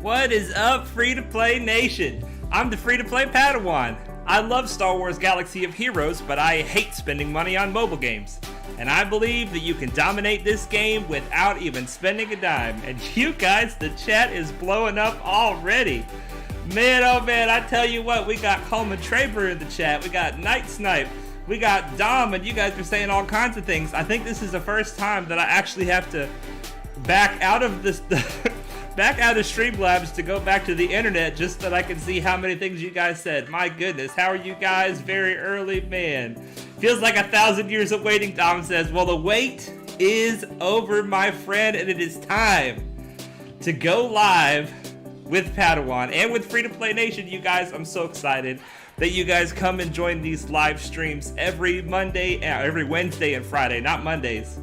What is up, free-to-play nation? I'm the free-to-play Padawan. I love Star Wars Galaxy of Heroes, but I hate spending money on mobile games. And I believe that you can dominate this game without even spending a dime. And you guys, the chat is blowing up already. Man, oh man, I tell you what, we got Coleman Traber in the chat. We got Night Snipe. We got Dom, and you guys are saying all kinds of things. I think this is the first time that I actually have to back out of this... back out of Streamlabs to go back to the internet just that I can see how many things you guys said. My goodness, how are you guys? Very early, man. Feels like 1,000 years of waiting, Dom says. Well, the wait is over, my friend, and it is time to go live with Padawan and with Free-to-Play Nation. You guys, I'm so excited that you guys come and join these live streams every Wednesday and Friday, not Mondays.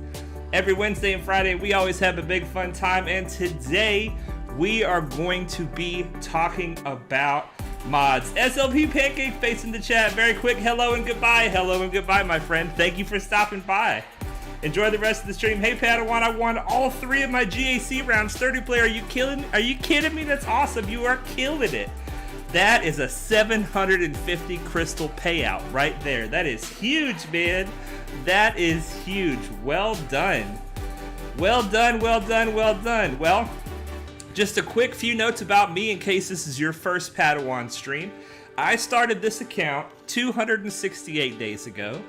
Every Wednesday and Friday, we always have a big fun time, and today we are going to be talking about mods. SLP Pancake Face in the chat, very quick, hello and goodbye, my friend. Thank you for stopping by. Enjoy the rest of the stream. Hey Padawan, I won all 3 of my GAC rounds, 30 player. Are you kidding me? That's awesome. You are killing it. That is a 750 crystal payout right there. That is huge, man. That is huge. Well done. Well done, well done, well done. Well, just a quick few notes about me in case this is your first Padawan stream. I started this account 268 days ago,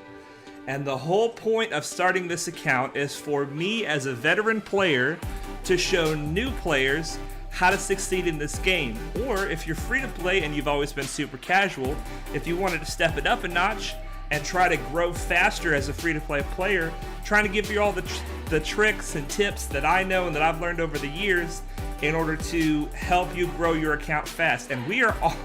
and the whole point of starting this account is for me as a veteran player to show new players how to succeed in this game. Or if you're free to play and you've always been super casual, if you wanted to step it up a notch and try to grow faster as a free-to-play player, trying to give you all the tricks and tips that I know and that I've learned over the years in order to help you grow your account fast. And we are all,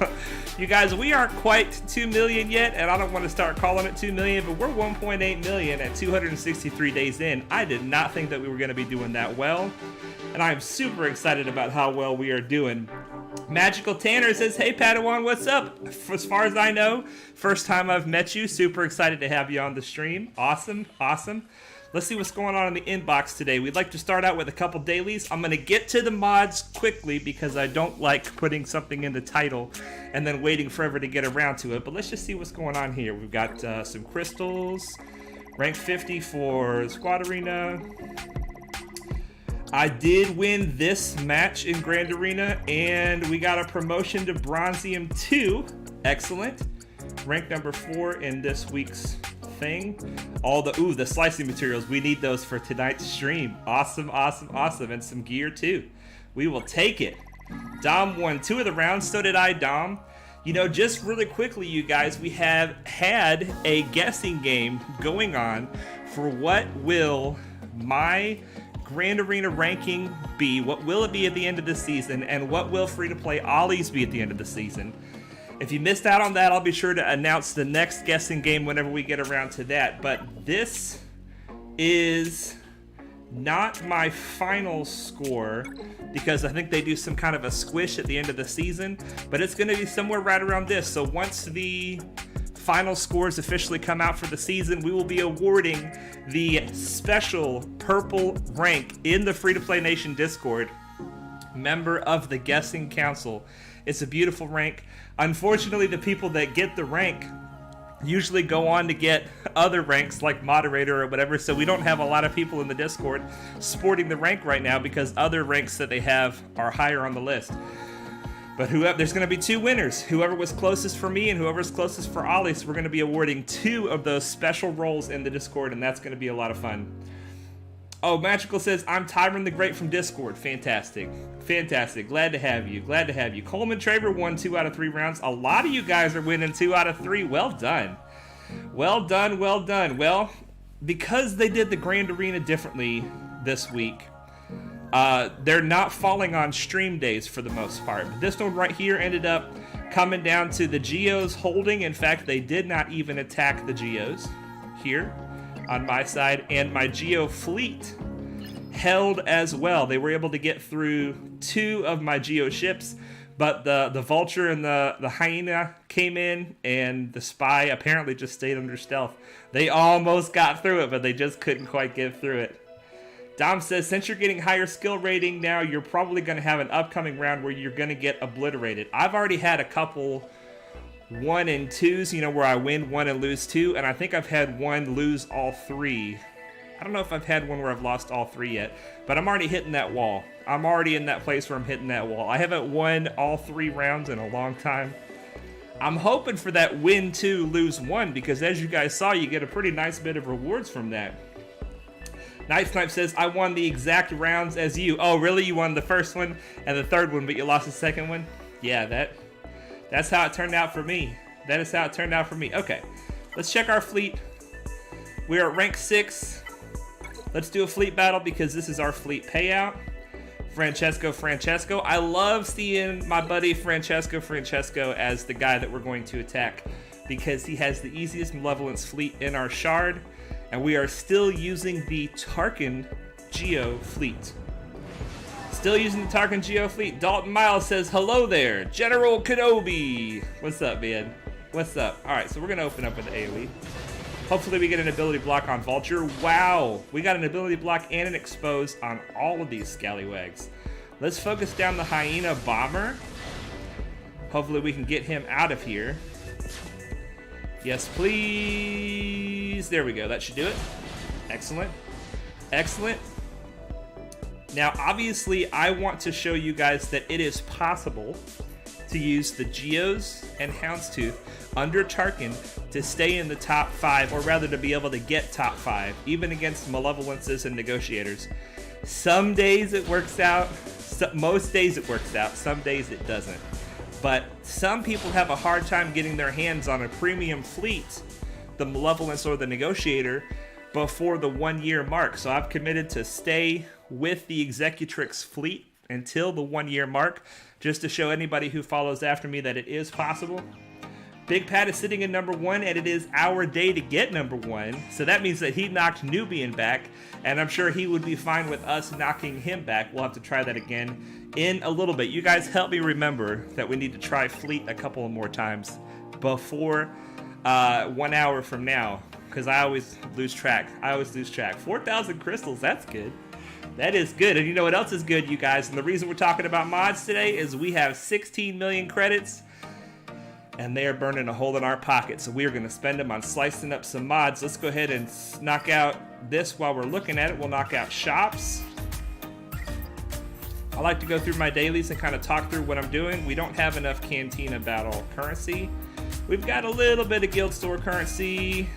you guys, we aren't quite 2 million yet, and I don't want to start calling it 2 million, but we're 1.8 million at 263 days in. I did not think that we were going to be doing that well, and I'm super excited about how well we are doing. Magical Tanner says, hey Padawan, what's up? As far as I know, first time I've met you. Super excited to have you on the stream. Awesome, awesome. Let's see what's going on in the inbox today. We'd like to start out with a couple dailies. I'm going to get to the mods quickly because I don't like putting something in the title and then waiting forever to get around to it. But let's just see what's going on here. We've got some crystals. Rank 50 for Squad Arena. I did win this match in Grand Arena, and we got a promotion to Bronzium 2. Excellent. Rank number 4 in this week's thing. All the slicing materials, we need those for tonight's stream. Awesome, awesome, awesome. And some gear too. We will take it. Dom won 2 of the rounds, so did I, Dom. You know, just really quickly, you guys, we have had a guessing game going on for what will my Grand Arena ranking be, what will it be at the end of the season, and what will free-to-play Ollies be at the end of the season. If you missed out on that, I'll be sure to announce the next guessing game whenever we get around to that. But this is not my final score because I think they do some kind of a squish at the end of the season, but it's going to be somewhere right around this. So once the final scores officially come out for the season, we will be awarding the special purple rank in the Free-to-Play Nation Discord, member of the Guessing Council. It's a beautiful rank. Unfortunately, the people that get the rank usually go on to get other ranks like moderator or whatever, so we don't have a lot of people in the Discord sporting the rank right now because other ranks that they have are higher on the list. But there's going to be 2 winners. Whoever was closest for me and whoever's closest for Ollie. So we're going to be awarding 2 of those special roles in the Discord, and that's going to be a lot of fun. Oh, Magical says, I'm Tyron the Great from Discord. Fantastic. Fantastic. Glad to have you. Glad to have you. Coleman Traver won 2 out of 3 rounds. A lot of you guys are winning 2 out of 3. Well done. Well done, well done. Well, because they did the Grand Arena differently this week, they're not falling on stream days for the most part. This one right here ended up coming down to the Geos holding. In fact, they did not even attack the Geos here on my side, and my Geo fleet held as well. They were able to get through 2 of my Geo ships, but the Vulture and the Hyena came in, and the Spy apparently just stayed under stealth. They almost got through it, but they just couldn't quite get through it. Dom says, since you're getting higher skill rating now, you're probably going to have an upcoming round where you're going to get obliterated. I've already had a couple 1 and 2s, you know, where I win 1 and lose 2, and I think I've had 1 lose all 3. I don't know if I've had one where I've lost all 3 yet, but I'm already hitting that wall. I'm already in that place where I'm hitting that wall. I haven't won all 3 rounds in a long time. I'm hoping for that win 2, lose 1, because as you guys saw, you get a pretty nice bit of rewards from that. Night Snipe says, I won the exact rounds as you. Oh, really? You won the first one and the third one, but you lost the second one? Yeah, that's how it turned out for me. That is how it turned out for me. Okay, let's check our fleet. We are at rank 6. Let's do a fleet battle because this is our fleet payout. Francesco. I love seeing my buddy Francesco as the guy that we're going to attack because he has the easiest malevolence fleet in our shard. And we are still using the Tarkin Geo fleet. Still using the Tarkin Geo fleet. Dalton Miles says, hello there, General Kenobi. What's up, man? What's up? All right, so we're going to open up with AoE. Hopefully we get an ability block on Vulture. Wow, we got an ability block and an expose on all of these scallywags. Let's focus down the Hyena Bomber. Hopefully we can get him out of here. Yes, please. There we go. That should do it. Excellent. Excellent. Now, obviously, I want to show you guys that it is possible to use the Geos and Houndstooth under Tarkin to stay in the top 5, or rather to be able to get top 5, even against Malevolences and Negotiators. Some days it works out. Most days it works out. Some days it doesn't. But some people have a hard time getting their hands on a premium fleet, the Malevolence or the Negotiator, before the 1-year mark. So I've committed to stay with the Executrix fleet until the 1-year mark, just to show anybody who follows after me that it is possible. Big Pat is sitting in number 1, and it is our day to get number 1. So that means that he knocked Nubian back, and I'm sure he would be fine with us knocking him back. We'll have to try that again in a little bit. You guys help me remember that we need to try fleet a couple more times before 1 hour from now, because I always lose track. 4,000 crystals, that's good. That is good. And you know what else is good, you guys? And the reason we're talking about mods today is we have 16 million credits, and they are burning a hole in our pocket. So we are going to spend them on slicing up some mods. Let's go ahead and knock out this while we're looking at it. We'll knock out shops. I like to go through my dailies and kind of talk through what I'm doing. We don't have enough Cantina Battle currency. We've got a little bit of Guild Store currency.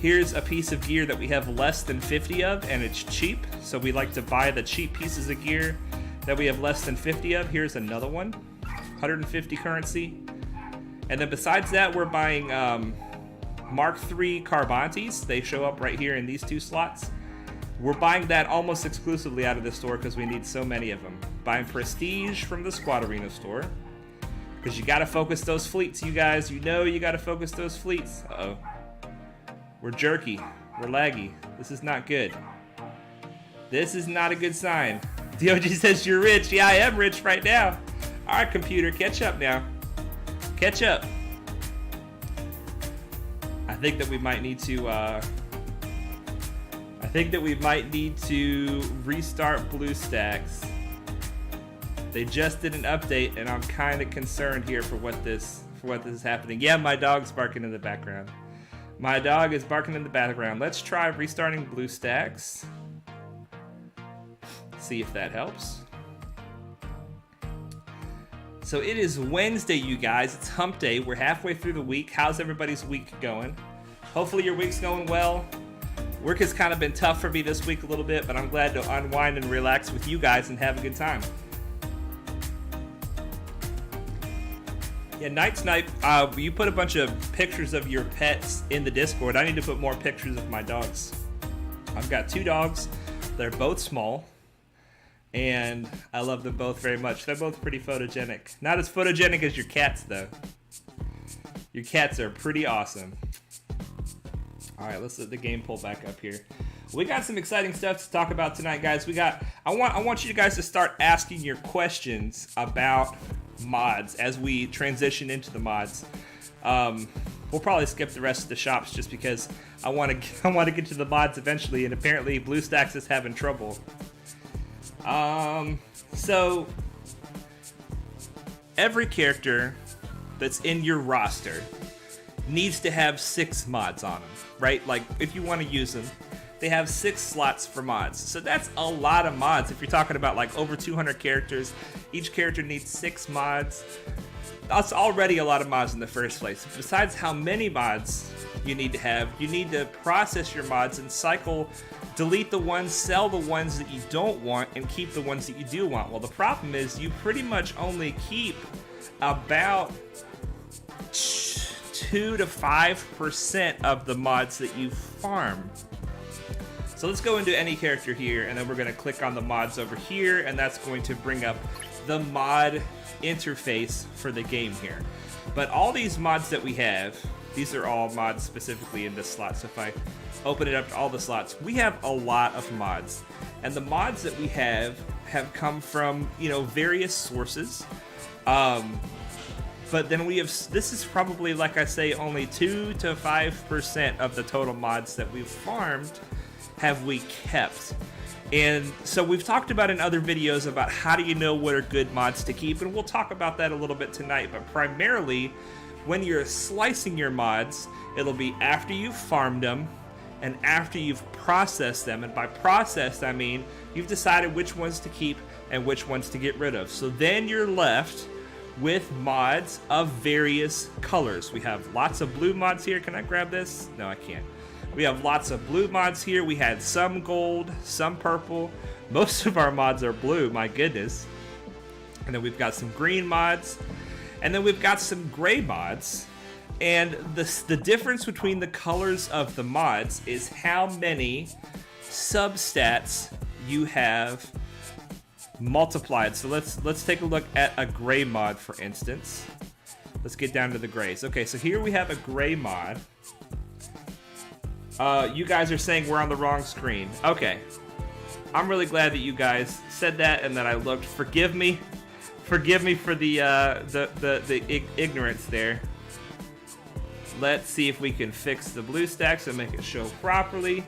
Here's a piece of gear that we have less than 50 of, and it's cheap. So we like to buy the cheap pieces of gear that we have less than 50 of. Here's another one, 150 currency. And then besides that, we're buying Mark III Carbantes. They show up right here in these 2 slots. We're buying that almost exclusively out of the store because we need so many of them. Buying Prestige from the Squad Arena store, because you got to focus those fleets, you guys. You know you got to focus those fleets. Uh-oh. We're jerky. We're laggy. This is not good. This is not a good sign. DOG says you're rich. Yeah, I am rich right now. All right, computer, catch up now. Catch up. I think that we might need to restart BlueStacks. They just did an update, and I'm kind of concerned here for what this is happening. Yeah, my dog's barking in the background. My dog is barking in the background. Let's try restarting BlueStacks. See if that helps. So it is Wednesday, you guys. It's hump day. We're halfway through the week. How's everybody's week going? Hopefully your week's going well. Work has kind of been tough for me this week a little bit, but I'm glad to unwind and relax with you guys and have a good time. Yeah, Night Snipe, you put a bunch of pictures of your pets in the Discord. I need to put more pictures of my dogs. I've got 2 dogs. They're both small, and I love them both very much. They're both pretty photogenic. Not as photogenic as your cats, though. Your cats are pretty awesome. All right, let's let the game pull back up here. We got some exciting stuff to talk about tonight, guys. I want you guys to start asking your questions about mods as we transition into the mods. What We'll probably skip the rest of the shops just because I want to get to the mods eventually, and apparently BlueStacks is having trouble. So every character that's in your roster needs to have 6 mods on them, right? Like, if you want to use them, they have 6 slots for mods. So that's a lot of mods. If you're talking about like over 200 characters, each character needs 6 mods. That's already a lot of mods in the first place. Besides how many mods you need to process your mods and cycle, delete the ones, sell the ones that you don't want, and keep the ones that you do want. Well, the problem is you pretty much only keep about 2 to 5% of the mods that you farm. So let's go into any character here, and then we're going to click on the mods over here, and that's going to bring up the mod interface for the game here. But all these mods that we have, these are all mods specifically in this slot. So if I open it up to all the slots, we have a lot of mods, and the mods that we have come from, you know, various sources. But then we have, this is probably, like I say, only 2 to 5% of the total mods that we've farmed have we kept. And so we've talked about in other videos about how do you know what are good mods to keep, and we'll talk about that a little bit tonight. But primarily, when you're slicing your mods, it'll be after you've farmed them and after you've processed them. And by processed, I mean you've decided which ones to keep and which ones to get rid of. So then you're left with mods of various colors. We have lots of blue mods here. Can I grab this? No, I can't. We have lots of blue mods here. We had some gold, some purple. Most of our mods are blue, my goodness. And then we've got some green mods. And then we've got some gray mods. And the difference between the colors of the mods is how many substats you have multiplied. So let's take a look at a gray mod, for instance. Let's get down to the grays. Okay, so here we have a gray mod. You guys are saying we're on the wrong screen. Okay, I'm really glad that you guys said that and that I looked. Forgive me for the ignorance there. Let's see if we can fix the BlueStacks and make it show properly.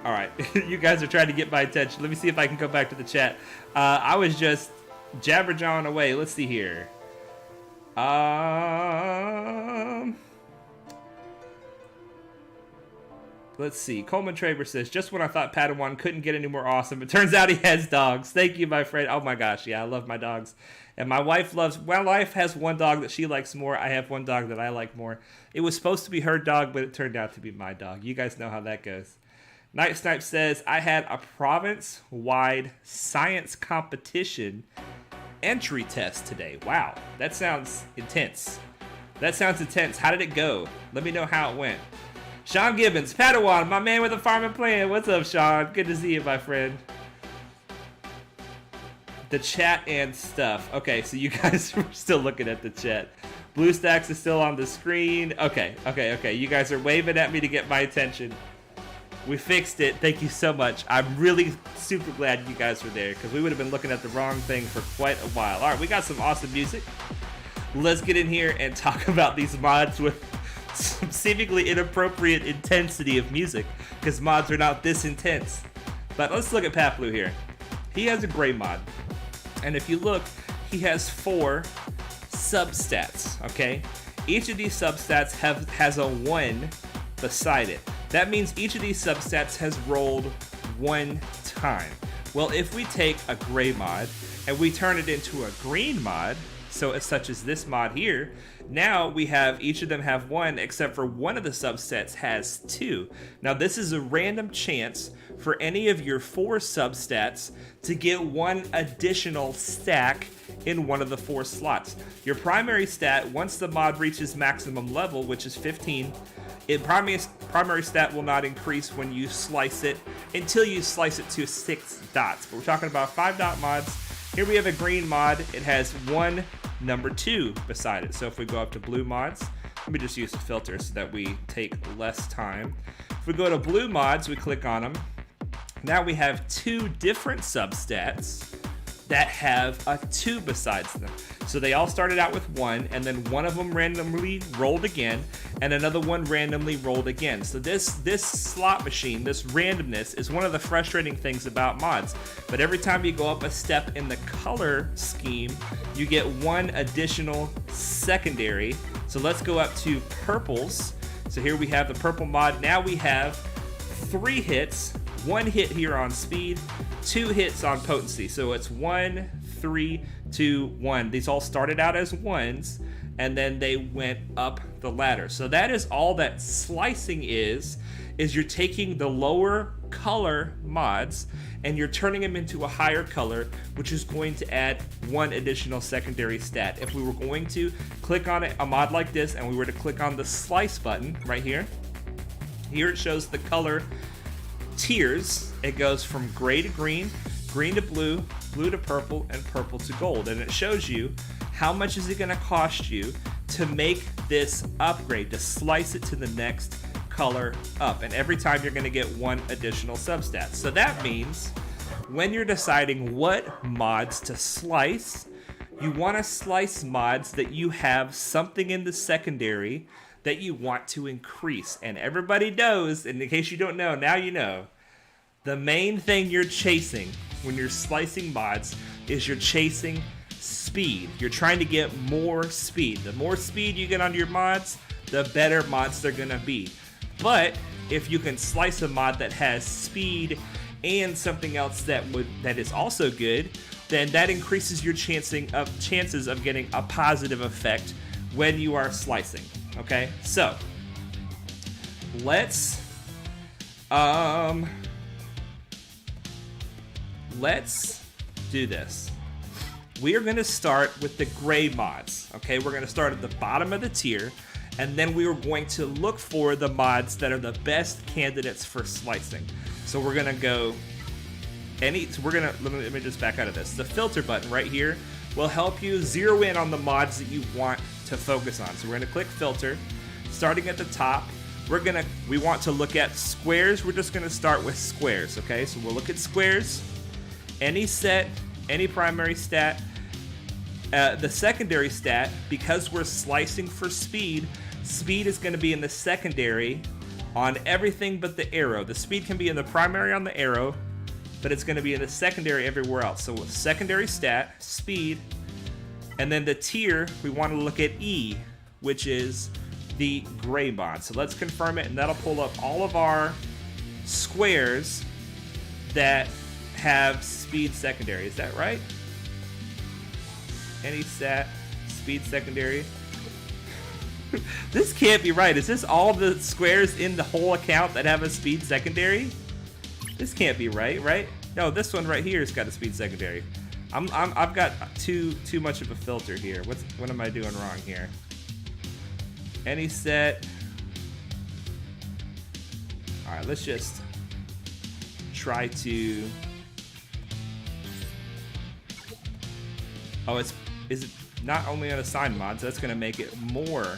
Alright, you guys are trying to get my attention. Let me see if I can go back to the chat. I was just jabber-jawing away. Let's see here. Let's see. Coleman Traver says, just when I thought Padawan couldn't get any more awesome, it turns out he has dogs. Thank you, my friend. Oh my gosh, yeah, I love my dogs. And my wife has one dog that she likes more. I have one dog that I like more. It was supposed to be her dog, but it turned out to be my dog. You guys know how that goes. Night Snipe says, I had a province-wide science competition entry test today. Wow, that sounds intense. That sounds intense. How did it go? Let me know how it went. Sean Gibbons, Padawan, my man with a farming plan. What's up, Sean? Good to see you, my friend. The chat and stuff. Okay, so you guys are still looking at the chat. BlueStacks is still on the screen. Okay. You guys are waving at me to get my attention. We fixed it. Thank you so much. I'm really super glad you guys were there because we would have been looking at the wrong thing for quite a while. All right, we got some awesome music. Let's get in here and talk about these mods with some seemingly inappropriate intensity of music because mods are not this intense. But let's look at Pat Blue here. He has a gray mod. And if you look, he has 4 substats, okay? Each of these substats has a 1 beside it. That means each of these substats has rolled 1 time. Well, if we take a gray mod and we turn it into a green mod, so such as this mod here, now we have each of them have 1, except for one of the subsets has 2. Now this is a random chance for any of your 4 substats to get 1 additional stack in one of the 4 slots. Your primary stat, once the mod reaches maximum level, which is 15, primary stat will not increase when you slice it until you slice it to 6 dots. But we're talking about 5 dot mods. Here we have a green mod. It has 1 number 2 beside it. So if we go up to blue mods, let me just use the filter so that we take less time. If we go to blue mods, we click on them. Now we have 2 different substats that have a 2 besides them. So they all started out with 1, and then one of them randomly rolled again, and another one randomly rolled again. So this slot machine, this randomness, is one of the frustrating things about mods. But every time you go up a step in the color scheme, you get 1 additional secondary. So let's go up to purples. So here we have the purple mod. Now we have 3 hits, 1 hit here on speed, 2 hits on potency. So it's 1, 3, 2, 1. These all started out as 1s, and then they went up the ladder. So that is all that slicing is you're taking the lower color mods and you're turning them into a higher color, which is going to add 1 additional secondary stat. If we were going to click on a mod like this and we were to click on the slice button right here, here it shows the color tiers. It goes from gray to green, green to blue, blue to purple, and purple to gold. And it shows you how much is it going to cost you to make this upgrade, to slice it to the next color up. And every time you're going to get 1 additional substat. So that means when you're deciding what mods to slice, you want to slice mods that you have something in the secondary that you want to increase. And everybody knows, and in case you don't know, now you know, the main thing you're chasing when you're slicing mods is you're chasing speed. You're trying to get more speed. The more speed you get onto your mods, the better mods they're gonna be. But if you can slice a mod that has speed and something else that is also good, then that increases your chances of getting a positive effect when you are slicing. Okay, so let's do this. We are going to start with the gray mods. Okay, we're going to start at the bottom of the tier, and then we are going to look for the mods that are the best candidates for slicing. So we're going to go let me just back out of this. The filter button right here will help you zero in on the mods that you want to focus on. So we're going to click filter. Starting at the top, we want to look at squares. We're just going to start with squares. Okay, so we'll look at squares. Any set, any primary stat. The secondary stat, because we're slicing for speed, speed is going to be in the secondary on everything but the arrow. The speed can be in the primary on the arrow, but it's going to be in the secondary everywhere else. So with secondary stat, speed, and then the tier, we want to look at E, which is the gray mod. So let's confirm it, and that'll pull up all of our squares that have speed secondary. Is that right? Any stat, speed secondary. This can't be right. Is this all the squares in the whole account that have a speed secondary? This can't be right? No, this one right here has got a speed secondary. I've got too much of a filter here. What am I doing wrong here? Any set. All right, let's just try to. Oh, is it not only on assigned mods? That's going to make it more.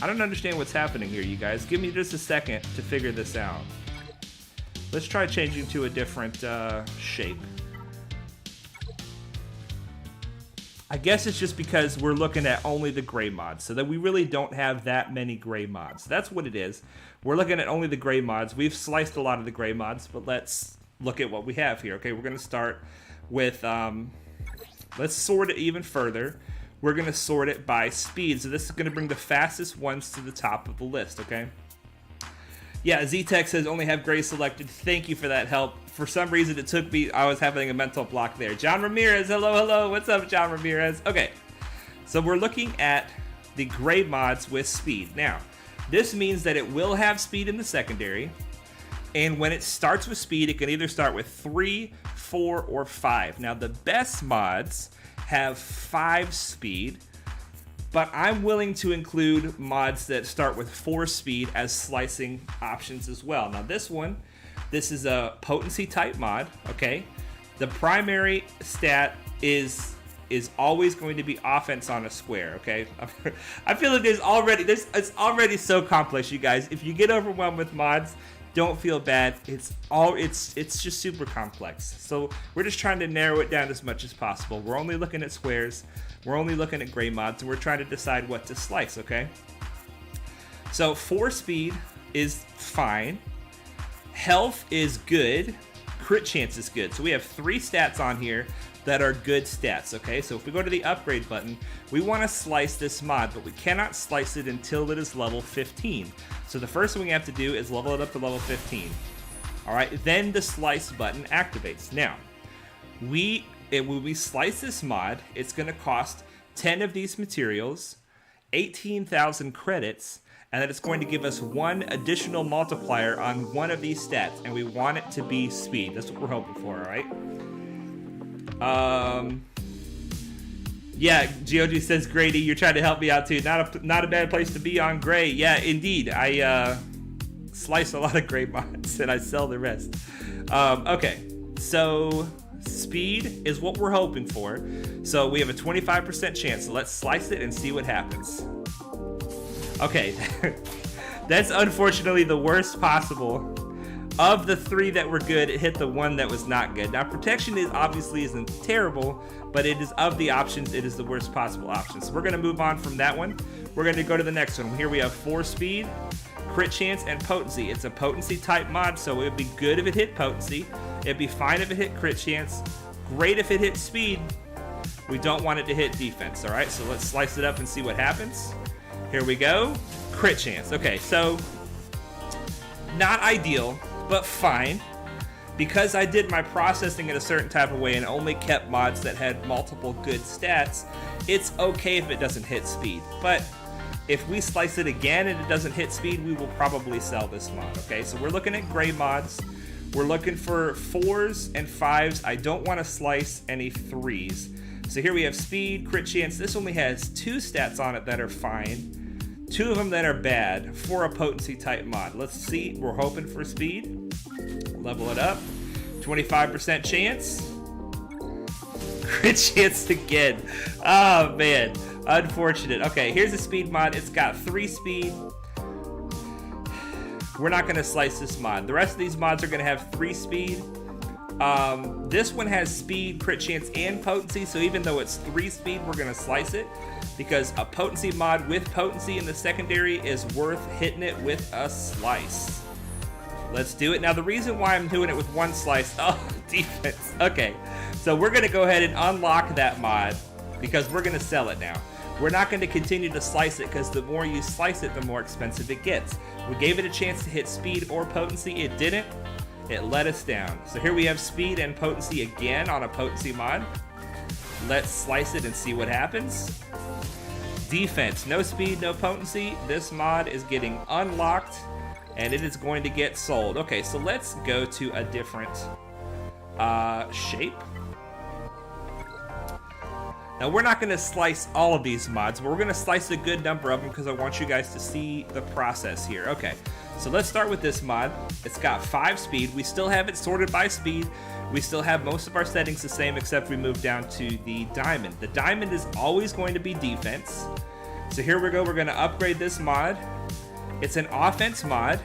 I don't understand what's happening here, you guys. Give me just a second to figure this out. Let's try changing to a different shape. I guess it's just because we're looking at only the gray mods, so that we really don't have that many gray mods. That's what it is. We're looking at only the gray mods. We've sliced a lot of the gray mods, but let's look at what we have here. Okay, we're going to start with, let's sort it even further. We're going to sort it by speed. So this is going to bring the fastest ones to the top of the list, okay? Yeah, Z-Tech says only have gray selected. Thank you for that help. For some reason, it took me, I was having a mental block there. John Ramirez, hello. What's up, John Ramirez? Okay, so we're looking at the gray mods with speed. Now, this means that it will have speed in the secondary. And when it starts with speed, it can either start with 3, 4, or 5. Now, the best mods have 5 speed, but I'm willing to include mods that start with 4 speed as slicing options as well. Now, this is a potency type mod, okay? The primary stat is always going to be offense on a square, okay? I feel like it's already so complex, you guys. If you get overwhelmed with mods, don't feel bad. It's just super complex. So we're just trying to narrow it down as much as possible. We're only looking at squares. We're only looking at gray mods, and we're trying to decide what to slice, okay? So 4 speed is fine. Health is good. Crit chance is good. So we have 3 stats on here that are good stats, okay? So if we go to the upgrade button, we want to slice this mod, but we cannot slice it until it is level 15. So the first thing we have to do is level it up to level 15. All right, then the slice button activates. Now, when we slice this mod, it's going to cost 10 of these materials, 18,000 credits, and then it's going to give us 1 additional multiplier on one of these stats, and we want it to be speed. That's what we're hoping for, all right? Yeah, GOG says, Grady, you're trying to help me out too. Not a bad place to be on gray. Yeah, indeed. I slice a lot of gray mods and I sell the rest. Okay, so speed is what we're hoping for. So we have a 25% chance. So let's slice it and see what happens. Okay, that's unfortunately the worst possible. Of the 3 that were good, it hit the 1 that was not good. Now, protection isn't terrible, but it is of the options, it is the worst possible option. So we're going to move on from that one. We're going to go to the next one. Here we have 4 speed, crit chance, and potency. It's a potency type mod, so it would be good if it hit potency. It'd be fine if it hit crit chance. Great if it hit speed. We don't want it to hit defense, all right? So let's slice it up and see what happens. Here we go. Crit chance. Okay, so not ideal, but fine. Because I did my processing in a certain type of way and only kept mods that had multiple good stats, it's okay if it doesn't hit speed. But if we slice it again and it doesn't hit speed, we will probably sell this mod, okay? So we're looking at gray mods. We're looking for 4s and 5s. I don't want to slice any 3s. So here we have speed, crit chance. This only has 2 stats on it that are fine. 2 of them that are bad for a potency type mod. Let's see, we're hoping for speed. Level it up, 25% chance. Crit chance again. Oh man, unfortunate. Okay, here's a speed mod. It's got 3 speed. We're not gonna slice this mod. The rest of these mods are gonna have 3 speed. This one has speed, crit chance, and potency, so even though it's 3 speed, we're gonna slice it because a potency mod with potency in the secondary is worth hitting it with a slice. Let's do it. Now, the reason why I'm doing it with 1 slice, defense. Okay, so we're gonna go ahead and unlock that mod because we're gonna sell it now. We're not gonna continue to slice it because the more you slice it, the more expensive it gets. We gave it a chance to hit speed or potency, it didn't. It let us down. So here we have speed and potency again on a potency mod. Let's slice it and see what happens. Defense, no speed, no potency. This mod is getting unlocked and it is going to get sold. Okay, so let's go to a different shape. Now we're not gonna slice all of these mods, but we're gonna slice a good number of them because I want you guys to see the process here. Okay, so let's start with this mod. It's got 5 speed. We still have it sorted by speed. We still have most of our settings the same except we move down to the diamond. The diamond is always going to be defense. So here we go, we're gonna upgrade this mod. It's an offense mod,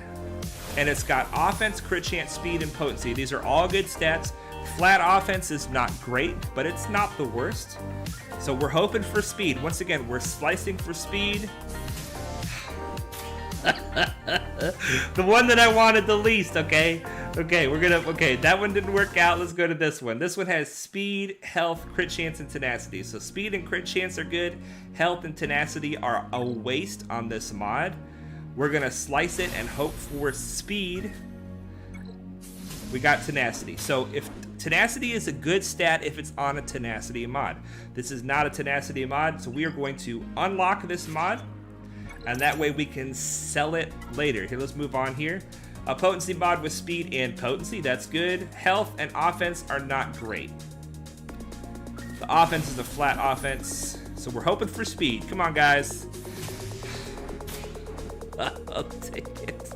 and it's got offense, crit chance, speed, and potency. These are all good stats. Flat offense is not great, but it's not the worst. So we're hoping for speed. Once again, we're slicing for speed. The one that I wanted the least, okay? Okay, that one didn't work out. Let's go to this one. This one has speed, health, crit chance, and tenacity. So speed and crit chance are good. Health and tenacity are a waste on this mod. We're gonna slice it and hope for speed. We got tenacity. So if tenacity is a good stat if it's on a tenacity mod. This is not a tenacity mod, so we are going to unlock this mod, and that way we can sell it later. Here, let's move on here. A potency mod with speed and potency, that's good. Health and offense are not great. The offense is a flat offense, so we're hoping for speed. Come on, guys. Oh, dang it.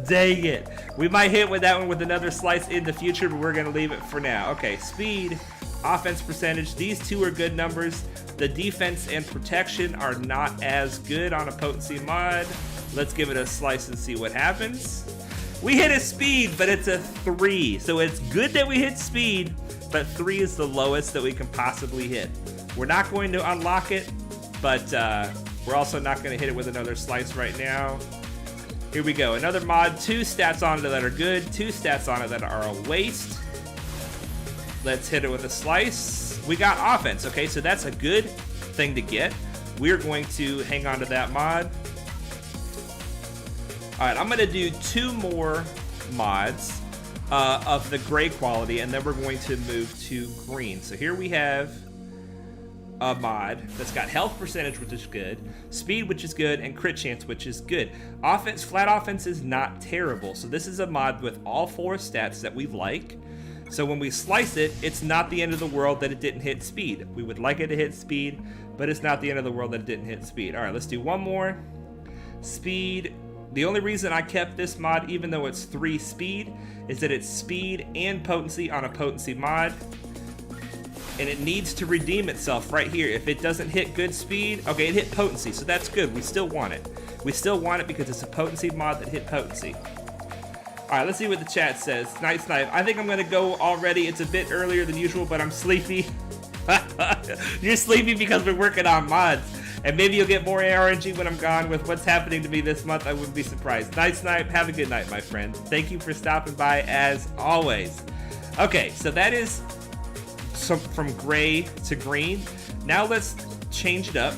Dang it. We might hit with that one with another slice in the future, but we're going to leave it for now. Okay, speed, offense percentage. These two are good numbers. The defense and protection are not as good on a potency mod. Let's give it a slice and see what happens. We hit a speed, but it's a 3. So it's good that we hit speed, but 3 is the lowest that we can possibly hit. We're not going to unlock it, but we're also not going to hit it with another slice right now. Here we go. Another mod. 2 stats on it that are good. 2 stats on it that are a waste. Let's hit it with a slice. We got offense. Okay, so that's a good thing to get. We're going to hang on to that mod. All right, I'm going to do 2 more mods of the gray quality, and then we're going to move to green. So here we have a mod that's got health percentage, which is good, speed, which is good, and crit chance, which is good. Offense, flat offense is not terrible. So this is a mod with all 4 stats that we like. So when we slice it, it's not the end of the world that it didn't hit speed. We would like it to hit speed, but it's not the end of the world that it didn't hit speed. All right, let's do one more. Speed. The only reason I kept this mod, even though it's 3 speed, is that it's speed and potency on a potency mod. And it needs to redeem itself right here. If it doesn't hit good speed, okay, it hit potency, so that's good. We still want it. We still want it because it's a potency mod that hit potency. All right, let's see what the chat says. Night Snipe. I think I'm gonna go already. It's a bit earlier than usual, but I'm sleepy. You're sleepy because we're working on mods. And maybe you'll get more RNG when I'm gone. With what's happening to me this month, I wouldn't be surprised. Night Snipe, have a good night, my friend. Thank you for stopping by as always. Okay, so that is from gray to green. Now let's change it up.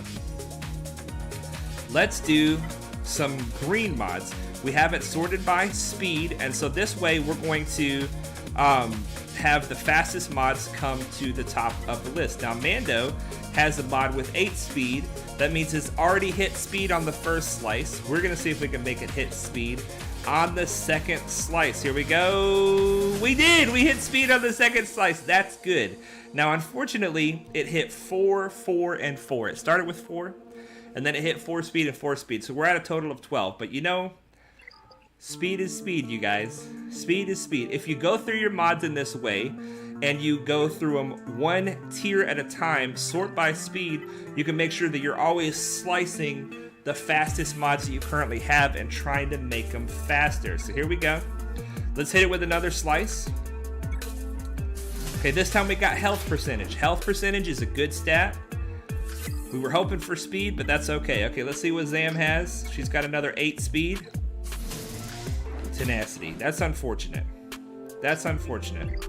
Let's do some green mods. We have it sorted by speed, and so this way we're going to have the fastest mods come to the top of the list. Now Mando has a mod with 8 speed. That means it's already hit speed on the first slice. We're gonna see if we can make it hit speed on the second slice. Here we go. We did! We hit speed on the second slice. That's good. Now unfortunately, it hit 4, 4, and 4. It started with 4, and then it hit 4 speed and 4 speed. So we're at a total of 12. But you know, speed is speed, you guys. Speed is speed. If you go through your mods in this way, and you go through them 1 tier at a time, sort by speed, you can make sure that you're always slicing the fastest mods that you currently have and trying to make them faster. So here we go. Let's hit it with another slice. Okay, this time we got health percentage. Health percentage is a good stat. We were hoping for speed, but that's okay. Okay, let's see what Zam has. She's got another 8 speed. Tenacity. That's unfortunate. That's unfortunate.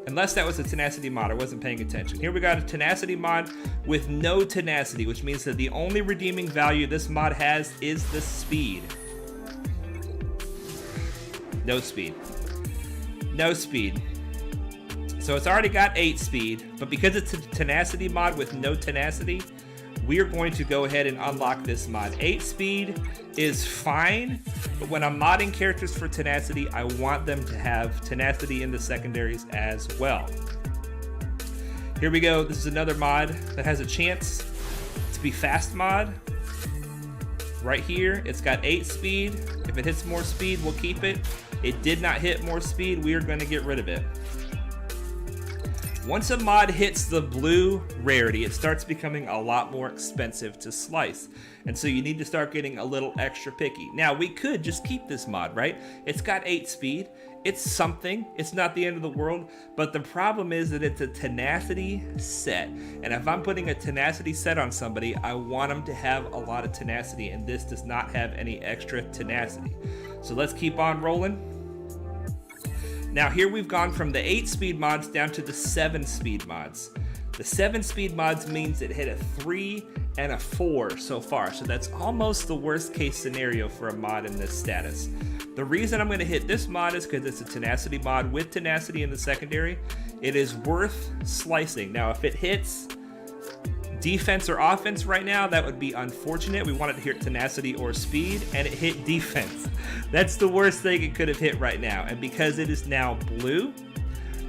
Unless that was a tenacity mod, I wasn't paying attention. Here we got a tenacity mod with no tenacity, which means that the only redeeming value this mod has is the speed. No speed. No speed. So it's already got 8 speed, but because it's a tenacity mod with no tenacity, we are going to go ahead and unlock this mod. 8 speed is fine, but when I'm modding characters for tenacity, I want them to have tenacity in the secondaries as well. Here we go. This is another mod that has a chance to be fast mod. Right here, it's got 8 speed. If it hits more speed, we'll keep it. It did not hit more speed. We are going to get rid of it. Once a mod hits the blue rarity, it starts becoming a lot more expensive to slice. And so you need to start getting a little extra picky. Now, we could just keep this mod, right? It's got 8 speed. It's something. It's not the end of the world. But the problem is that it's a tenacity set. And if I'm putting a tenacity set on somebody, I want them to have a lot of tenacity. And this does not have any extra tenacity. So let's keep on rolling. Now here we've gone from the 8 speed mods down to the 7 speed mods. The 7 speed mods means it hit a 3 and a 4 so far, so that's almost the worst case scenario for a mod in this status. The reason I'm going to hit this mod is because it's a tenacity mod with tenacity in the secondary. It is worth slicing. Now if it hits defense or offense right now, that would be unfortunate. We wanted to hit tenacity or speed, and it hit defense. That's the worst thing it could have hit right now. And because it is now blue,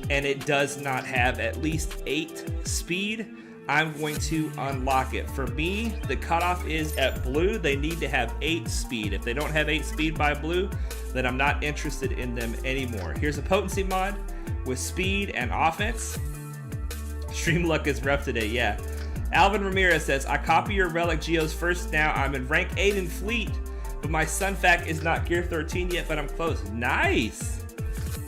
and it does not have at least 8 speed, I'm going to unlock it. For me, the cutoff is at blue. They need to have 8 speed. If they don't have 8 speed by blue, then I'm not interested in them anymore. Here's a potency mod with speed and offense. Stream luck is rough today, yeah. Alvin Ramirez says, I copy your Relic Geos first now. I'm in rank 8 in Fleet. but my Sun Fac is not Gear 13 yet, but I'm close. Nice!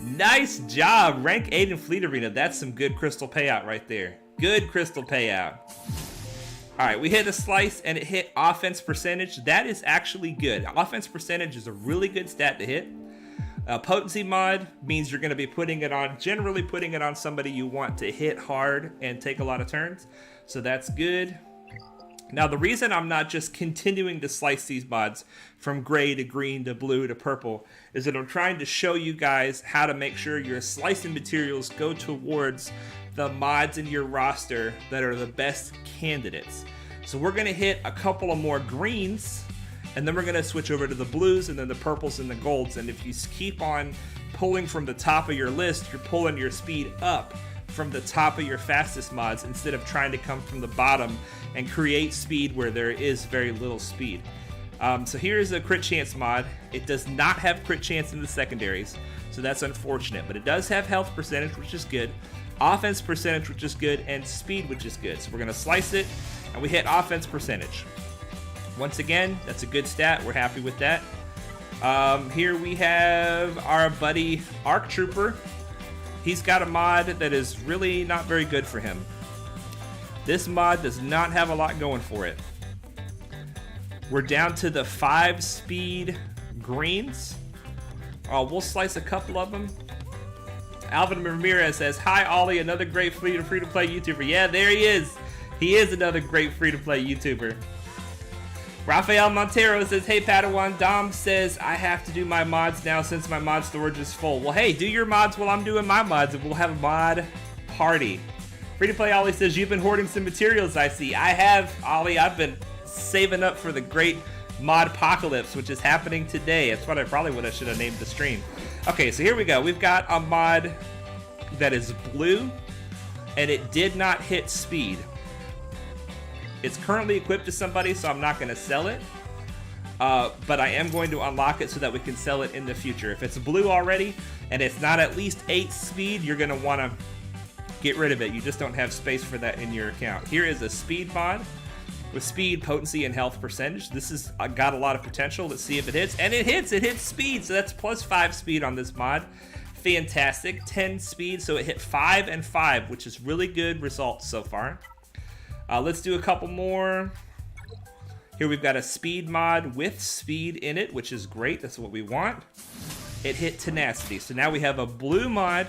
Nice job! Rank 8 in Fleet Arena. That's some good crystal payout right there. Good crystal payout. Alright, we hit a slice and it hit offense percentage. That is actually good. Offense percentage is a really good stat to hit. Potency mod means you're going to be generally putting it on somebody you want to hit hard and take a lot of turns. So that's good. Now, the reason I'm not just continuing to slice these mods from gray to green to blue to purple is that I'm trying to show you guys how to make sure your slicing materials go towards the mods in your roster that are the best candidates. So we're going to hit a couple of more greens, and then we're going to switch over to the blues and then the purples and the golds. And if you keep on pulling from the top of your list, you're pulling your speed up from the top of your fastest mods instead of trying to come from the bottom and create speed where there is very little speed. So here's a crit chance mod. It does not have crit chance in the secondaries, so that's unfortunate, but it does have health percentage, which is good, offense percentage, which is good, and speed, which is good. So we're gonna slice it, and we hit offense percentage. Once again, that's a good stat. We're happy with that. Here we have our buddy Arc Trooper. He's got a mod that is really not very good for him. This mod does not have a lot going for it. We're down to the 5-speed greens. We'll slice a couple of them. Alvin Ramirez says, "Hi Ollie, another great free-to-play YouTuber." Yeah, there he is. He is another great free-to-play YouTuber. Rafael Montero says, "Hey Padawan, Dom says I have to do my mods now since my mod storage is full." Well, hey, do your mods while I'm doing my mods and we'll have a mod party. Free to play Ollie says, "You've been hoarding some materials, I see." I have, Ollie. I've been saving up for the great mod apocalypse, which is happening today. That's what I probably should have named the stream. Okay, so here we go. We've got a mod that is blue and it did not hit speed. It's currently equipped to somebody, so I'm not going to sell it. But I am going to unlock it so that we can sell it in the future. If it's blue already and it's not at least 8 speed, you're going to want to get rid of it. You just don't have space for that in your account. Here is a speed mod with speed, potency, and health percentage. This has got a lot of potential. Let's see if it hits. And it hits! It hits speed, so that's plus 5 speed on this mod. Fantastic. 10 speed, so it hit 5 and 5, which is really good results so far. Let's do a couple more. Here we've got a speed mod with speed in it, which is great. That's what we want. It hit tenacity. So now we have a blue mod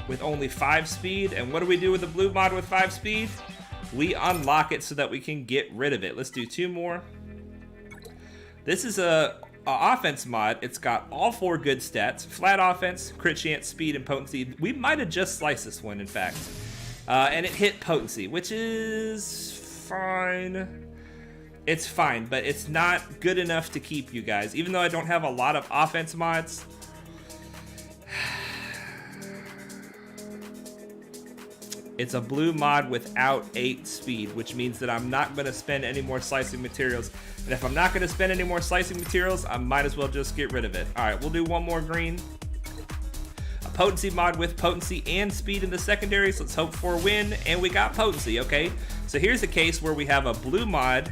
with only 5 speed. And what do we do with the blue mod with 5 speed? We unlock it so that we can get rid of it. Let's do 2 more. This is a offense mod. It's got all 4 good stats: flat offense, crit chance, speed, and potency. We might have just sliced this one, in fact. And it hit potency, which is fine. It's fine, but it's not good enough to keep you guys. Even though I don't have a lot of offense mods, it's a blue mod without 8 speed, which means that I'm not going to spend any more slicing materials. And if I'm not going to spend any more slicing materials, I might as well just get rid of it. All right, we'll do one more green. Potency mod with potency and speed in the secondaries. Let's hope for a win, and we got potency. Okay, so here's a case where we have a blue mod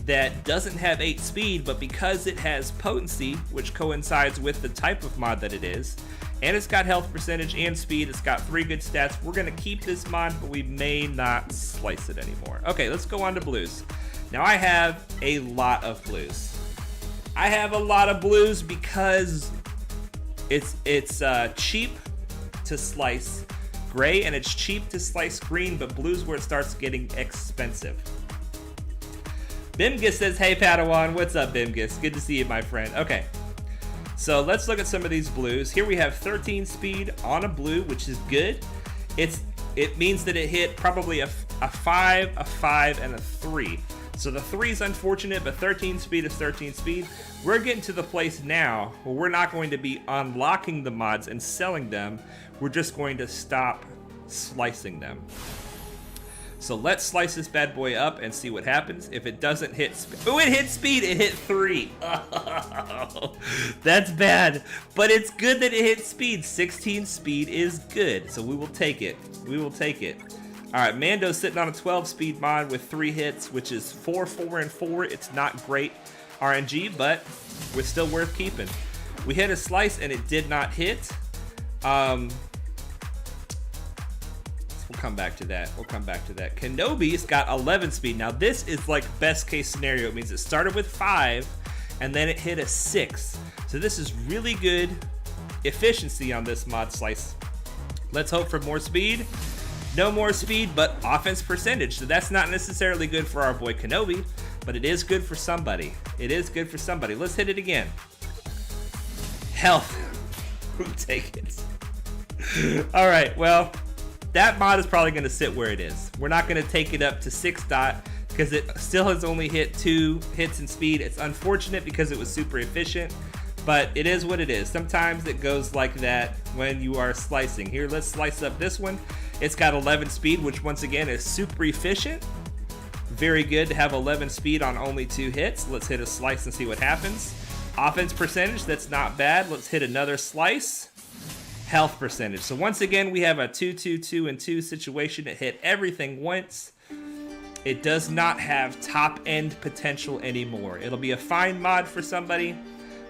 that doesn't have 8 speed, but because it has potency, which coincides with the type of mod that it is, and it's got health percentage and speed, it's got 3 good stats, we're gonna keep this mod, but we may not slice it anymore. Okay, let's go on to blues. Now I have a lot of blues. I have a lot of blues because it's cheap to slice gray and it's cheap to slice green, but blue's where it starts getting expensive. Bimgus says, "Hey Padawan." What's up, Bimgus? Good to see you, my friend. Okay, so let's look at some of these blues. Here we have 13 speed on a blue, which is good. It means that it hit probably a 5, a 5, and a 3. So the 3 is unfortunate, but 13 speed is 13 speed. We're getting to the place now where we're not going to be unlocking the mods and selling them. We're just going to stop slicing them. So let's slice this bad boy up and see what happens. If it doesn't hit speed, oh, it hit speed, it hit 3. Oh, that's bad, but it's good that it hit speed. 16 speed is good, so we will take it. We will take it. All right, Mando's sitting on a 12 speed mod with 3 hits, which is 4, 4, and 4. It's not great. RNG, but we're still worth keeping. We hit a slice and it did not hit. We'll come back to that. Kenobi's got 11 speed. Now this is like best case scenario. It means it started with 5 and then it hit a 6. So this is really good efficiency on this mod slice. Let's hope for more speed. No more speed, but offense percentage. So that's not necessarily good for our boy Kenobi, but it is good for somebody. Let's hit it again. Health. We'll take it. All right, well, that mod is probably going to sit where it is. We're not going to take it up to 6 dot because it still has only hit 2 hits in speed. It's unfortunate because it was super efficient, but it is what it is. Sometimes it goes like that when you are slicing. Here, let's slice up this one. It's got 11 speed, which once again is super efficient. Very good to have 11 speed on only 2 hits. Let's hit a slice and see what happens. Offense percentage, that's not bad. Let's hit another slice. Health percentage. So once again, we have a 2, 2, 2, and 2 situation. It hit everything once. It does not have top end potential anymore. It'll be a fine mod for somebody,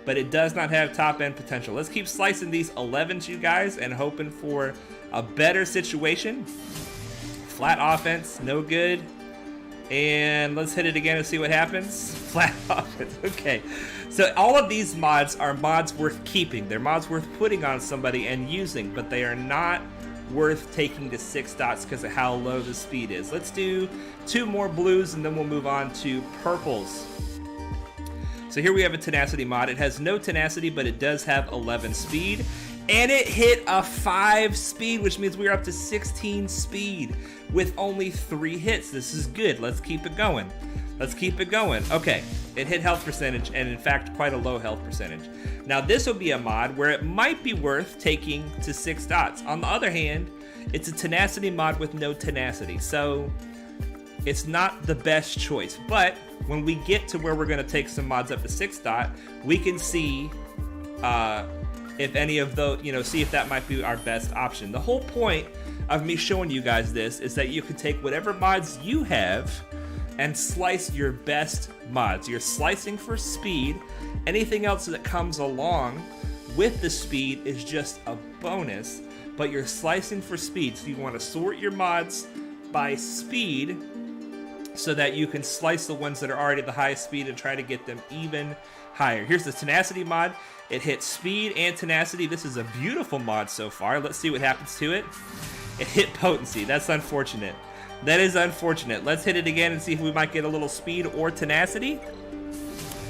but it does not have top end potential. Let's keep slicing these 11s, you guys, and hoping for a better situation. Flat offense, no good. And let's hit it again and see what happens. Flat offense, okay. So all of these mods are mods worth keeping. They're mods worth putting on somebody and using, but they are not worth taking to 6 dots because of how low the speed is. Let's do 2 more blues and then we'll move on to purples. So here we have a tenacity mod. It has no tenacity, but it does have 11 speed. And it hit a 5 speed, which means we're up to 16 speed with only 3 hits. This is good. Let's keep it going. Okay, it hit health percentage, and in fact, quite a low health percentage. Now, this will be a mod where it might be worth taking to 6 dots. On the other hand, it's a tenacity mod with no tenacity, so it's not the best choice. But when we get to where we're going to take some mods up to 6 dot, we can see if any of those, see if that might be our best option. The whole point of me showing you guys this is that you can take whatever mods you have and slice your best mods. You're slicing for speed. Anything else that comes along with the speed is just a bonus, but you're slicing for speed. So you want to sort your mods by speed so that you can slice the ones that are already at the highest speed and try to get them even higher. Here's the tenacity mod. It hits speed and tenacity. This is a beautiful mod so far. Let's see what happens to it. It hit potency. That's unfortunate. That is unfortunate. Let's hit it again and see if we might get a little speed or tenacity.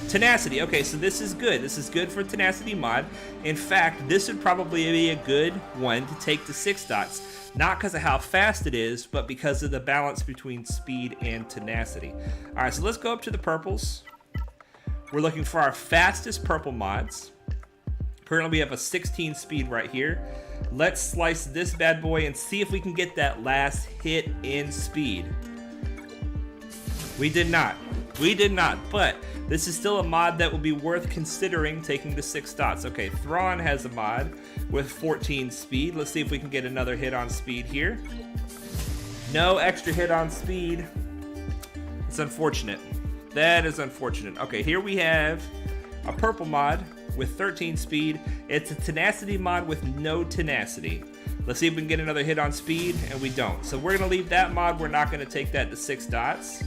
Tenacity. Okay, so this is good. This is good for tenacity mod. In fact, this would probably be a good one to take to 6 dots. Not because of how fast it is, but because of the balance between speed and tenacity. All right, so let's go up to the purples. We're looking for our fastest purple mods. Currently, we have a 16 speed right here. Let's slice this bad boy and see if we can get that last hit in speed. We did not, but this is still a mod that will be worth considering taking to 6 dots. Okay, Thrawn has a mod with 14 speed. Let's see if we can get another hit on speed here. No extra hit on speed. It's unfortunate. That is unfortunate. Okay, here we have a purple mod with 13 speed. It's a tenacity mod with no tenacity. Let's see if we can get another hit on speed, and we don't. So we're gonna leave that mod. We're not gonna take that to 6 dots.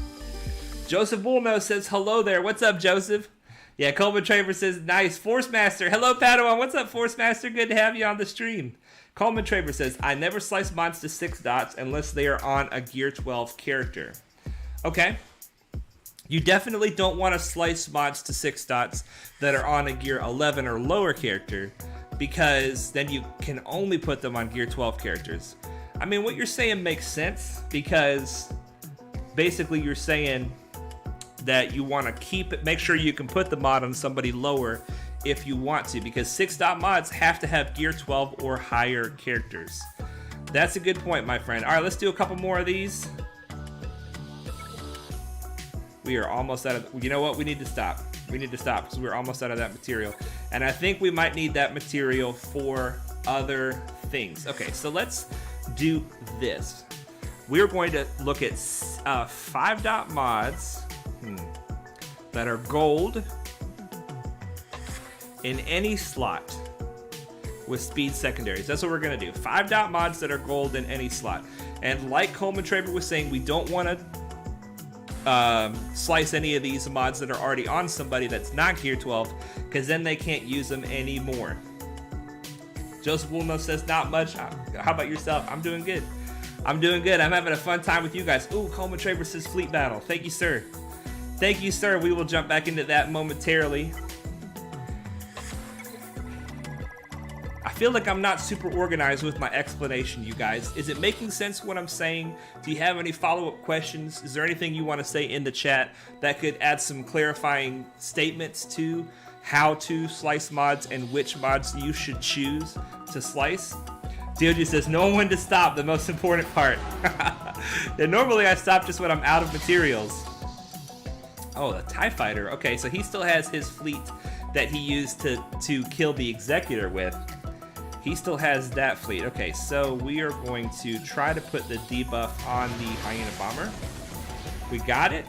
Joseph Bullnose says, hello there. What's up, Joseph? Yeah, Coleman Traver says, nice. Force Master. Hello, Padawan. What's up, Force Master? Good to have you on the stream. Coleman Traver says, I never slice mods to 6 dots unless they are on a Gear 12 character. Okay. You definitely don't want to slice mods to 6 dots that are on a Gear 11 or lower character, because then you can only put them on Gear 12 characters. I mean, what you're saying makes sense, because basically you're saying that you want to keep it, make sure you can put the mod on somebody lower if you want to, because 6 dot mods have to have Gear 12 or higher characters. That's a good point, my friend. All right, let's do a couple more of these. We are almost out of, you know what, we need to stop. We need to stop because we're almost out of that material. And I think we might need that material for other things. Okay, so let's do this. We're going to look at 5 dot mods. that are gold in any slot with speed secondaries. That's what we're gonna do. 5-dot mods that are gold in any slot. And like Coleman Traver was saying, we don't want to slice any of these mods that are already on somebody that's not Gear 12, because then they can't use them anymore. Joseph Woolno says, not much. How about yourself? I'm doing good. I'm doing good. I'm having a fun time with you guys. Ooh, Coleman Traver says Fleet Battle. Thank you, sir. Thank you, sir. We will jump back into that momentarily. I feel like I'm not super organized with my explanation, you guys. Is it making sense what I'm saying? Do you have any follow-up questions? Is there anything you want to say in the chat that could add some clarifying statements to how to slice mods and which mods you should choose to slice? DOG says, know when to stop, the most important part. And normally I stop just when I'm out of materials. Oh, the TIE Fighter. Okay, so he still has his fleet that he used to kill the Executor with. He still has that fleet. Okay, so we are going to try to put the debuff on the Hyena Bomber. We got it.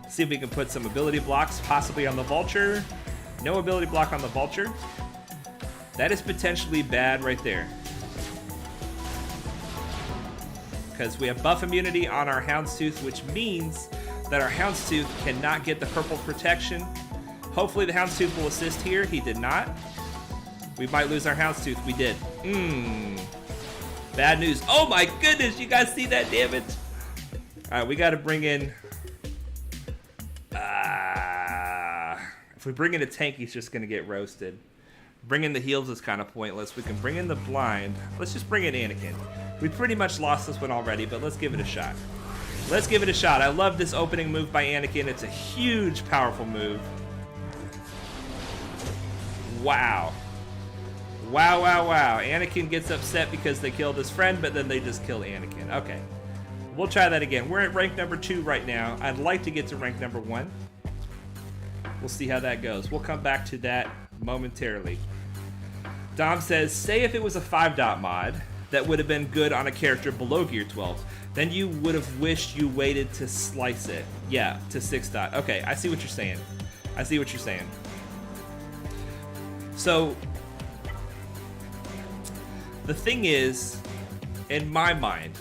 See if we can put some ability blocks possibly on the Vulture. No ability block on the Vulture. That is potentially bad right there. Because we have buff immunity on our Houndstooth, which means that our Houndstooth cannot get the purple protection. Hopefully the Houndstooth will assist here. He did not. We might lose our Houndstooth. We did. Bad news. Oh my goodness, you guys see that damage? Alright, we gotta bring in... if we bring in a tank, he's just gonna get roasted. Bringing the heals is kind of pointless. We can bring in the blind. Let's just bring in Anakin. We pretty much lost this one already, but let's give it a shot. Let's give it a shot. I love this opening move by Anakin. It's a huge, powerful move. Wow. Wow, wow, wow. Anakin gets upset because they killed his friend, but then they just kill Anakin. Okay. We'll try that again. We're at rank number 2 right now. I'd like to get to rank number 1. We'll see how that goes. We'll come back to that momentarily. Dom says, say if it was a 5-dot mod that would have been good on a character below Gear 12, then you would have wished you waited to slice it. Yeah, to 6-dot. Okay, I see what you're saying. I see what you're saying. So, the thing is, in my mind,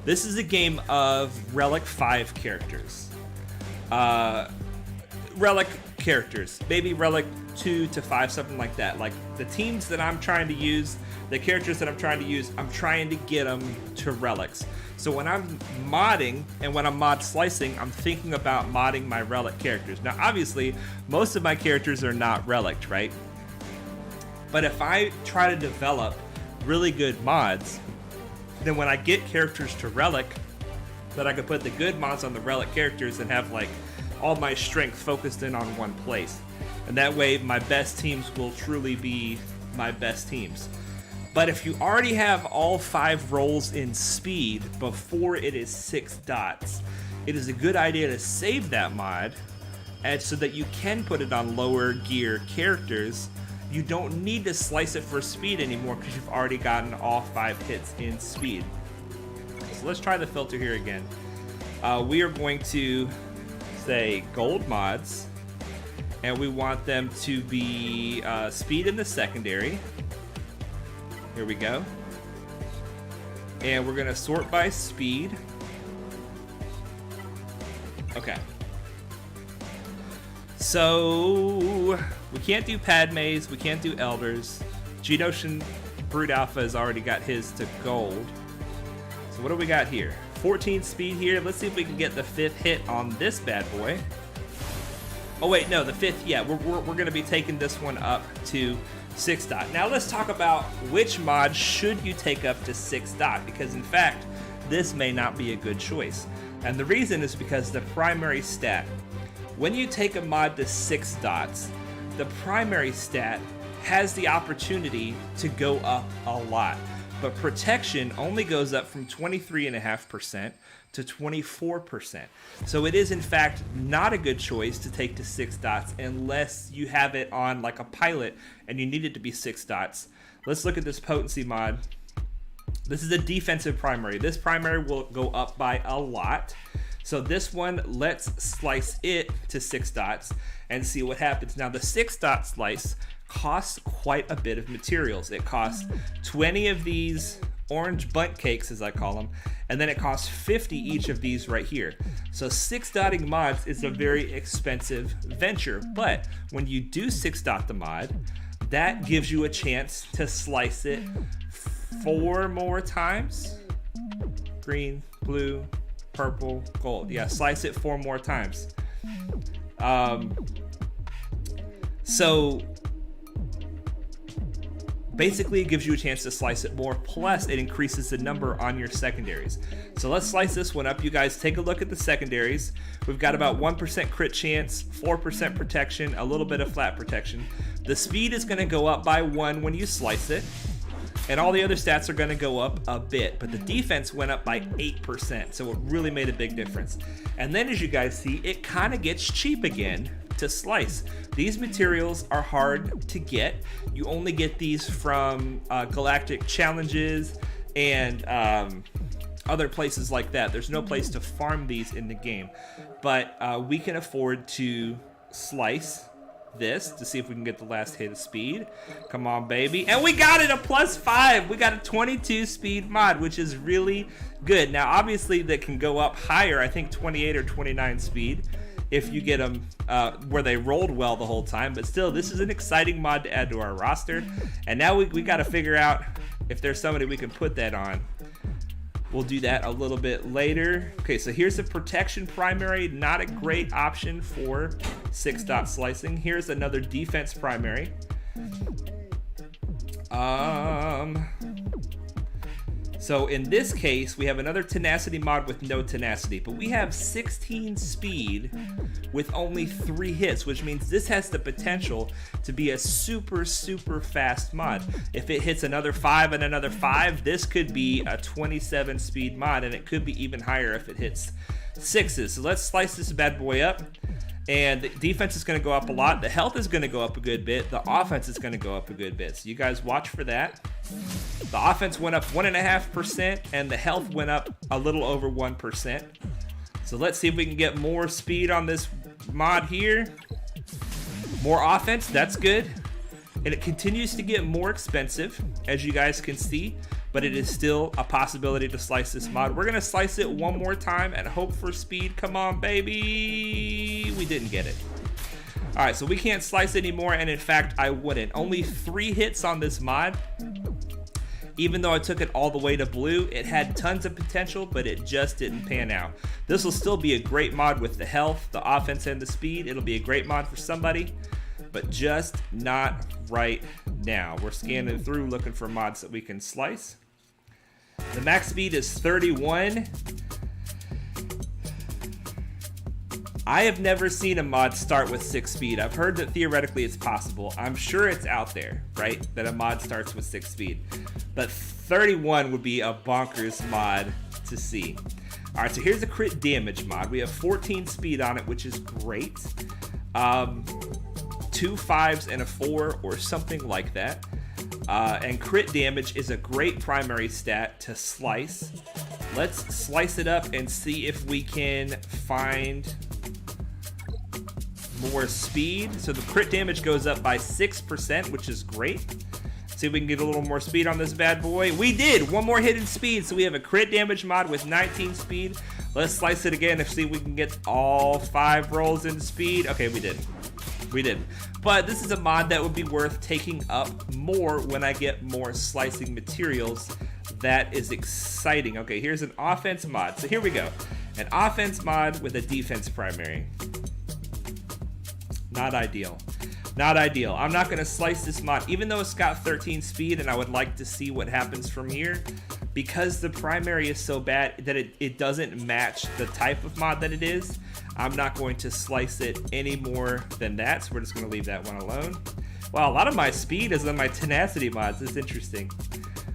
this is a game of Relic 5 characters. Relic characters. Maybe Relic 2 to 5, something like that. Like, the teams that I'm trying to use, the characters that I'm trying to use, I'm trying to get them to Relics. So when I'm modding, and when I'm mod slicing, I'm thinking about modding my Relic characters. Now, obviously, most of my characters are not Relic, right? But if I try to develop really good mods, then when I get characters to Relic, that I can put the good mods on the Relic characters and have like all my strength focused in on one place. And that way my best teams will truly be my best teams. But if you already have all 5 rolls in speed before it is 6 dots, it is a good idea to save that mod and so that you can put it on lower gear characters. You don't need to slice it for speed anymore because you've already gotten all 5 hits in speed. So let's try the filter here again. We are going to say gold mods, and we want them to be speed in the secondary. Here we go. And we're gonna sort by speed. Okay. So we can't do Padmes, we can't do Elders. Geonosian Brute Alpha has already got his to gold. So what do we got here? 14 speed here. Let's see if we can get the 5th hit on this bad boy. Oh wait, no, the 5th, yeah, we're gonna be taking this one up to 6 dot. Now let's talk about which mod should you take up to 6 dot, because in fact, this may not be a good choice. And the reason is because the primary stat, when you take a mod to 6 dots, the primary stat has the opportunity to go up a lot. But protection only goes up from 23.5% to 24%. So it is in fact not a good choice to take to 6 dots unless you have it on like a pilot and you need it to be 6 dots. Let's look at this potency mod. This is a defensive primary. This primary will go up by a lot. So this one, let's slice it to 6 dots and see what happens. Now the 6 dot slice costs quite a bit of materials. It costs 20 of these orange bundt cakes, as I call them, and then it costs 50 each of these right here. So 6 dotting mods is a very expensive venture, but when you do 6 dot the mod, that gives you a chance to slice it 4 more times. Green, blue, purple, gold. Yeah, slice it 4 more times. So basically it gives you a chance to slice it more, plus it increases the number on your secondaries. So let's slice this one up. You guys take a look at the secondaries. We've got about 1% crit chance, 4% protection, a little bit of flat protection. The speed is going to go up by 1 when you slice it, and all the other stats are going to go up a bit, but the defense went up by 8%, so it really made a big difference. And then as you guys see, it kind of gets cheap again to slice. These materials are hard to get. You only get these from galactic challenges and other places like that. There's no place to farm these in the game, but we can afford to slice this to see if we can get the last hit of speed. Come on, baby. And we got it, a +5. We got a 22 speed mod, which is really good. Now, obviously, that can go up higher. I think 28 or 29 speed if you get them where they rolled well the whole time. But still, this is an exciting mod to add to our roster. And now we got to figure out if there's somebody we can put that on. We'll do that a little bit later. Okay, so here's a protection primary. Not a great option for 6 dot slicing. Here's another defense primary. So in this case, we have another tenacity mod with no tenacity, but we have 16 speed with only 3 hits, which means this has the potential to be a super, super fast mod. If it hits another 5 and another 5, this could be a 27 speed mod, and it could be even higher if it hits 6s. So let's slice this bad boy up. And the defense is going to go up a lot. The health is going to go up a good bit. The offense is going to go up a good bit. So you guys watch for that. The offense went up 1.5%, and the health went up a little over 1%. So let's see if we can get more speed on this mod here. More offense, that's good. And it continues to get more expensive, as you guys can see, but it is still a possibility to slice this mod. We're gonna slice it 1 more time and hope for speed. Come on, baby. We didn't get it. All right, so we can't slice anymore, and in fact, I wouldn't. Only 3 hits on this mod. Even though I took it all the way to blue, it had tons of potential, but it just didn't pan out. This will still be a great mod with the health, the offense, and the speed. It'll be a great mod for somebody, but just not right now. We're scanning through looking for mods that we can slice. The max speed is 31. I have never seen a mod start with 6 speed. I've heard that theoretically it's possible. I'm sure it's out there, right? That a mod starts with 6 speed. But 31 would be a bonkers mod to see. All right, so here's a crit damage mod. We have 14 speed on it, which is great. 2 5s and a 4 or something like that. And crit damage is a great primary stat to slice. Let's slice it up and see if we can find more speed. So the crit damage goes up by 6%, which is great. See if we can get a little more speed on this bad boy. We did! 1 more hit in speed, so we have a crit damage mod with 19 speed. Let's slice it again and see if we can get all 5 rolls in speed. Okay, we did. We did. But this is a mod that would be worth taking up more when I get more slicing materials. That is exciting. Okay, here's an offense mod. So here we go. An offense mod with a defense primary. Not ideal. Not ideal. I'm not going to slice this mod, even though it's got 13 speed, and I would like to see what happens from here. Because the primary is so bad that it doesn't match the type of mod that it is, I'm not going to slice it any more than that, so we're just going to leave that one alone. Wow, a lot of my speed is on my tenacity mods. That's interesting.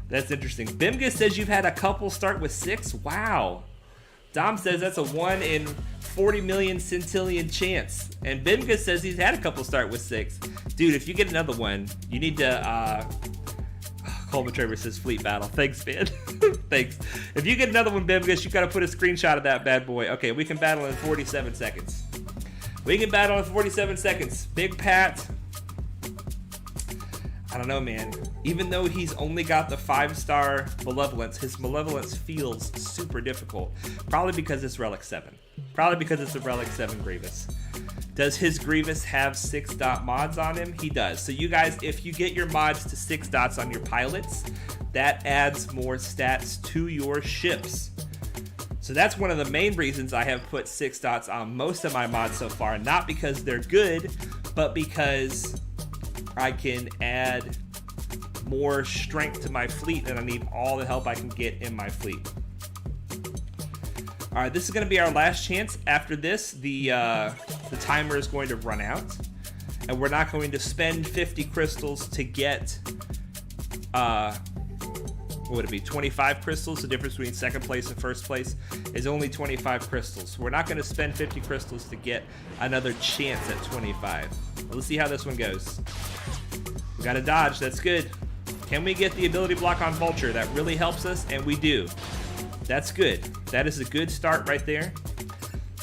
That's interesting. Bimga says you've had a couple start with 6. Wow. Dom says that's a 1 in 40 million centillion chance. And Bimga says he's had a couple start with 6. Dude, if you get another one, you need to Coleman Trevor says Fleet Battle. Thanks, man. Thanks. If you get another one, Bimgus, you gotta put a screenshot of that bad boy. Okay, we can battle in 47 seconds. We can battle in 47 seconds. Big Pat. I don't know, man. Even though he's only got the 5-star Malevolence, his Malevolence feels super difficult. Probably because it's Relic 7. Probably because it's a Relic 7 Grievous. Does his Grievous have 6-dot mods on him? He does. So you guys, if you get your mods to 6 dots on your pilots, that adds more stats to your ships. So that's one of the main reasons I have put 6 dots on most of my mods so far. Not because they're good, but because I can add more strength to my fleet, and I need all the help I can get in my fleet. All right, this is going to be our last chance. After this, the timer is going to run out, and we're not going to spend 50 crystals to get, what would it be, 25 crystals? The difference between second place and first place is only 25 crystals. We're not going to spend 50 crystals to get another chance at 25. Let's see how this one goes. We got a dodge, that's good. Can we get the ability block on Vulture? That really helps us, and we do. That's good. That is a good start right there.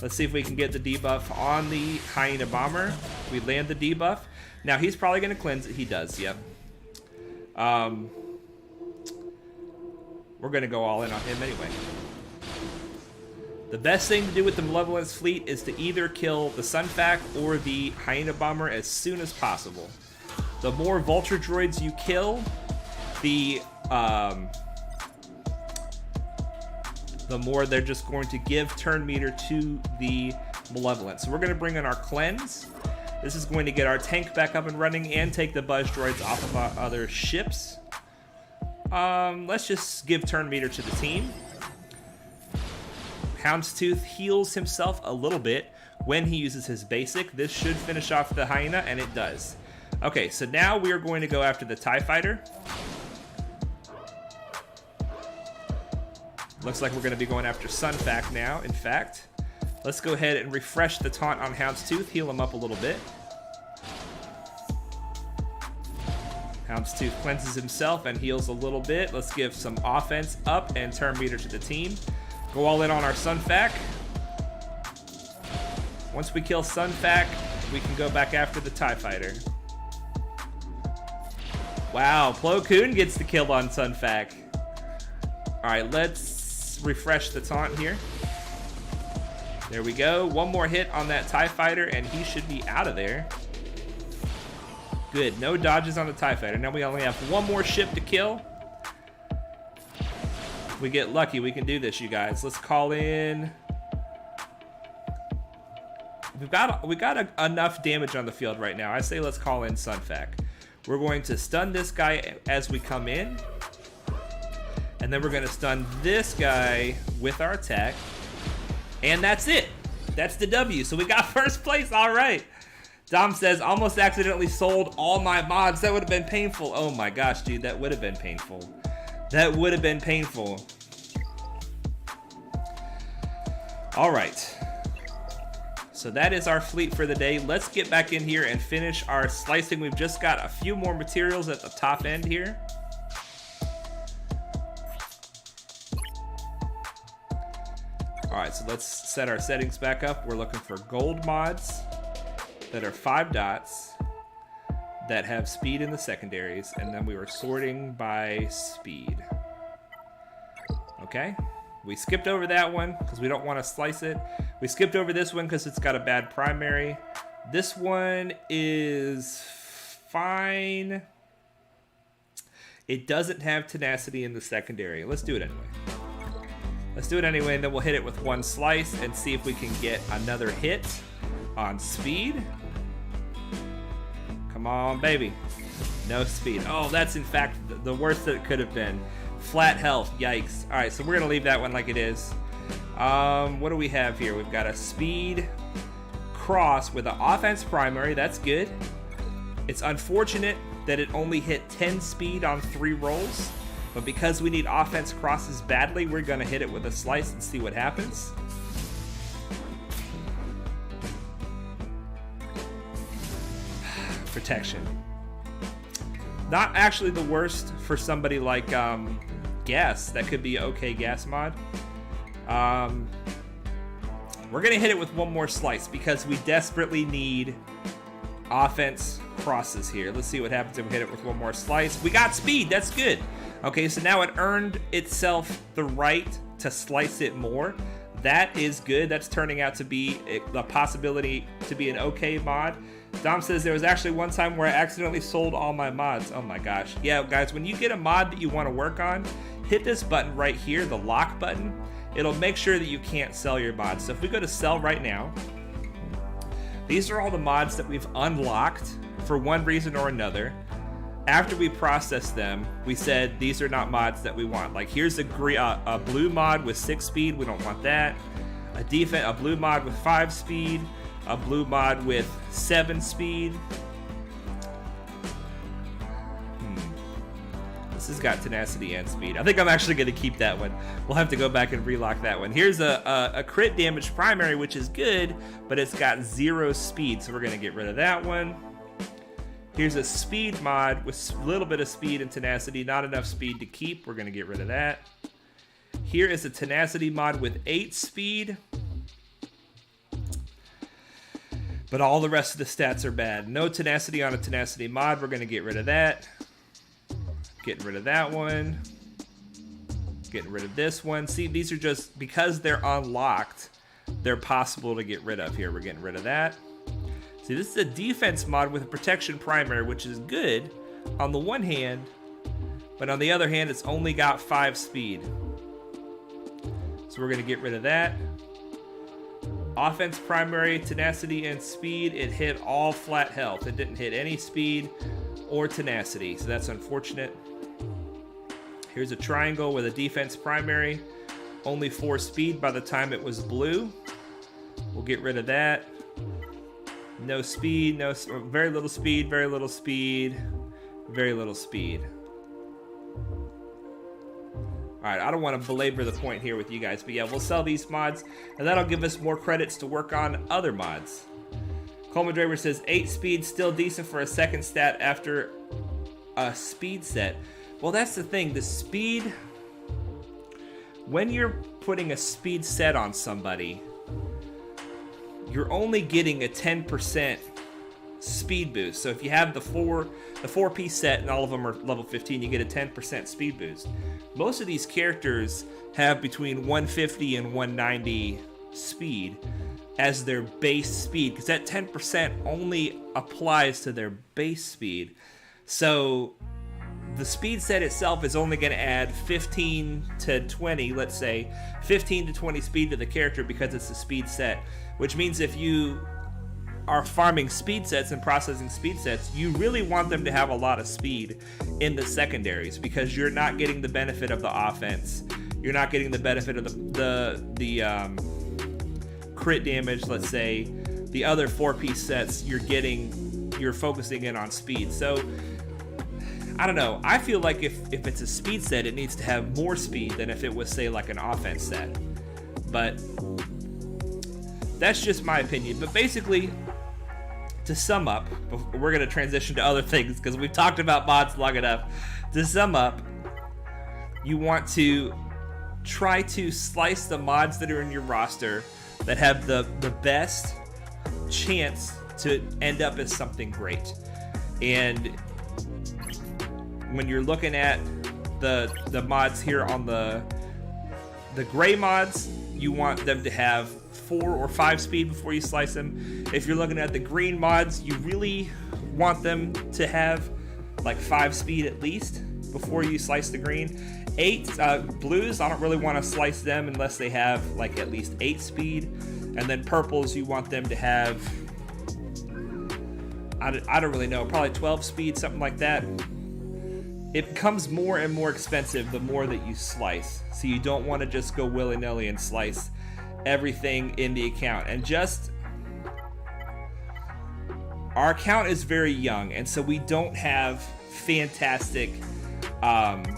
Let's see if we can get the debuff on the Hyena Bomber. We land the debuff. Now, he's probably going to cleanse it. He does, yep. We're going to go all in on him anyway. The best thing to do with the Malevolence fleet is to either kill the Sunfac or the Hyena Bomber as soon as possible. The more Vulture droids you kill, the more they're just going to give turn meter to the Malevolence. So we're going to bring in our Cleanse. This is going to get our tank back up and running and take the Buzz droids off of our other ships. Let's just give turn meter to the team. Houndstooth heals himself a little bit when he uses his basic. This should finish off the Hyena, and it does. Okay, so now we are going to go after the TIE Fighter. Looks like we're going to be going after Sunfac now, in fact. Let's go ahead and refresh the taunt on Houndstooth, heal him up a little bit. Houndstooth cleanses himself and heals a little bit. Let's give some offense up and turn meter to the team. Go all in on our Sunfac. Once we kill Sunfac, we can go back after the TIE Fighter. Wow, Plo Koon gets the kill on Sunfac. Alright, let's refresh the taunt here. There we go. One more hit on that TIE Fighter, and he should be out of there. Good. No dodges on the TIE Fighter. Now we only have one more ship to kill. If we get lucky, we can do this, you guys. Let's call in... We got enough damage on the field right now. I say let's call in Sunfac. We're going to stun this guy as we come in. And then we're going to stun this guy with our attack. And that's it. That's the W. So we got first place. All right. Dom says, almost accidentally sold all my mods. That would have been painful. Oh my gosh, dude. That would have been painful. That would have been painful. All right. So that is our fleet for the day. Let's get back in here and finish our slicing. We've just got a few more materials at the top end here. All right, so let's set our settings back up. We're looking for gold mods that are 5 dots that have speed in the secondaries, and then we were sorting by speed. Okay. We skipped over that one because we don't want to slice it. We skipped over this one because it's got a bad primary. This one is fine. It doesn't have tenacity in the secondary. Let's do it anyway. Let's do it anyway, and then we'll hit it with one slice and see if we can get another hit on speed. Come on, baby. No speed. Oh, that's in fact the worst that it could have been. Flat health, yikes. All right, so we're gonna leave that one like it is. What do we have here? We've got a speed cross with an offense primary. That's good. It's unfortunate that it only hit 10 speed on 3 rolls, but because we need offense crosses badly, we're gonna hit it with a slice and see what happens. Protection. Not actually the worst for somebody like Gas. That could be okay Gas mod. We're gonna hit it with one more slice because we desperately need offense crosses here. Let's see what happens if we hit it with one more slice. We got speed, that's good. Okay, so now it earned itself the right to slice it more. That is good. That's turning out to be a possibility to be an okay mod. Dom says there was actually one time where I accidentally sold all my mods. Oh my gosh. Yeah, guys, when you get a mod that you want to work on, hit this button right here, the lock button. It'll make sure that you can't sell your mods. So if we go to sell right now, these are all the mods that we've unlocked for one reason or another. After we processed them, we said these are not mods that we want. Like here's a blue mod with 6 speed, we don't want that. A blue mod with 5 speed, a blue mod with 7 speed. This has got tenacity and speed. I think I'm actually going to keep that one. We'll have to go back and relock that one. Here's a crit damage primary, which is good, but it's got 0 speed, so we're going to get rid of that one. Here's a speed mod with a little bit of speed and tenacity, not enough speed to keep. We're going to get rid of that. Here is a tenacity mod with 8 speed, but all the rest of the stats are bad. No tenacity on a tenacity mod. We're going to get rid of that. Getting rid of that one. Getting rid of this one. See, these are just, because they're unlocked, they're possible to get rid of here. We're getting rid of that. See, this is a defense mod with a protection primary, which is good on the one hand, but on the other hand, it's only got 5 speed. So we're going to get rid of that. Offense primary, tenacity, and speed. It hit all flat health. It didn't hit any speed or tenacity, so that's unfortunate. Here's a triangle with a defense primary. Only 4 speed by the time it was blue. We'll get rid of that. No speed, very little speed, very little speed, very little speed. All right, I don't want to belabor the point here with you guys, but yeah, we'll sell these mods, and that'll give us more credits to work on other mods. Coleman Draper says 8 speed, still decent for a second stat after a speed set. Well, that's the thing, the speed, when you're putting a speed set on somebody, you're only getting a 10% speed boost. So if you have the 4-piece set and all of them are level 15, you get a 10% speed boost. Most of these characters have between 150 and 190 speed as their base speed, because that 10% only applies to their base speed. So the speed set itself is only going to add 15 to 20, let's say 15 to 20 speed to the character because it's a speed set, which means if you are farming speed sets and processing speed sets, you really want them to have a lot of speed in the secondaries, because you're not getting the benefit of the offense, you're not getting the benefit of the crit damage. Let's say the other 4-piece sets, you're focusing in on speed. So I don't know, I feel like if it's a speed set, it needs to have more speed than if it was, say, like an offense set. But that's just my opinion. But basically, to sum up, we're going to transition to other things because we've talked about mods long enough. To sum up, you want to try to slice the mods that are in your roster that have the best chance to end up as something great. And when you're looking at the mods here on the gray mods, you want them to have 4 or 5 speed before you slice them. If you're looking at the green mods, you really want them to have like 5 speed at least before you slice the green. 8 blues, I don't really want to slice them unless they have like at least 8 speed. And then purples, you want them to have, I don't really know, probably 12 speed, something like that. It becomes more and more expensive the more that you slice. So you don't want to just go willy-nilly and slice everything in the account. And just, our account is very young, and so we don't have fantastic mods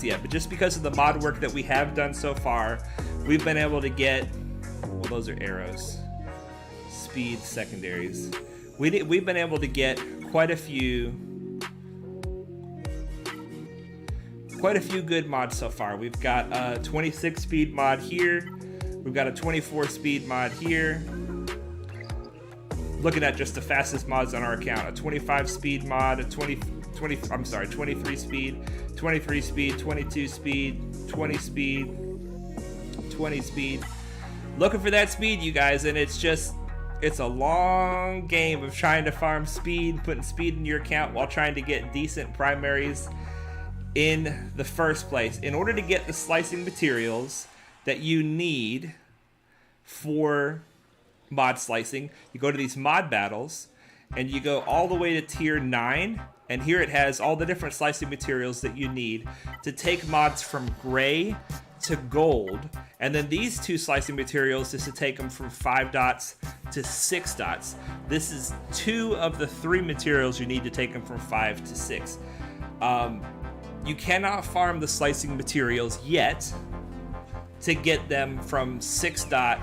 yet. But just because of the mod work that we have done so far, we've been able to get, well, those are arrows, speed secondaries. we've been able to get quite a few good mods so far. We've got a 26 speed mod here. We've got a 24 speed mod here. Looking at just the fastest mods on our account, a 25 speed mod, a 23 speed, 23 speed, 22 speed, 20 speed, 20 speed. Looking for that speed, you guys, and it's a long game of trying to farm speed, putting speed in your account while trying to get decent primaries in the first place. In order to get the slicing materials that you need for mod slicing, you go to these mod battles and you go all the way to tier 9, and here it has all the different slicing materials that you need to take mods from gray to gold, and then these 2 slicing materials is to take them from 5 dots to 6 dots. This is 2 of the 3 materials you need to take them from 5 to 6. You cannot farm the slicing materials yet to get them from 6 dot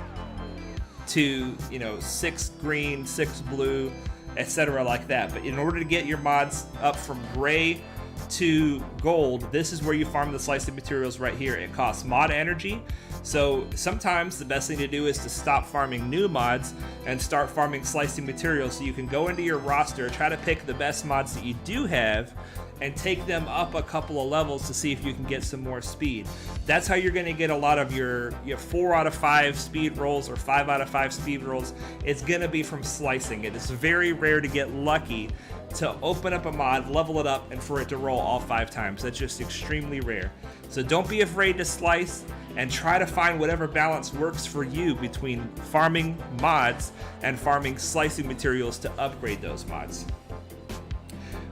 to 6 green, 6 blue, etc. like that. But in order to get your mods up from gray to gold, this is where you farm the slicing materials right here. It costs mod energy, so sometimes the best thing to do is to stop farming new mods and start farming slicing materials, so you can go into your roster, try to pick the best mods that you do have and take them up a couple of levels to see if you can get some more speed. That's how you're going to get a lot of your 4 out of 5 speed rolls or 5 out of 5 speed rolls. It's going to be from slicing. It is very rare to get lucky to open up a mod, level it up, and for it to roll all 5 times. That's just extremely rare. So don't be afraid to slice, and try to find whatever balance works for you between farming mods and farming slicing materials to upgrade those mods.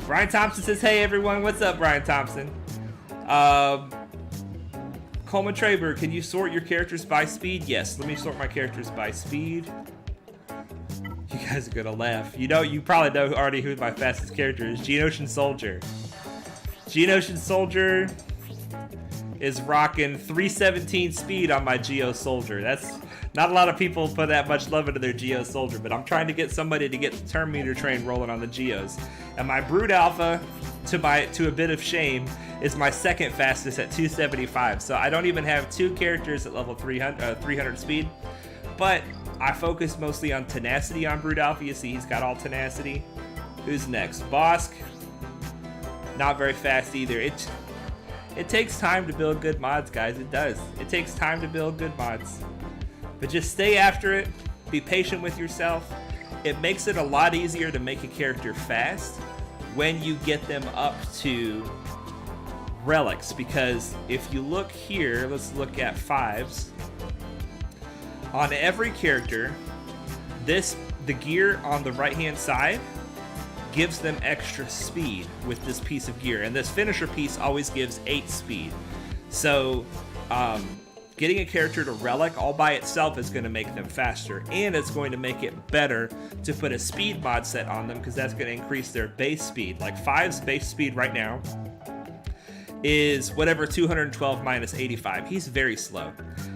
Brian Thompson says, hey everyone, what's up, Brian Thompson? Coleman Traber, can you sort your characters by speed? Yes, let me sort my characters by speed. You guys are gonna laugh. You probably know already who my fastest character is. Geonosian Soldier. Geonosian Soldier is rocking 317 speed on my Geo Soldier. That's not a lot of people put that much love into their Geo Soldier, but I'm trying to get somebody to get the turn meter train rolling on the Geos. And my Brood Alpha, to a bit of shame, is my second fastest at 275. So I don't even have 2 characters at level 300 speed, but I focus mostly on tenacity on Brood Alpha. You see he's got all tenacity. Who's next? Bosk. Not very fast either. It takes time to build good mods, guys. It does. It takes time to build good mods. But just stay after it. Be patient with yourself. It makes it a lot easier to make a character fast when you get them up to relics, because if you look here, let's look at 5s. On every character, the gear on the right hand side gives them extra speed with this piece of gear, and this finisher piece always gives 8 speed. So getting a character to relic all by itself is going to make them faster, and it's going to make it better to put a speed mod set on them, because that's going to increase their base speed. Like 5's base speed right now is whatever 212 minus 85. He's very slow.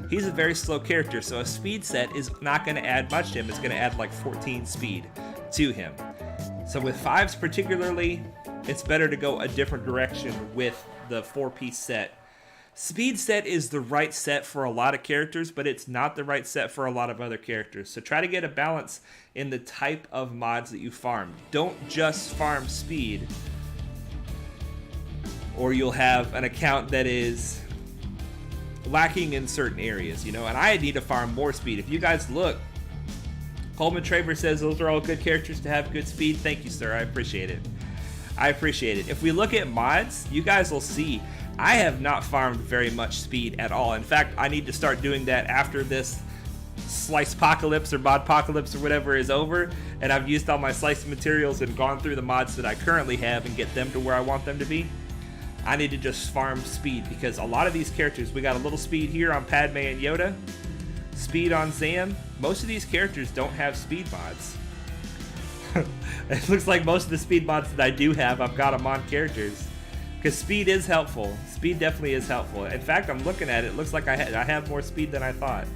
He's a very slow character, so a speed set is not going to add much to him. It's going to add like 14 speed to him. So with 5s particularly, it's better to go a different direction with the 4-piece set. Speed set is the right set for a lot of characters, but it's not the right set for a lot of other characters. So try to get a balance in the type of mods that you farm. Don't just farm speed, or you'll have an account that is lacking in certain areas, and I need to farm more speed. If you guys look, Coleman Traver says those are all good characters to have good speed. Thank you, sir. I appreciate it. If we look at mods, you guys will see I have not farmed very much speed at all. In fact, I need to start doing that after this Slice-pocalypse or Mod-pocalypse or whatever is over, and I've used all my slicing materials and gone through the mods that I currently have and get them to where I want them to be. I need to just farm speed, because a lot of these characters, we got a little speed here on Padme and Yoda, speed on Zam. Most of these characters don't have speed mods. It looks like most of the speed mods that I do have, I've got them on characters, because speed is helpful. Speed definitely is helpful. In fact, I'm looking at it. It looks like I have more speed than I thought.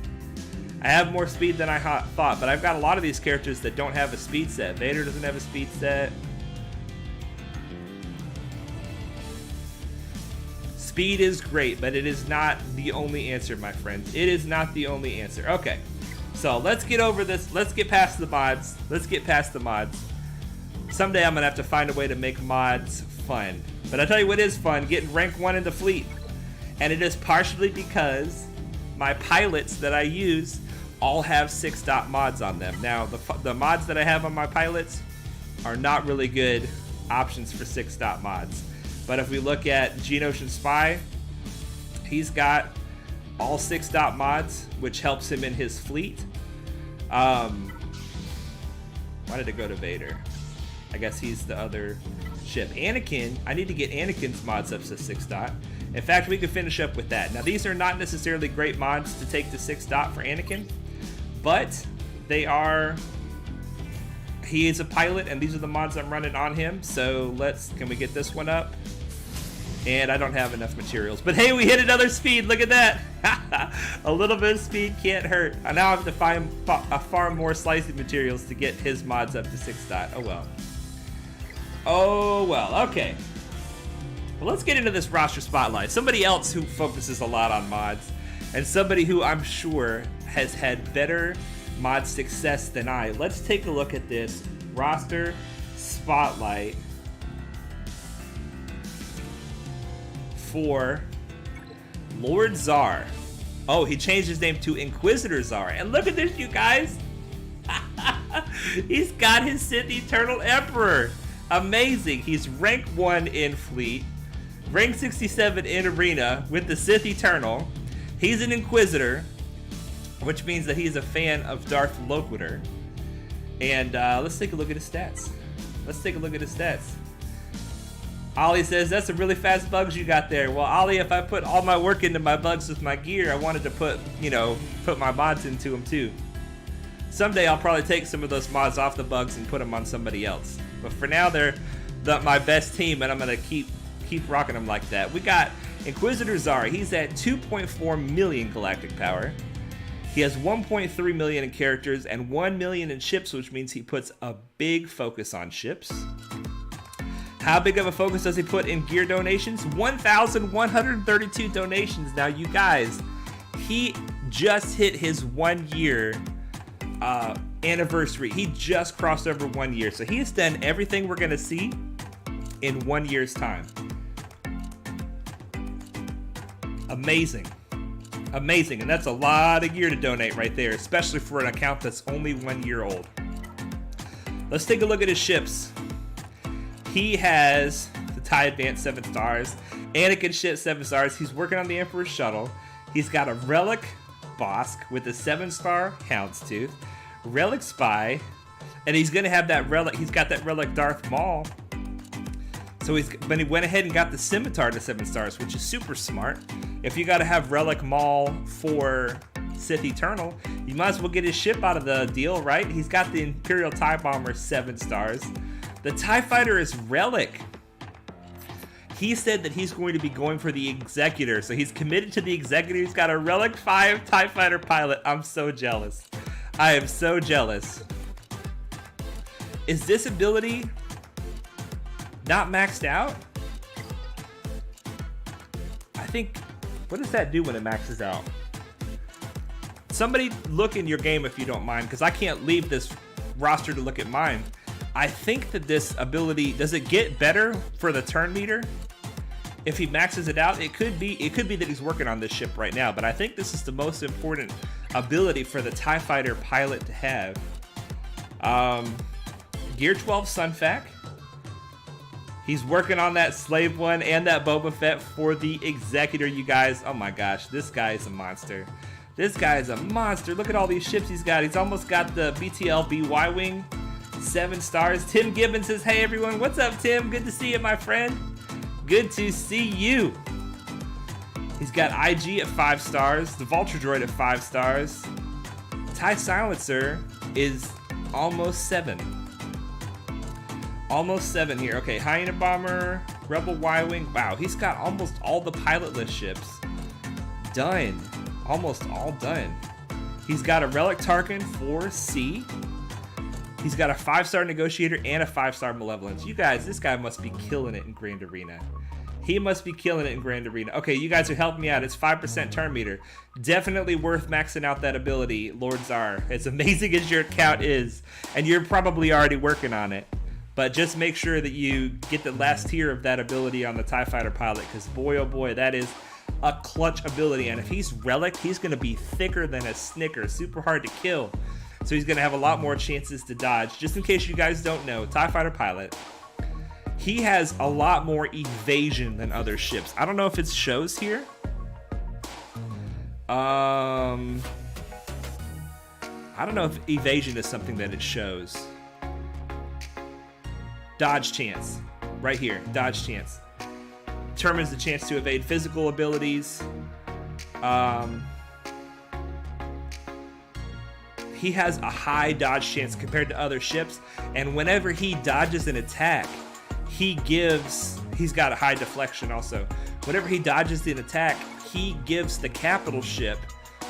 I have more speed than I thought, but I've got a lot of these characters that don't have a speed set. Vader doesn't have a speed set. Speed is great, but it is not the only answer, my friends. It is not the only answer. Okay, so let's get over this. Let's get past the mods. Let's get past the mods. Someday I'm gonna have to find a way to make mods fun. But I tell you what is fun, getting rank 1 in the fleet. And it is partially because my pilots that I use all have 6-dot mods on them. Now, the mods that I have on my pilots are not really good options for 6-dot mods. But if we look at Geonosian Spy, he's got all 6-dot mods, which helps him in his fleet. Why did it go to Vader? I guess he's the other ship. Anakin, I need to get Anakin's mods up to 6-dot. In fact, we could finish up with that. Now, these are not necessarily great mods to take to 6-dot for Anakin, but they are... He is a pilot, and these are the mods I'm running on him. So can we get this one up? And I don't have enough materials. But hey, we hit another speed. Look at that. A little bit of speed can't hurt. I now have to find far more slicing materials to get his mods up to 6-dot. Oh well. Oh well. Okay. Well, let's get into this roster spotlight. Somebody else who focuses a lot on mods, and somebody who I'm sure has had better mod success than I. Let's take a look at this roster spotlight for Lord Czar. Oh, he changed his name to Inquisitor Czar. And look at this, you guys. He's got his Sith Eternal Emperor. Amazing. He's rank 1 in fleet, rank 67 in arena with the Sith Eternal. He's an Inquisitor, which means that he's a fan of Darth Loquitur. And let's take a look at his stats. Let's take a look at his stats. Ollie says, that's some really fast bugs you got there. Well, Ollie, if I put all my work into my bugs with my gear, I wanted to put my mods into them too. Someday I'll probably take some of those mods off the bugs and put them on somebody else. But for now, they're my best team, and I'm going to keep rocking them like that. We got Inquisitor Czar. He's at 2.4 million galactic power. He has 1.3 million in characters and 1 million in ships, which means he puts a big focus on ships. How big of a focus does he put in gear donations? 1,132 donations. Now, you guys, he just hit his 1 year anniversary. He just crossed over 1 year. So he has done everything we're going to see in 1 year's time. Amazing. Amazing. And that's a lot of gear to donate right there, especially for an account that's only 1 year old. Let's take a look at his ships. He has the TIE Advance 7 stars, Anakin ship 7 stars. He's working on the Emperor's shuttle. He's got a Relic Bosk with a 7-star Houndstooth, Relic Spy, and he's gonna have that Relic. He's got that Relic Darth Maul. So he went ahead and got the Scimitar to 7 stars, which is super smart. If you gotta have Relic Maul for Sith Eternal, you might as well get his ship out of the deal, right? He's got the Imperial TIE Bomber 7 stars. The TIE Fighter is Relic. He said that he's going to be going for the Executor, so he's committed to the Executor. He's got a Relic 5 TIE Fighter pilot. I'm so jealous. I am so jealous. Is this ability not maxed out? I think, what does that do when it maxes out? Somebody look in your game if you don't mind, because I can't leave this roster to look at mine. I think that this ability, does it get better for the turn meter? If he maxes it out, it could be that he's working on this ship right now, but I think this is the most important ability for the TIE Fighter pilot to have. Gear 12 Sunfac. He's working on that Slave one and that Boba Fett for the Executor, you guys. Oh my gosh, this guy is a monster. This guy is a monster. Look at all these ships he's got. He's almost got the BTLB Y-Wing. 7 stars. Tim Gibbons says, hey everyone, what's up, Tim? Good to see you, my friend. Good to see you. He's got IG at 5 stars, the Vulture Droid at 5 stars. TIE Silencer is almost 7. Almost 7 here. Okay, Hyena Bomber, Rebel Y-Wing. Wow, he's got almost all the pilotless ships done. Almost all done. He's got a Relic Tarkin for C. He's got a 5-star Negotiator and a 5-star Malevolence. You guys, this guy must be killing it in Grand Arena. He must be killing it in Grand Arena. Okay, you guys are helping me out. It's 5% turn meter. Definitely worth maxing out that ability, Lord Czar. As amazing as your account is, and you're probably already working on it, but just make sure that you get the last tier of that ability on the TIE Fighter pilot, because boy, oh boy, that is a clutch ability. And if he's Relic, he's going to be thicker than a Snicker, super hard to kill. So he's going to have a lot more chances to dodge. Just in case you guys don't know, TIE Fighter pilot, he has a lot more evasion than other ships. I don't know if it shows here. I don't know if evasion is something that it shows. Dodge chance. Right here, dodge chance. Determines the chance to evade physical abilities. He has a high dodge chance compared to other ships, and whenever he dodges an attack, he's got a high deflection also. Whenever he dodges an attack, he gives the capital ship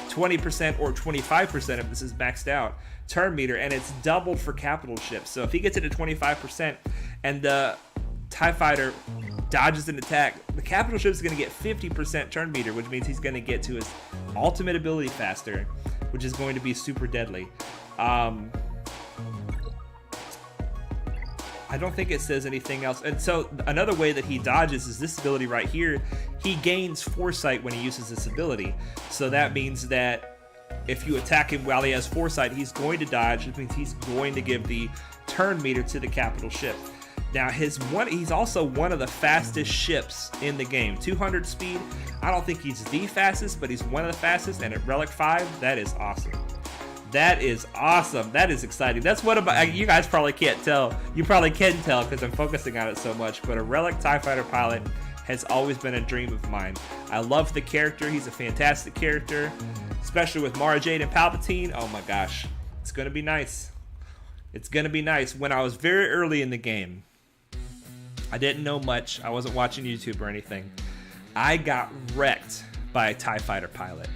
20% or 25% if this is maxed out turn meter, and it's doubled for capital ships. So if he gets it to 25% and the TIE Fighter dodges an attack, the capital ship is going to get 50% turn meter, which means he's going to get to his ultimate ability faster, which is going to be super deadly. I don't think it says anything else. And so another way that he dodges is this ability right here. He gains foresight when he uses this ability. So that means that if you attack him while he has foresight, he's going to dodge, which means he's going to give the turn meter to the capital ship. Now he's also one of the fastest ships in the game. 200 speed. I don't think he's the fastest, but he's one of the fastest. And at Relic 5, that is awesome. That is awesome. That is exciting. That's what about, you guys probably can't tell. You probably can tell because I'm focusing on it so much, but a Relic TIE Fighter pilot has always been a dream of mine. I love the character. He's a fantastic character, especially with Mara Jade and Palpatine. Oh my gosh. It's going to be nice. It's going to be nice. When I was very early in the game, I didn't know much. I wasn't watching YouTube or anything. I got wrecked by a TIE Fighter pilot.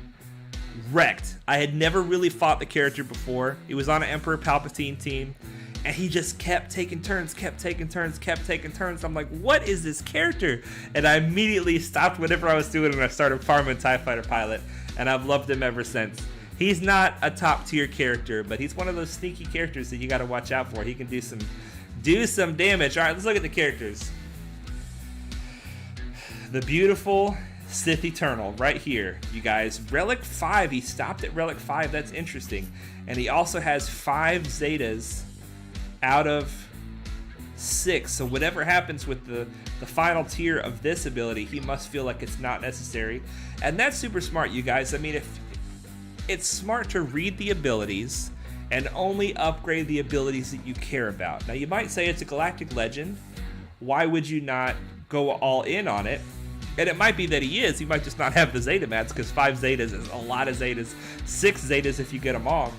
Wrecked. I had never really fought the character before. He was on an Emperor Palpatine team, and he just kept taking turns. I'm like, what is this character? And I immediately stopped whatever I was doing and I started farming TIE Fighter pilot, and I've loved him ever since. He's not a top tier character, but he's one of those sneaky characters that you got to watch out for. He can do some damage. All right, let's look at the characters. The beautiful Sith Eternal right here, you guys. Relic 5, he stopped at Relic 5. That's interesting. And he also has 5 Zetas out of 6. So whatever happens with the final tier of this ability, he must feel like it's not necessary. And that's super smart, you guys. I mean, if it's smart to read the abilities and only upgrade the abilities that you care about. Now, you might say it's a galactic legend. Why would you not go all in on it? And it might be that he is. He might just not have the Zeta mats, because 5 Zetas is a lot of Zetas. 6 Zetas if you get them all.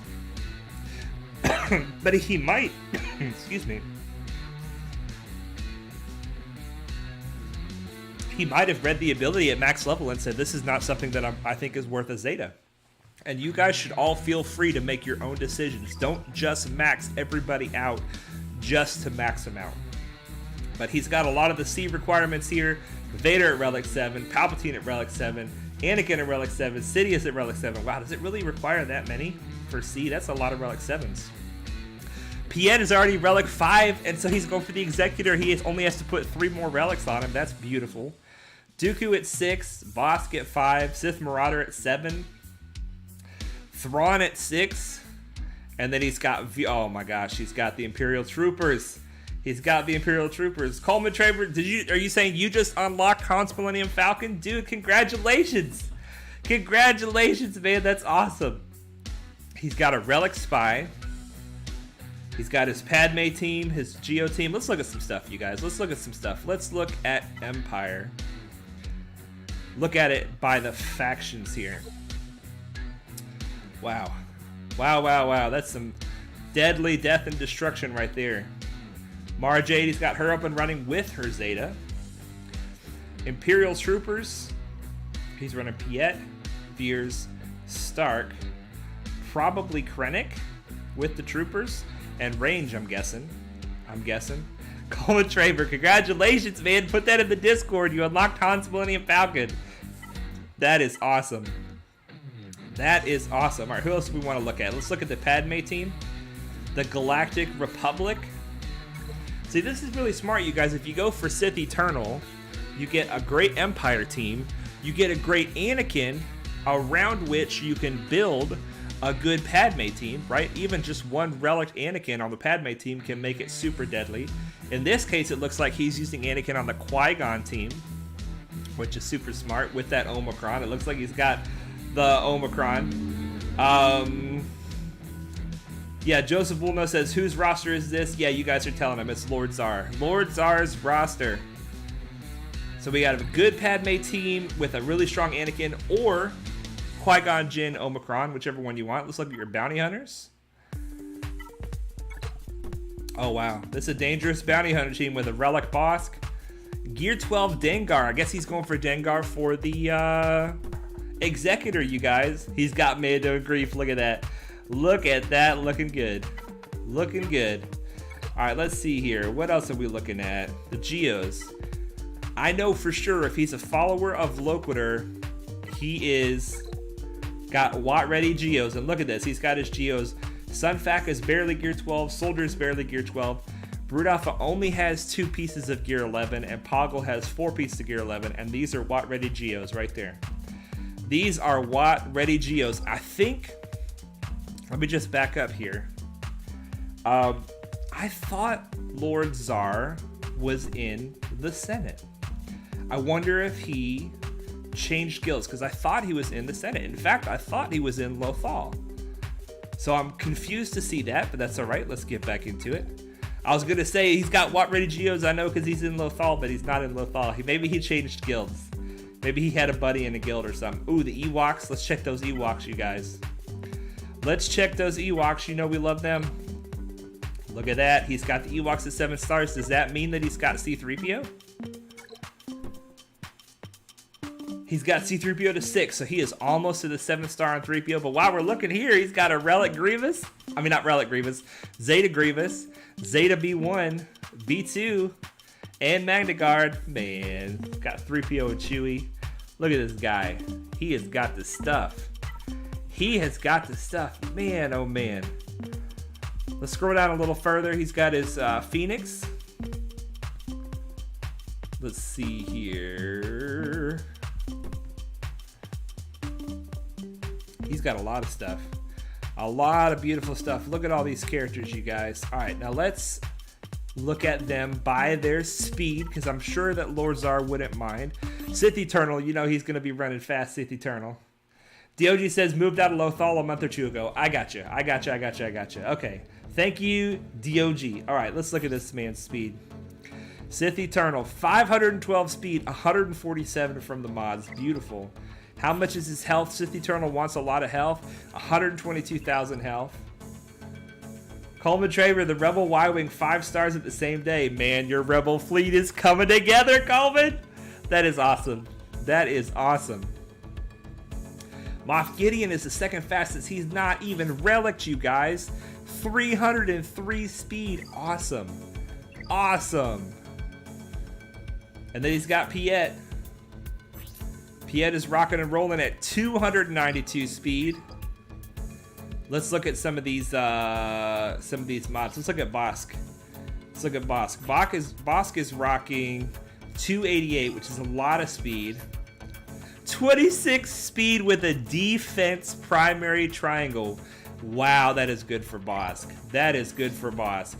But he might, excuse me. He might have read the ability at max level and said, this is not something that I think is worth a Zeta. And you guys should all feel free to make your own decisions. Don't just max everybody out just to max them out. But he's got a lot of the C requirements here. Vader at Relic 7, Palpatine at Relic 7, Anakin at Relic 7, Sidious at Relic 7. Wow, does it really require that many for C? That's a lot of Relic 7s. Piet is already Relic 5, and so he's going for the Executor. He only has to put 3 more relics on him. That's beautiful. Dooku at 6, Bosk at 5, Sith Marauder at 7, Thrawn at 6, and then he's got, oh my gosh, he's got the Imperial Troopers. He's got the Imperial Troopers. Coleman Traver, are you saying you just unlocked Han's Millennium Falcon? Dude, congratulations. Congratulations, man. That's awesome. He's got a Relic Spy. He's got his Padme team, his Geo team. Let's look at some stuff, you guys. Let's look at some stuff. Let's look at Empire. Look at it by the factions here. Wow. Wow. That's some deadly death and destruction right there. Mara Jade, he's got her up and running with her Zeta. Imperial Troopers, he's running Piet, Veers, Stark, probably Krennic with the troopers. And range, I'm guessing. Coleman Traver, congratulations, man. Put that in the Discord. You unlocked Han's Millennium Falcon. That is awesome. That is awesome. All right, who else do we want to look at? Let's look at the Padme team. The Galactic Republic. See, this is really smart, you guys. If you go for Sith Eternal, you get a great Empire team. You get a great Anakin around which you can build a good Padme team, right? Even just one Relic Anakin on the Padme team can make it super deadly. In this case, it looks like he's using Anakin on the Qui-Gon team, which is super smart with that Omicron. It looks like he's got the Omicron. Yeah, Joseph Woolno says, whose roster is this? Yeah, you guys are telling him. It's Lord Czar. Lord Czar's roster. So we got a good Padme team with a really strong Anakin, or Qui-Gon Jinn Omicron, whichever one you want. Let's look at your bounty hunters. Oh, wow. This is a dangerous bounty hunter team with a Relic Bosk. Gear 12 Dengar. I guess he's going for Dengar for the Executor, you guys. He's got Mando Grief. Look at that. Look at that. Looking good. Looking good. All right, let's see here. What else are we looking at? The Geos. I know for sure if he's a follower of Loquitur, he is got Watt Ready Geos. And look at this. He's got his Geos. Sunfac is barely Gear 12. Soldier is barely Gear 12. Brood Alpha only has 2 pieces of Gear 11. And Poggle has 4 pieces of Gear 11. And these are Watt Ready Geos right there. These are Watt Ready Geos. I think... Let me just back up here. I thought Lord Czar was in the Senate. I wonder if he changed guilds, because I thought he was in the Senate. In fact, I thought he was in Lothal. So I'm confused to see that, but that's all right. Let's get back into it. I was going to say he's got Watt Ready Geos, I know, because he's in Lothal, but he's not in Lothal. Maybe he changed guilds. Maybe he had a buddy in a guild or something. Ooh, the Ewoks. Let's check those Ewoks, you guys. Let's check those Ewoks. You know we love them. Look at that. He's got the Ewoks at 7 stars. Does that mean that he's got C-3PO? He's got C-3PO to 6, so he is almost to the 7th star on 3PO. But while we're looking here, he's got a Relic Grievous. I mean, not Relic Grievous. Zeta Grievous. Zeta B1. B2. And Magna Guard. Man, got 3PO and Chewie. Look at this guy. He has got the stuff. He has got the stuff. Man, oh man. Let's scroll down a little further. He's got his Phoenix. Let's see here. He's got a lot of stuff. A lot of beautiful stuff. Look at all these characters, you guys. All right, now let's look at them by their speed, because I'm sure that Lord Czar wouldn't mind. Sith Eternal, you know he's going to be running fast, Sith Eternal. DOG says moved out of Lothal a month or 2 ago. I got you. Okay. Thank you, DOG. All right, let's look at this man's speed. Sith Eternal, 512 speed, 147 from the mods. Beautiful. How much is his health? Sith Eternal wants a lot of health. 122,000 health. Coleman Traver, the Rebel Y-Wing, 5 stars at the same day. Man, your Rebel fleet is coming together, Coleman. That is awesome. That is awesome. Moff Gideon is the second fastest. He's not even relicked, you guys. 303 speed. Awesome. Awesome. And then he's got Piet. Piet is rocking and rolling at 292 speed. Let's look at some of these mods. Let's look at Bosk. Bosk is rocking 288, which is a lot of speed. 26 speed with a defense primary triangle. Wow, that is good for Bosk. That is good for Bosk.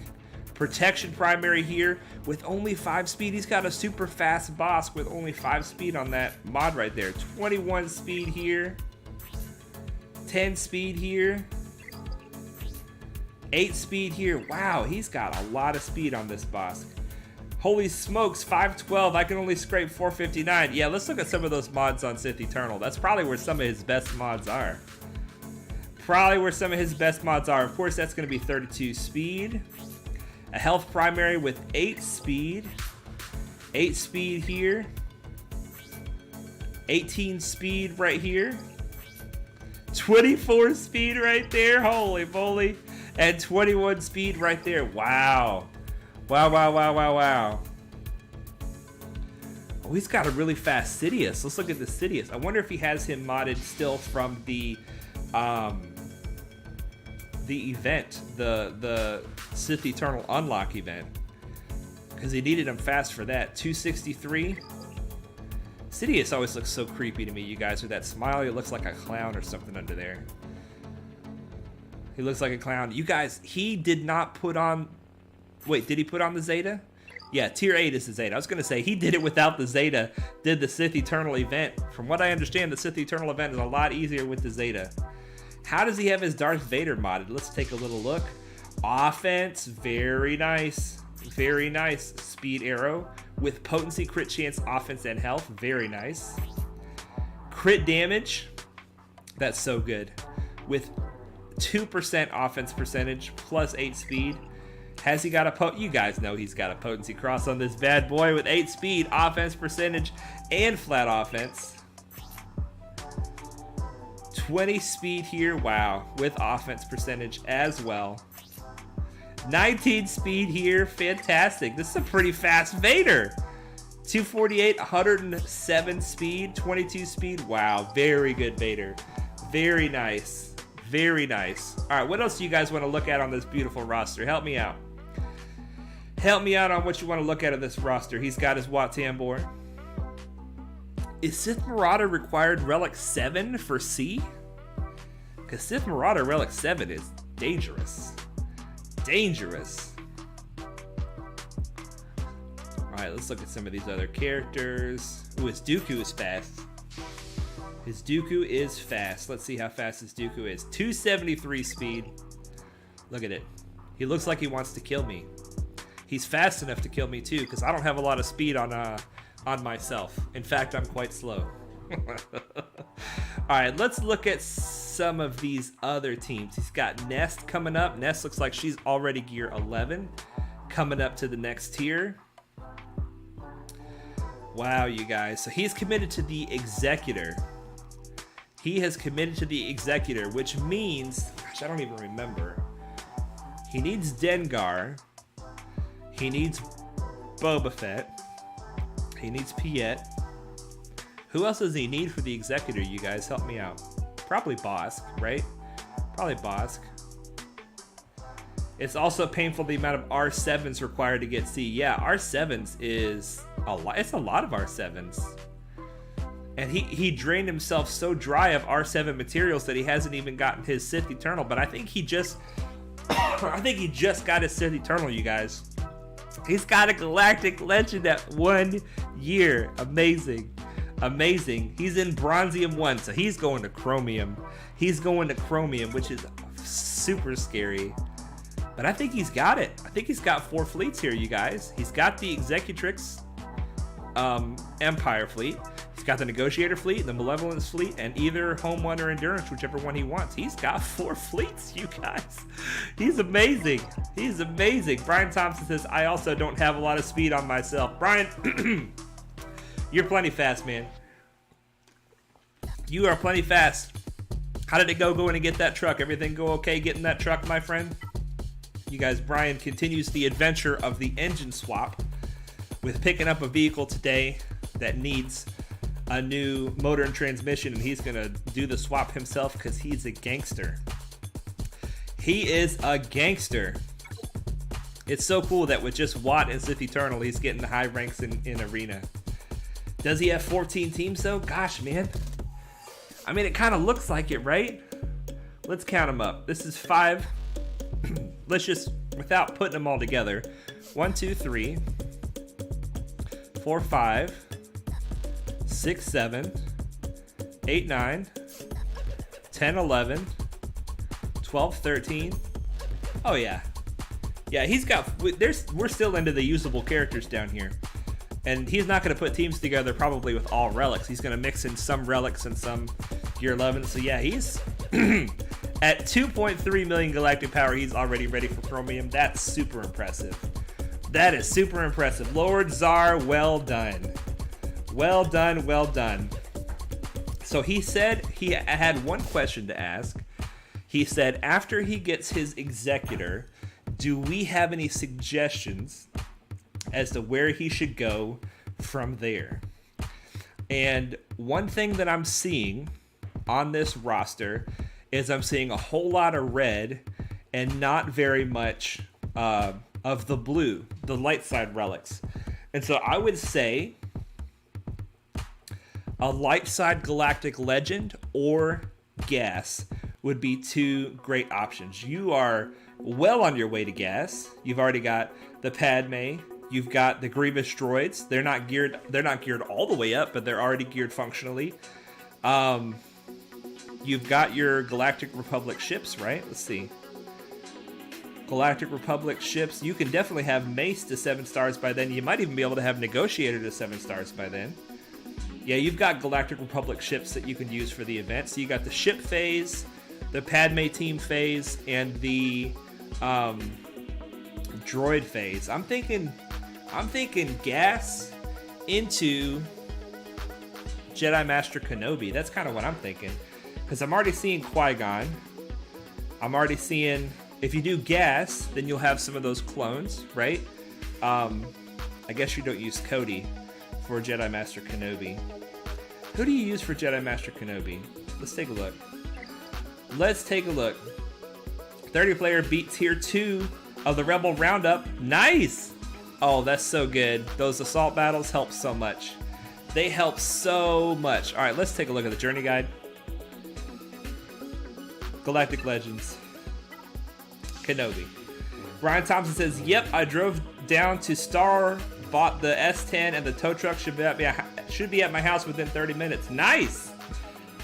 Protection primary here with only 5 speed. He's got a super fast Bosk with only 5 speed on that mod right there. 21 speed here. 10 speed here. 8 speed here. Wow, he's got a lot of speed on this Bosk. Holy smokes, 512. I can only scrape 459. Yeah, let's look at some of those mods on Sith Eternal. That's probably where some of his best mods are. Of course, that's going to be 32 speed. A health primary with 8 speed. 8 speed here. 18 speed right here. 24 speed right there. Holy moly. And 21 speed right there. Wow. Wow, wow, wow, wow, wow. Oh, he's got a really fast Sidious. Let's look at the Sidious. I wonder if he has him modded still from the event, the Sith Eternal Unlock event. Because he needed him fast for that. 263. Sidious always looks so creepy to me, you guys, with that smile. He looks like a clown or something under there. He looks like a clown. You guys, he did not put on... Wait, did he put on the Zeta? Yeah, tier 8 is the Zeta. I was going to say, he did it without the Zeta, did the Sith Eternal event. From what I understand, the Sith Eternal event is a lot easier with the Zeta. How does he have his Darth Vader modded? Let's take a little look. Offense, very nice. Very nice. Speed arrow with potency, crit chance, offense, and health. Very nice. Crit damage. That's so good. With 2% offense percentage plus 8 speed. Has he got a you guys know he's got a potency cross on this bad boy with 8 speed, offense percentage, and flat offense. 20 speed here, wow, with offense percentage as well. 19 speed here, fantastic. This is a pretty fast Vader. 248, 107 speed, 22 speed. Wow, very good Vader. Very nice. Very nice. All right, what else do you guys want to look at on this beautiful roster? Help me out. Help me out on what you want to look at this roster. He's got his Watt tambor. Is Sith Marauder required Relic 7 for C? Because Sith Marauder Relic 7 is dangerous. Dangerous. Alright, let's look at some of these other characters. Ooh, his Dooku is fast. His Dooku is fast. Let's see how fast his Dooku is. 273 speed. Look at it. He looks like he wants to kill me. He's fast enough to kill me too, because I don't have a lot of speed on myself. In fact, I'm quite slow. Alright, let's look at some of these other teams. He's got Nest coming up. Nest looks like she's already gear 11. Coming up to the next tier. Wow, you guys. So he's committed to the Executor. He has committed to the Executor, which means... Gosh, I don't even remember. He needs Dengar. He needs Boba Fett. He needs Piet. Who else does he need for the Executor, you guys? Help me out. Probably Bosk, right? Probably Bosk. It's also painful the amount of R7s required to get C. Yeah, R7s is a lot. It's a lot of R7s. And he drained himself so dry of R7 materials that he hasn't even gotten his Sith Eternal. But I think he just... I think he just got his Sith Eternal, you guys. He's got a Galactic Legend at 1 year. Amazing. Amazing. He's in Bronzium 1, so he's going to Chromium. He's going to Chromium, which is super scary. But I think he's got it. I think he's got 4 fleets here, you guys. He's got the Executrix Empire fleet. He's got the Negotiator fleet, the Malevolence fleet, and either Home One or Endurance, whichever one he wants. He's got 4 fleets, you guys. He's amazing. He's amazing. Brian Thompson says, I also don't have a lot of speed on myself. Brian, you're plenty fast, man. You are plenty fast. How did it go going to get that truck? Everything go okay getting that truck, my friend? You guys, Brian continues the adventure of the engine swap with picking up a vehicle today that needs a new motor and transmission, and he's gonna do the swap himself because he's a gangster. He is a gangster. It's so cool that with just Watt and Sith Eternal, he's getting the high ranks in Arena. Does he have 14 teams though? Gosh, man. I mean, it kind of looks like it, right? Let's count them up. This is 5. Let's just, without putting them all together, 1, 2, 3, 4, 5, 6, 7, 8, 9, 10, 11, 12, 13. Oh yeah. Yeah, he's got, we're still into the usable characters down here. And he's not going to put teams together probably with all relics. He's going to mix in some relics and some gear 11. So yeah, he's at 2.3 million galactic power. He's already ready for Chromium. That's super impressive. That is super impressive. Lord Czar, well done. Well done, well done. So So he said he had one question to ask. He said, after he gets his executor, do we have any suggestions as to where he should go from there? And one thing that I'm seeing on this roster is I'm seeing a whole lot of red and not very much of the blue, the light side relics. And so I would say a light side galactic legend or gas would be two great options. You are well on your way to gas. You've already got the Padme. You've got the Grievous droids. They're not geared all the way up, but they're already geared functionally. You've got your Galactic Republic ships, right? Let's see. Galactic Republic ships. You can definitely have Mace to 7 stars by then. You might even be able to have Negotiator to 7 stars by then. Yeah, you've got Galactic Republic ships that you can use for the event. So you got the ship phase, the Padme team phase, and the droid phase. I'm thinking gas into Jedi Master Kenobi. That's kind of what I'm thinking. Because I'm already seeing Qui-Gon. I'm already seeing, if you do gas, then you'll have some of those clones, right? I guess you don't use Cody for Jedi Master Kenobi. Who do you use for Jedi Master Kenobi? Let's take a look. 30 player beat tier 2 of the Rebel Roundup. Nice! Oh, that's so good. Those assault battles help so much. They help so much. All right, let's take a look at the journey guide. Galactic Legends. Kenobi. Brian Thompson says, yep, I drove down to Star, bought the S10, and the tow truck should be at my house within 30 minutes. Nice!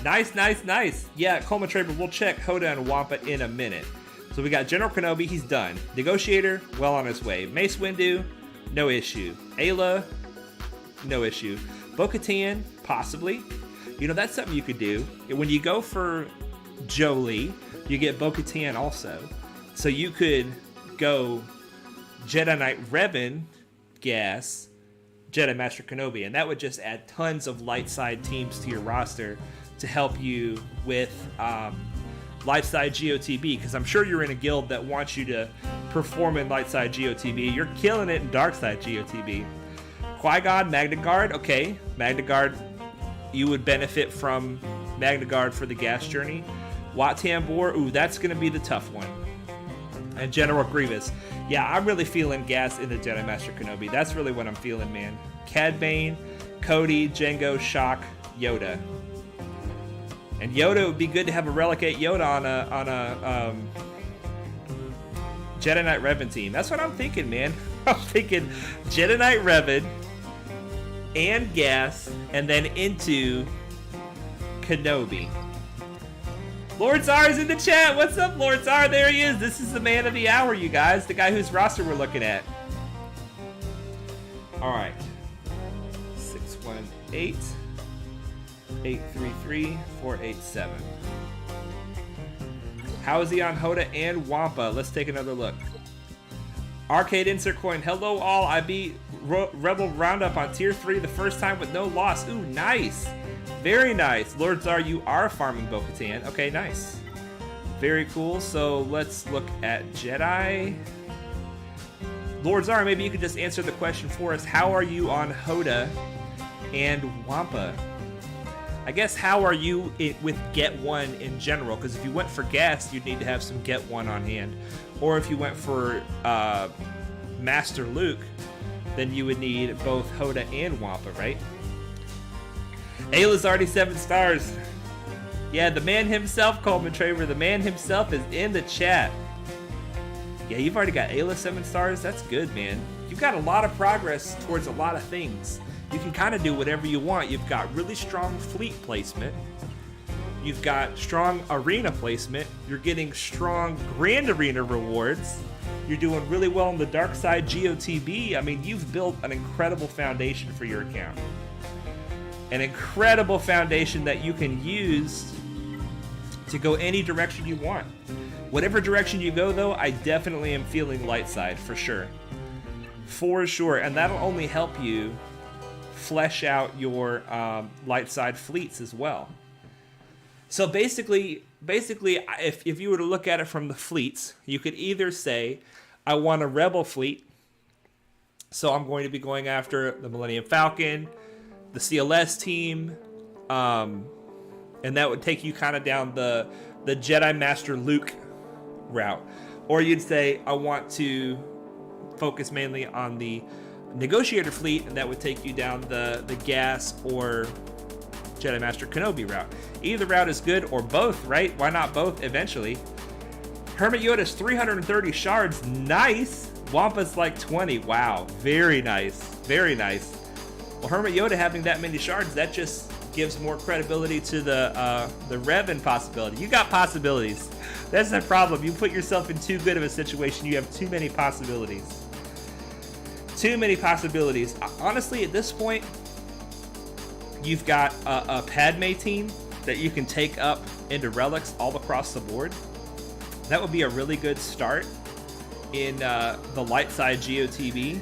Nice. Yeah, Coleman Traber, we'll check Hoda and Wampa in a minute. So we got General Kenobi, he's done. Negotiator, well on his way. Mace Windu, no issue. Ayla, no issue. Bo-Katan, possibly. You know, that's something you could do. When you go for Jolie, you get Bo-Katan also. So you could go Jedi Knight Revan, gas, Jedi Master Kenobi, and that would just add tons of light side teams to your roster to help you with light side GOTB, because I'm sure you're in a guild that wants you to perform in light side GOTB. You're killing it in dark side GOTB. Qui-Gon, Magna Guard, okay. Magna Guard, you would benefit from Magna Guard for the gas journey. Wat Tambor, ooh, that's going to be the tough one. And General Grievous. Yeah, I'm really feeling gas in the Jedi Master Kenobi. That's really what I'm feeling, man. Cad Bane, Cody, Jango, Shock, Yoda. And Yoda, would be good to have a Relic 8 Yoda on a Jedi Knight Revan team. That's what I'm thinking, man. I'm thinking Jedi Knight Revan and gas, and then into Kenobi. Lord Czar is in the chat. What's up, Lord Czar? There he is. This is the man of the hour, you guys. The guy whose roster we're looking at. All right. 618-833-487. How is he on Hoda and Wampa? Let's take another look. Arcade Insert Coin. Hello, all. I beat Rebel Roundup on Tier 3 the first time with no loss. Ooh, nice. Very nice. Lord Czar, you are farming Bo-Katan. Okay, nice. Very cool. So let's look at Jedi. Lord Czar, maybe you could just answer the question for us. How are you on Hoda and Wampa? I guess how are you with Get 1 in general? Because if you went for gas, you'd need to have some Get 1 on hand. Or if you went for Master Luke, then you would need both Hoda and Wampa, right? Ayla's already 7 stars. Yeah, the man himself, Coleman Traver, the man himself is in the chat. Yeah, you've already got Ayla 7 stars. That's good, man. You've got a lot of progress towards a lot of things. You can kind of do whatever you want. You've got really strong fleet placement. You've got strong arena placement. You're getting strong Grand Arena rewards. You're doing really well on the dark side GOTB. I mean, you've built an incredible foundation for your account. An incredible foundation that you can use to go any direction you want. Whatever direction you go, though, I definitely am feeling light side for sure. For sure. And that'll only help you flesh out your light side fleets as well. So basically, if you were to look at it from the fleets, you could either say, I want a rebel fleet, so I'm going to be going after the Millennium Falcon, the CLS team, and that would take you kind of down the Jedi Master Luke route. Or you'd say, I want to focus mainly on the Negotiator fleet, and that would take you down the Gas or Jedi Master Kenobi route. Either route is good, or both, right? Why not both eventually? Hermit Yoda's 330 shards. Nice. Wampa's like 20. Wow. Very nice. Very nice. Well, Hermit Yoda having that many shards, that just gives more credibility to the Revan possibility. You got possibilities. That's the problem. You put yourself in too good of a situation. You have too many possibilities. Too many possibilities. Honestly, at this point, you've got a Padme team that you can take up into relics all across the board. That would be a really good start in the light side GOTB.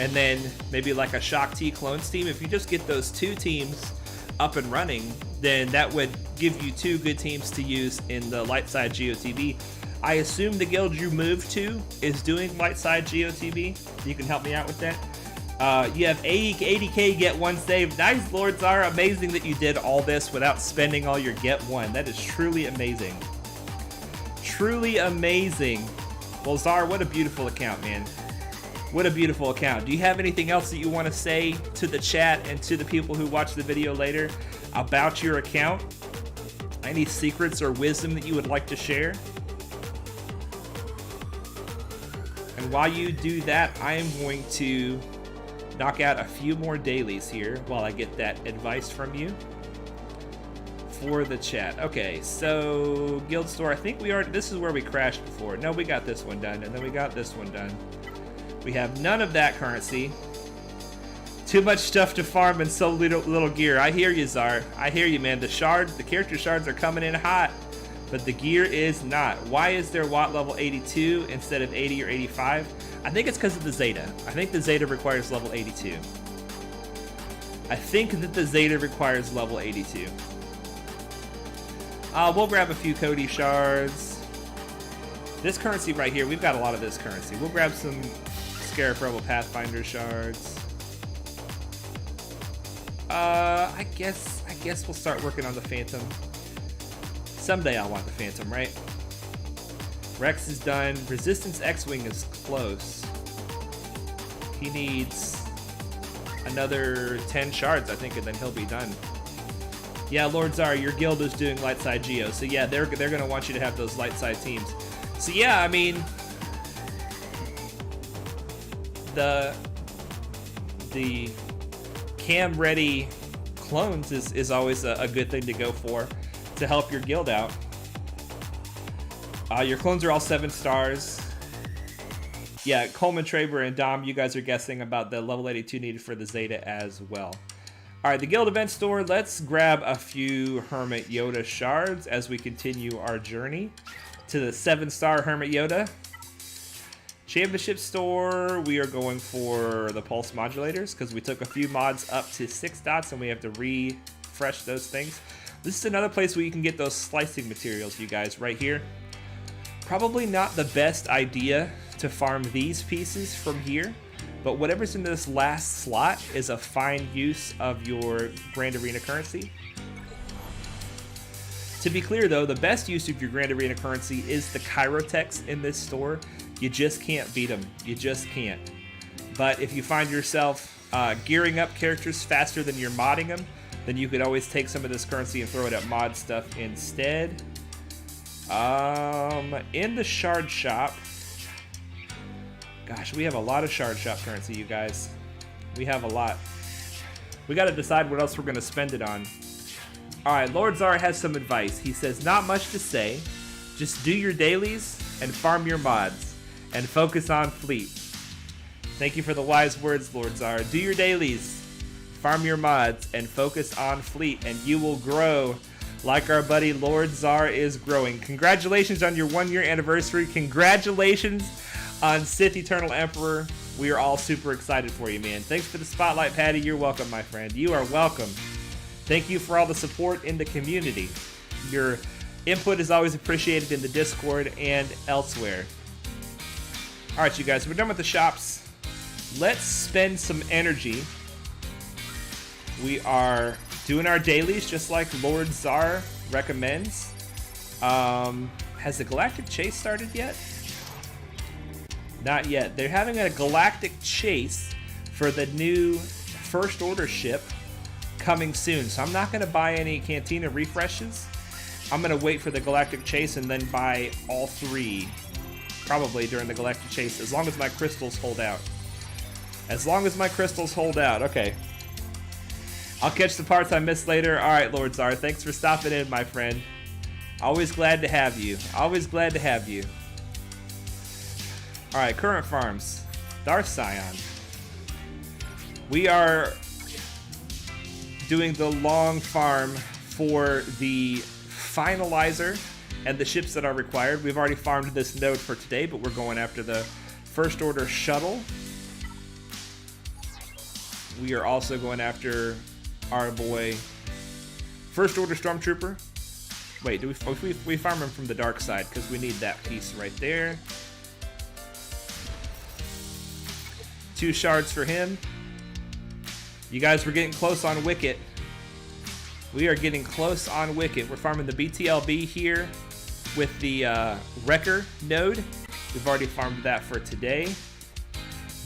And then maybe like a Shock T Clones team. If you just get those two teams up and running, then that would give you two good teams to use in the light side GOTB. I assume the guild you moved to is doing light side GOTB. You can help me out with that. You have 80k get one save. Nice, Lord Czar. Amazing that you did all this without spending all your get one. That is truly amazing. Truly amazing. Well, Czar, what a beautiful account, man. What a beautiful account. Do you have anything else that you want to say to the chat and to the people who watch the video later about your account? Any secrets or wisdom that you would like to share? And while you do that, I am going to knock out a few more dailies here while I get that advice from you for the chat. Okay, so Guild Store, I think we already, this is where we crashed before. No, we got this one done, and then we got this one done. We have none of that currency. Too much stuff to farm and so little gear. I hear you, Czar. I hear you, man. The shards, the character shards are coming in hot, but the gear is not. Why is there Watt level 82 instead of 80 or 85? I think it's because of the Zeta. I think the Zeta requires level 82. I think that the Zeta requires level 82. We'll grab a few Cody shards. This currency right here, we've got a lot of this currency. We'll grab some Scarab Rebel Pathfinder shards. I guess we'll start working on the Phantom. Someday I'll want the Phantom, right? Rex is done. Resistance X-Wing is close. He needs another 10 shards, I think, and then he'll be done. Yeah, Lord Czar, your guild is doing light side Geo, so yeah, they're gonna want you to have those light side teams. So yeah, I mean, the cam ready clones is always a good thing to go for to help your guild out. Your clones are all 7 stars. Yeah, Coleman, Traber, and Dom, you guys are guessing about the level 82 needed for the Zeta as well. All right, the guild event store. Let's grab a few Hermit Yoda shards as we continue our journey to the 7-star Hermit Yoda. Championship store, we are going for the pulse modulators because we took a few mods up to 6 dots and we have to refresh those things. This is another place where you can get those slicing materials, you guys, right here. Probably not the best idea to farm these pieces from here, but whatever's in this last slot is a fine use of your Grand Arena currency. To be clear though, the best use of your Grand Arena currency is the Chirotechs in this store. You just can't beat them. You just can't. But if you find yourself gearing up characters faster than you're modding them, then you could always take some of this currency and throw it at mod stuff instead. In the shard shop, gosh, we have a lot of shard shop currency, you guys. We have a lot. We got to decide what else we're going to spend it on. All right, Lord Czar has some advice. He says, not much to say. Just do your dailies and farm your mods and focus on fleet. Thank you for the wise words, Lord Czar. Do your dailies, farm your mods, and focus on fleet, and you will grow like our buddy Lord Czar is growing. Congratulations on your 1-year anniversary. Congratulations on Sith Eternal Emperor. We are all super excited for you, man. Thanks for the spotlight, Patty. You're welcome, my friend. You are welcome. Thank you for all the support in the community. Your input is always appreciated in the Discord and elsewhere. Alright, you guys, we're done with the shops. Let's spend some energy. We are doing our dailies just like Lord Czar recommends. Has the Galactic Chase started yet? Not yet. They're having a Galactic Chase for the new First Order ship coming soon. So I'm not going to buy any Cantina refreshes. I'm going to wait for the Galactic Chase and then buy all 3 probably during the Galactic Chase, as long as my crystals hold out. As long as my crystals hold out. Okay. I'll catch the parts I missed later. Alright, Lord Czar, thanks for stopping in, my friend. Always glad to have you. Always glad to have you. Alright, current farms. Darth Scion. We are doing the long farm for the finalizer and the ships that are required. We've already farmed this node for today, but we're going after the First Order shuttle. We are also going after our boy First Order Stormtrooper. Wait, do we farm him from the dark side? Because we need that piece right there. 2 shards for him. You guys, we're getting close on Wicket. We are getting close on Wicket. We're farming the BTLB here with the Wrecker node. We've already farmed that for today.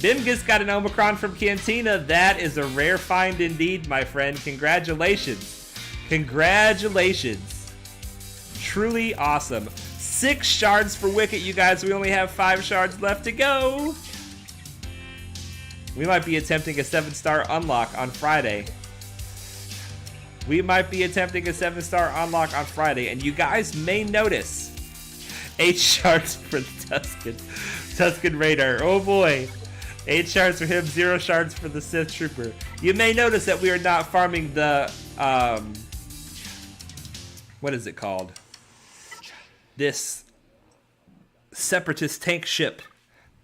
Bimgus got an Omicron from Cantina. That is a rare find indeed, my friend. Congratulations. Congratulations. Truly awesome. 6 shards for Wicket, you guys. We only have 5 shards left to go. We might be attempting a 7-star unlock on Friday. We might be attempting a 7-star unlock on Friday, and you guys may notice 8 shards for the Tusken Raider. Oh boy. 8 shards for him, 0 shards for the Sith Trooper. You may notice that we are not farming the, what is it called? This Separatist tank ship.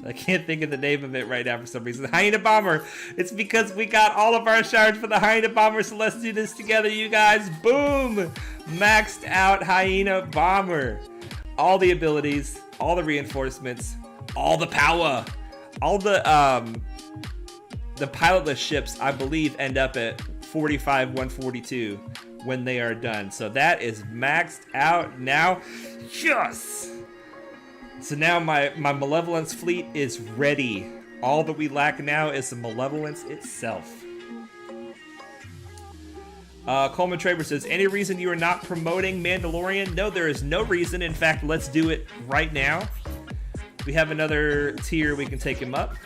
I can't think of the name of it right now for some reason. Hyena Bomber. It's because we got all of our shards for the Hyena Bomber, so let's do this together, you guys. Boom! Maxed out Hyena Bomber. All the abilities, all the reinforcements, all the power. All the pilotless ships, I believe, end up at 45-142 when they are done. So that is maxed out now. Yes! So now my Malevolence fleet is ready. All that we lack now is the Malevolence itself. Coleman Traber says, any reason you are not promoting Mandalorian? No, there is no reason. In fact, let's do it right now. We have another tier we can take him up.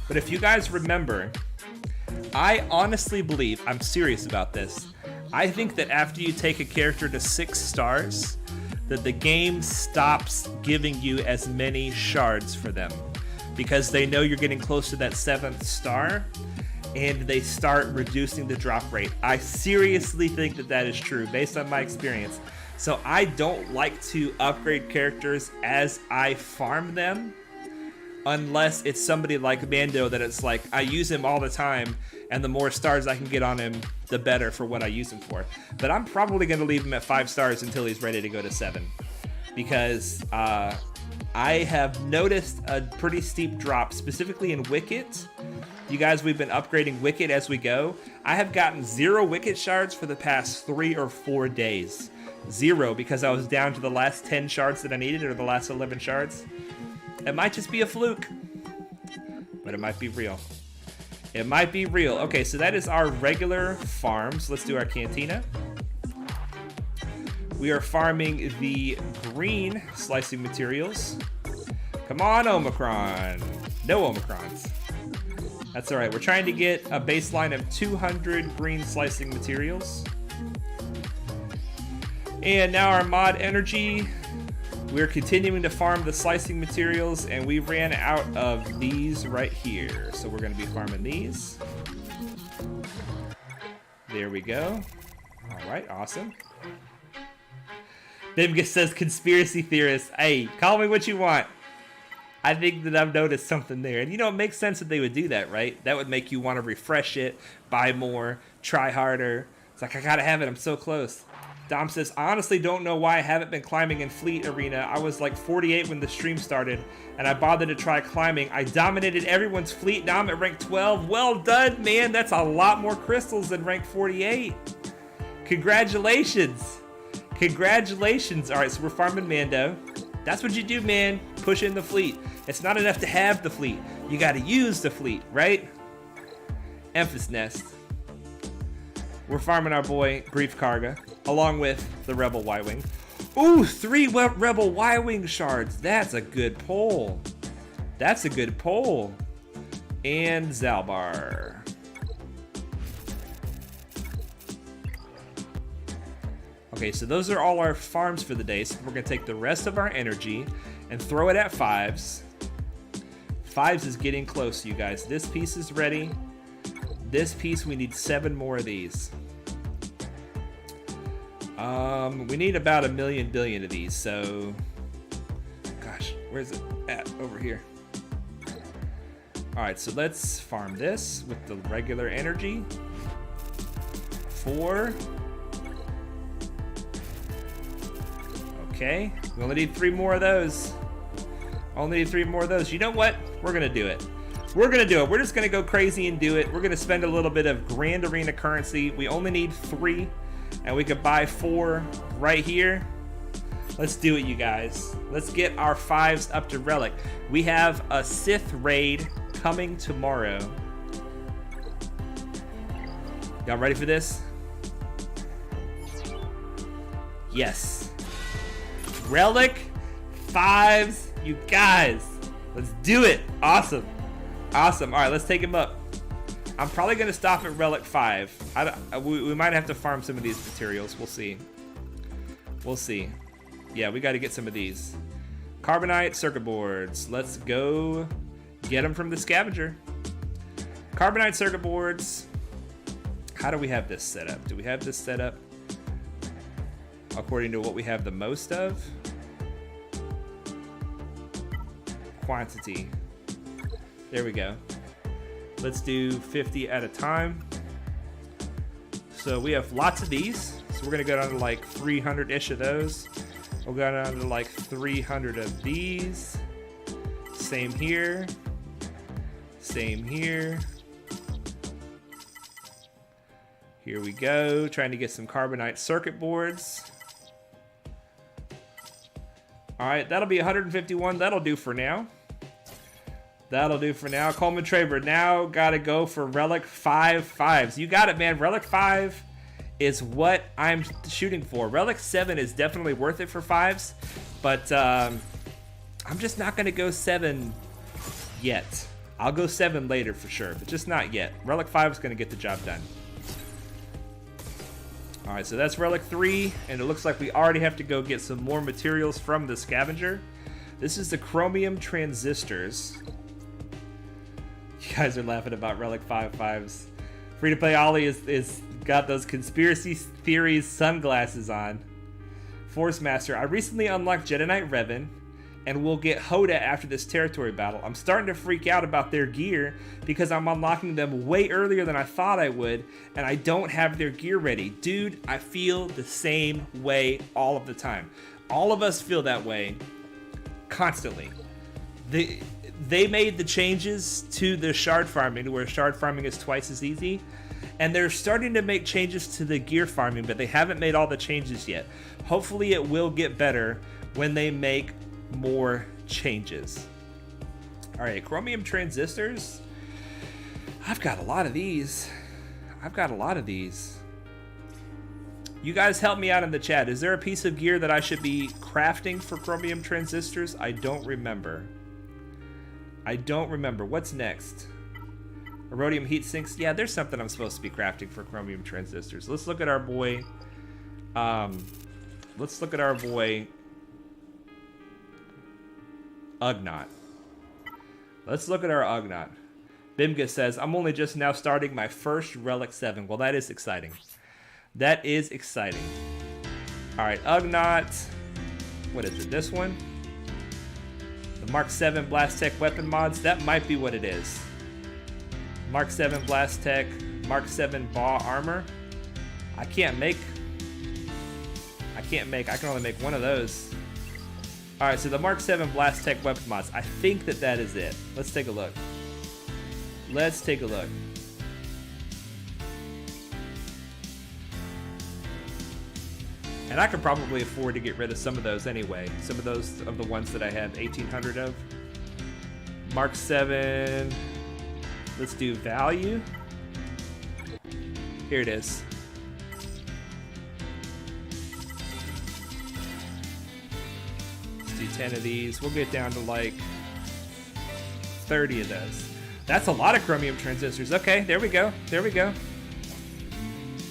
But if you guys remember, I honestly believe, I'm serious about this, I think that after you take a character to 6 stars, that the game stops giving you as many shards for them. Because they know you're getting close to that 7th star, and they start reducing the drop rate. I seriously think that that is true, based on my experience. So I don't like to upgrade characters as I farm them, unless it's somebody like Mando that it's like, I use him all the time, and the more stars I can get on him, the better for what I use him for. But I'm probably going to leave him at 5 stars until he's ready to go to 7. Because I have noticed a pretty steep drop, specifically in Wicket. You guys, we've been upgrading Wicket as we go. I have gotten 0 Wicket shards for the past 3 or 4 days. 0, because I was down to the last 10 shards that I needed, or the last 11 shards. It might just be a fluke, but it might be real. It might be real. Okay, so that is our regular farms. Let's do our Cantina. We are farming the green slicing materials. Come on, Omicron. No Omicrons. That's all right. We're trying to get a baseline of 200 green slicing materials. And now our mod energy. We're continuing to farm the slicing materials, and we ran out of these right here. So we're going to be farming these. There we go. All right, awesome. Bimgus says, conspiracy theorist. Hey, call me what you want. I think that I've noticed something there. And you know, it makes sense that they would do that, right? That would make you want to refresh it, buy more, try harder, It's like, I gotta have it. I'm so close. Dom says, honestly don't know why I haven't been climbing in Fleet Arena. I was like 48 when the stream started, and I bothered to try climbing. I dominated everyone's fleet. Now I'm at rank 12. Well done, man. That's a lot more crystals than rank 48. Congratulations. Congratulations. All right, so we're farming Mando. That's what you do, man. Push in the fleet. It's not enough to have the fleet. You got to use the fleet, right? Emphas Nest. We're farming our boy Brief Karga, along with the Rebel Y-Wing. Ooh, 3 Rebel Y-Wing shards. That's a good pull. That's a good pull. And Zalbar. Okay, so those are all our farms for the day. So we're going to take the rest of our energy and throw it at 5s. 5s is getting close, you guys. This piece is ready. This piece, we need 7 more of these. We need about 1 million billion of these, so... Gosh, where's it at? Over here. Alright, so let's farm this with the regular energy. 4. Okay, we only need 3 more of those. Only need 3 more of those. You know what? We're gonna do it. We're gonna do it. We're just gonna go crazy and do it. We're gonna spend a little bit of Grand Arena currency. We only need 3, and we could buy 4 right here. Let's do it, you guys. Let's get our 5s up to Relic. We have a Sith raid coming tomorrow. Y'all ready for this? Yes. Relic 5s, you guys. Let's do it. Awesome. Awesome. All right, let's take him up. I'm probably going to stop at Relic 5. We might have to farm some of these materials. We'll see. We'll see. Yeah, we got to get some of these. Carbonite circuit boards. Let's go get them from the scavenger. Carbonite circuit boards. How do we have this set up? Do we have this set up according to what we have the most of? Quantity. There we go. Let's do 50 at a time. So we have lots of these. So we're gonna go down to like 300-ish of those. We'll go down to like 300 of these. Same here. Same here. Here we go. Trying to get some carbonite circuit boards. All right, that'll be 151. That'll do for now. That'll do for now. Coleman Traber, now gotta go for Relic 5 5s. You got it, man. Relic 5 is what I'm shooting for. Relic 7 is definitely worth it for 5s, but I'm just not gonna go 7 yet. I'll go 7 later for sure, but just not yet. Relic 5 is gonna get the job done. All right, so that's Relic 3, and it looks like we already have to go get some more materials from the scavenger. This is the chromium transistors. You guys are laughing about Relic 5 5s. Free to play Ollie is got those conspiracy theories sunglasses on. Force Master, I recently unlocked Jedi Knight Revan, and we'll get Hoda after this territory battle. I'm starting to freak out about their gear because I'm unlocking them way earlier than I thought I would, and I don't have their gear ready. Dude, I feel the same way all of the time. All of us feel that way constantly. They made the changes to the shard farming, where shard farming is twice as easy, and they're starting to make changes to the gear farming, but they haven't made all the changes yet. Hopefully it will get better when they make more changes. All right, chromium transistors. I've got a lot of these. You guys help me out in the chat. Is there a piece of gear that I should be crafting for chromium transistors? I don't remember. What's next? Rhodium heat sinks. Yeah, there's something I'm supposed to be crafting for chromium transistors. Let's look at our boy. Ugnaught. Let's look at our Ugnaught. Bimga says, I'm only just now starting my first Relic 7. Well, that is exciting. That is exciting. All right, Ugnaught. What is it, this one? The Mark 7 Blast Tech weapon mods. That might be what it is. Mark 7 Blast Tech, Mark 7 Baw armor. I can only make one of those. Alright, so the Mark 7 Blast Tech weapon mods. I think that is it. Let's take a look. Let's take a look. And I could probably afford to get rid of some of those anyway. Some of those of the ones that I have 1,800 of. Mark 7. Let's do value. Here it is. Let's do 10 of these. We'll get down to like 30 of those. That's a lot of chromium transistors. Okay, there we go. There we go.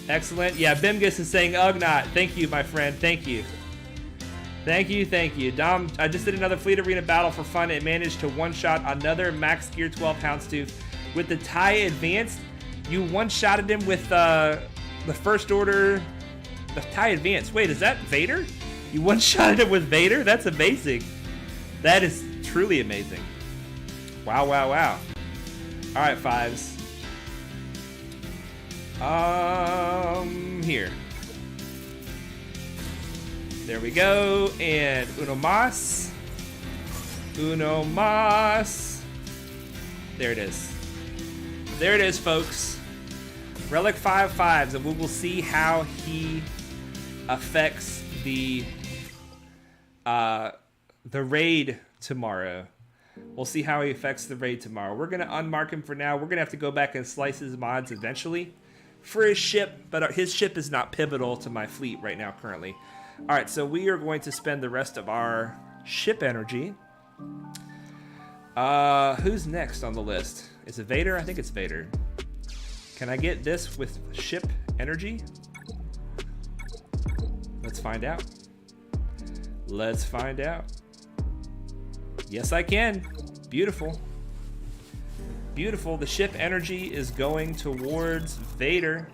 Excellent. Yeah, Bimgus is saying Ugnaught. Thank you, my friend. Thank you. Thank you, thank you. Dom, I just did another Fleet Arena battle for fun and managed to one-shot another Max Gear 12 Houndstooth. With the TIE Advanced, you one-shotted him with the First Order... The TIE Advanced. Wait, is that Vader? You one-shotted him with Vader? That's amazing. That is truly amazing. Wow, wow, wow. Alright, Fives. Here. There we go. And uno mas. Uno mas. There it is. There it is, folks. Relic 5 5s, and we will see how he affects the raid tomorrow. We'll see how he affects the raid tomorrow. We're going to unmark him for now. We're going to have to go back and slice his mods eventually for his ship, but his ship is not pivotal to my fleet right now currently. All right, so we are going to spend the rest of our ship energy. Who's next on the list? Is it Vader? I think it's Vader. Can I get this with ship energy? Let's find out. Let's find out. Yes, I can. Beautiful. Beautiful. The ship energy is going towards Vader.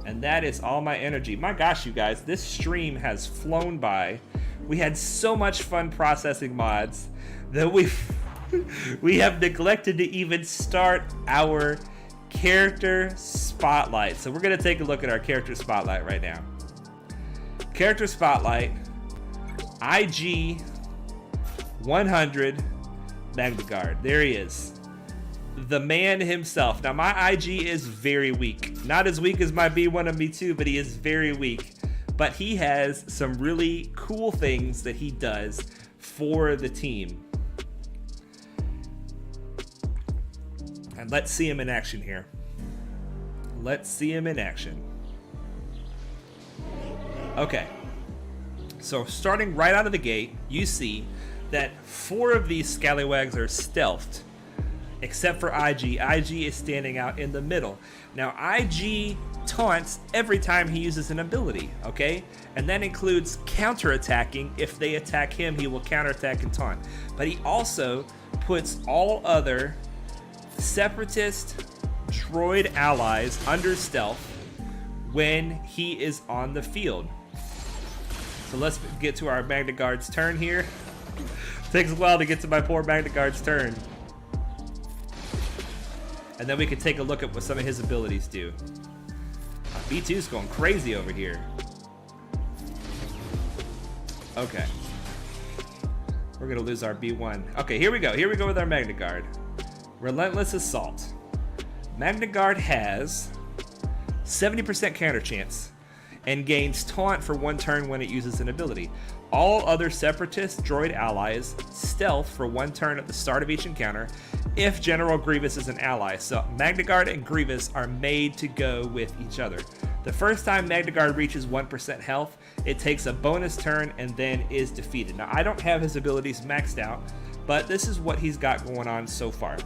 And that is all my energy. My gosh, you guys, this stream has flown by. We had so much fun processing mods that we have neglected to even start our character spotlight. So we're going to take a look at our character spotlight right now. Character spotlight. IG 100 Magna Guard. There he is. The man himself. Now my IG is very weak. Not as weak as my B1 and B2, but he is very weak. But he has some really cool things that he does for the team. And let's see him in action here. Let's see him in action. Okay. So starting right out of the gate, you see that 4 of these scallywags are stealthed, except for IG. IG is standing out in the middle. Now IG taunts every time he uses an ability, okay? And that includes counterattacking. If they attack him, he will counterattack and taunt. But he also puts all other separatist droid allies under stealth when he is on the field. So let's get to our Magna Guard's turn here. Takes a while to get to my poor Magna Guard's turn. And then we can take a look at what some of his abilities do. B2's going crazy over here. Okay. We're gonna lose our B1. Okay, here we go. Here we go with our Magna Guard. Relentless Assault. Magna Guard has 70% counter chance and gains taunt for 1 turn when it uses an ability. All other separatist droid allies stealth for 1 turn at the start of each encounter if General Grievous is an ally. So Magna Guard and Grievous are made to go with each other. The first time Magna Guard reaches 1% health, it takes a bonus turn and then is defeated. Now I don't have his abilities maxed out, but this is what he's got going on so far.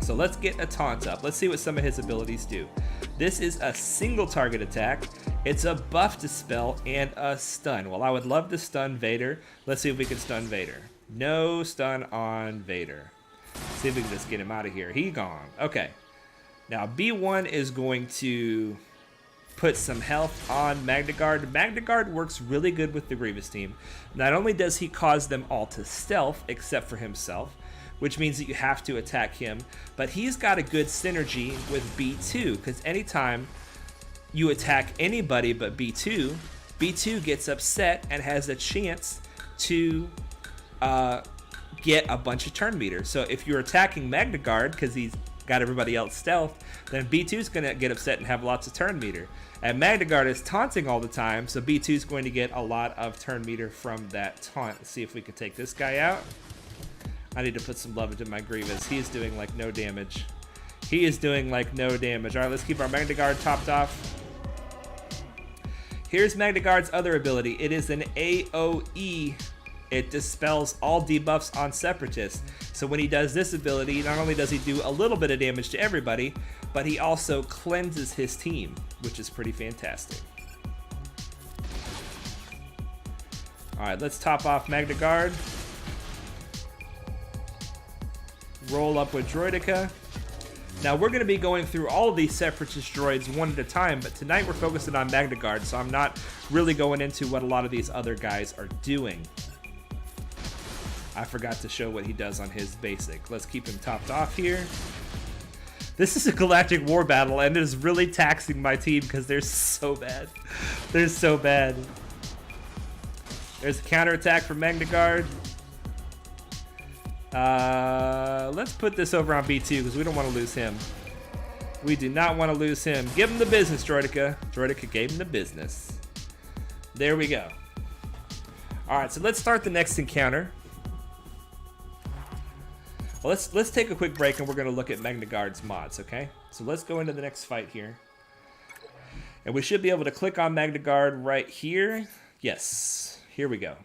So let's get a taunt up. Let's see what some of his abilities do. This is a single target attack. It's a buff dispel and a stun. Well, I would love to stun Vader. Let's see if we can stun Vader. No stun on Vader. Let's see if we can just get him out of here. He gone. Okay. Now B1 is going to put some health on Magna Guard. Magna Guard works really good with the Grievous team. Not only does he cause them all to stealth, except for himself, which means that you have to attack him, but he's got a good synergy with B2, because anytime you attack anybody but B2, B2 gets upset and has a chance to get a bunch of turn meters. So if you're attacking Magna Guard because he's got everybody else stealth, then B2's going to get upset and have lots of turn meter. And Magna Guard is taunting all the time, so B2's going to get a lot of turn meter from that taunt. Let's see if we can take this guy out. I need to put some love into my Grievous. He is doing like no damage. He is doing like no damage. All right, let's keep our Magna Guard topped off. Here's Magna Guard's other ability. It is an AoE. It dispels all debuffs on Separatists. So when he does this ability, not only does he do a little bit of damage to everybody, but he also cleanses his team, which is pretty fantastic. All right, let's top off Magna Guard. Roll up with Droidica. Now we're going to be going through all of these Separatist droids one at a time, but tonight we're focusing on Magna Guard, so I'm not really going into what a lot of these other guys are doing. I forgot to show what he does on his basic. Let's keep him topped off here. This is a Galactic War battle, and it is really taxing my team because they're so bad. They're so bad. There's a counterattack from Magna Guard. Let's put this over on B2 because we don't want to lose him. We do not want to lose him. Give him the business, Droidica. Droidica gave him the business. There we go. All right, so let's start the next encounter. Well, let's take a quick break and we're going to look at Magna Guard's mods, okay? So let's go into the next fight here. And we should be able to click on Magna Guard right here. Yes, here we go.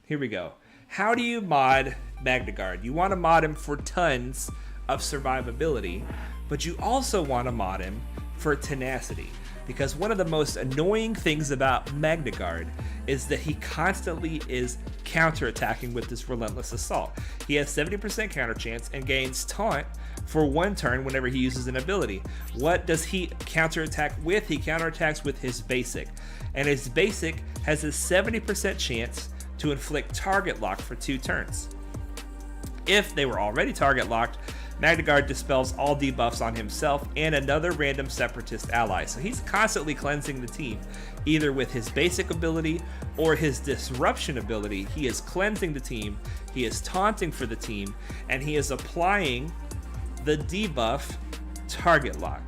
Here we go. How do you mod Magna Guard? You want to mod him for tons of survivability, but you also want to mod him for tenacity. Because one of the most annoying things about Magna Guard is that he constantly is counterattacking with this relentless assault. He has 70% counter chance and gains taunt for one turn whenever he uses an ability. What does he counterattack with? He counterattacks with his basic. And his basic has a 70% chance to inflict target lock for 2 turns. If they were already target locked, Magna Guard dispels all debuffs on himself and another random Separatist ally. So he's constantly cleansing the team, either with his basic ability or his disruption ability. He is cleansing the team, he is taunting for the team, and he is applying the debuff target lock.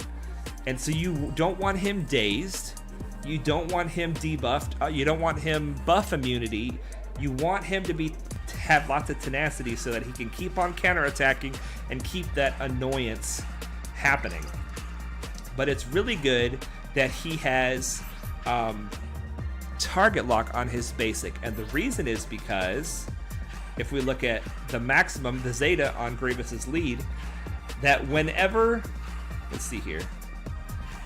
And so you don't want him dazed, you don't want him debuffed, you don't want him buff immunity, you want him to have lots of tenacity so that he can keep on counterattacking and keep that annoyance happening. But it's really good that he has target lock on his basic, and the reason is because if we look at the maximum, the Zeta on Grievous's lead, that whenever, let's see here,